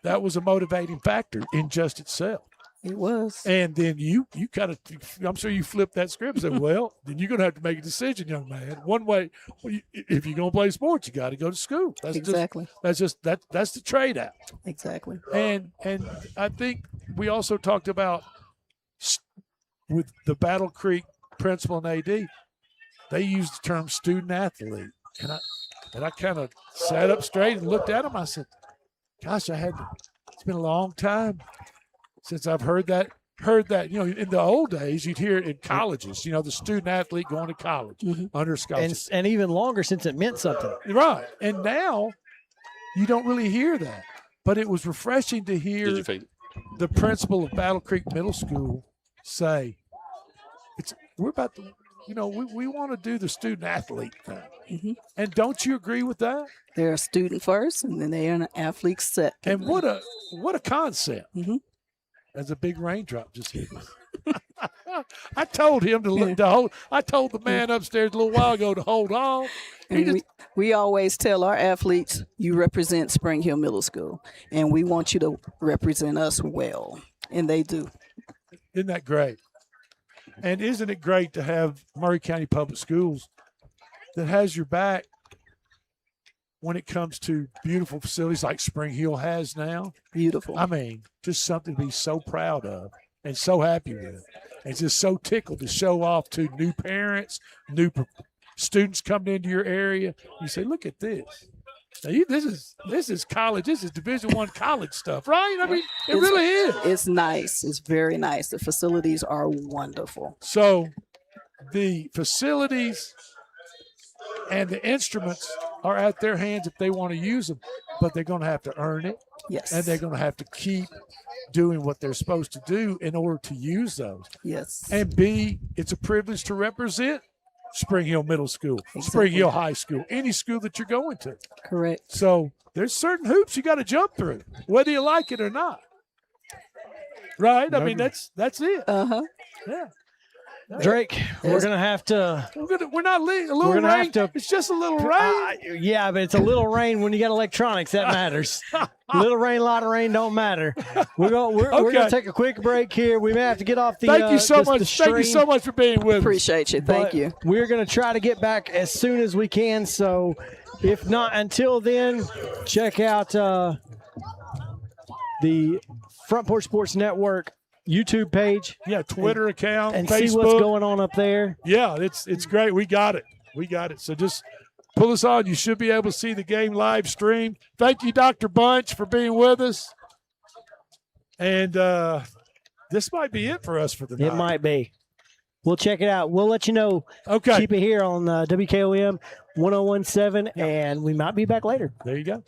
That was a motivating factor in just itself. It was. And then you kind of, I'm sure you flipped that script and said, well, then you're going to have to make a decision, young man. One way, if you're going to play sports, you got to go to school. That's exactly. That's the trade-out. Exactly. And I think we also talked about with the Battle Creek principal and AD, they used the term student athlete. And I kind of sat up straight and looked at him. I said, gosh, it's been a long time since I've heard that. You know, in the old days, you'd hear it in colleges, you know, the student athlete going to college under scholarship. And even longer since it meant something. Right. And now you don't really hear that. But it was refreshing to hear the principal of Battle Creek Middle School say, we're about to, you know, we want to do the student athlete thing. And don't you agree with that? They're a student first, and then they're an athlete second. And what a concept. As a big raindrop just hit me. I told him to hold. I told the man upstairs a little while ago to hold on. And we always tell our athletes, you represent Spring Hill Middle School, and we want you to represent us well. And they do. Isn't that great? And isn't it great to have Murray County Public Schools that has your back when it comes to beautiful facilities like Spring Hill has now? Beautiful. I mean, just something to be so proud of and so happy with. And just so tickled to show off to new parents, new students coming into your area. You say, look at this. Now, this is college. This is Division I college stuff, right? I mean, it really is. It's nice. It's very nice. The facilities are wonderful. So the facilities and the instruments are at their hands if they want to use them, but they're going to have to earn it. Yes. And they're going to have to keep doing what they're supposed to do in order to use those. Yes. And B, it's a privilege to represent Spring Hill Middle School, Spring Hill High School, any school that you're going to. Correct. So there's certain hoops you got to jump through, whether you like it or not. Right? I mean, that's it. Uh-huh. Yeah. Drake, we're gonna have to. We're not leaving. A little rain. It's just a little rain. Yeah, but it's a little rain when you got electronics. That matters. Little rain, lot of rain don't matter. We're gonna take a quick break here. We may have to get off the. Thank you so much. Thank you so much for being with us. Appreciate you. Thank you. We're gonna try to get back as soon as we can. So, if not until then, check out the Front Porch Sports Network YouTube page, Twitter account, and Facebook. see what's going on up there. Yeah, it's great. We got it. So just pull us on. You should be able to see the game live stream. Thank you, Dr. Bunch, for being with us. And this might be it for us for the night. It might be. We'll check it out. We'll let you know. Okay. Keep it here on WKOM 1017, and we might be back later. There you go.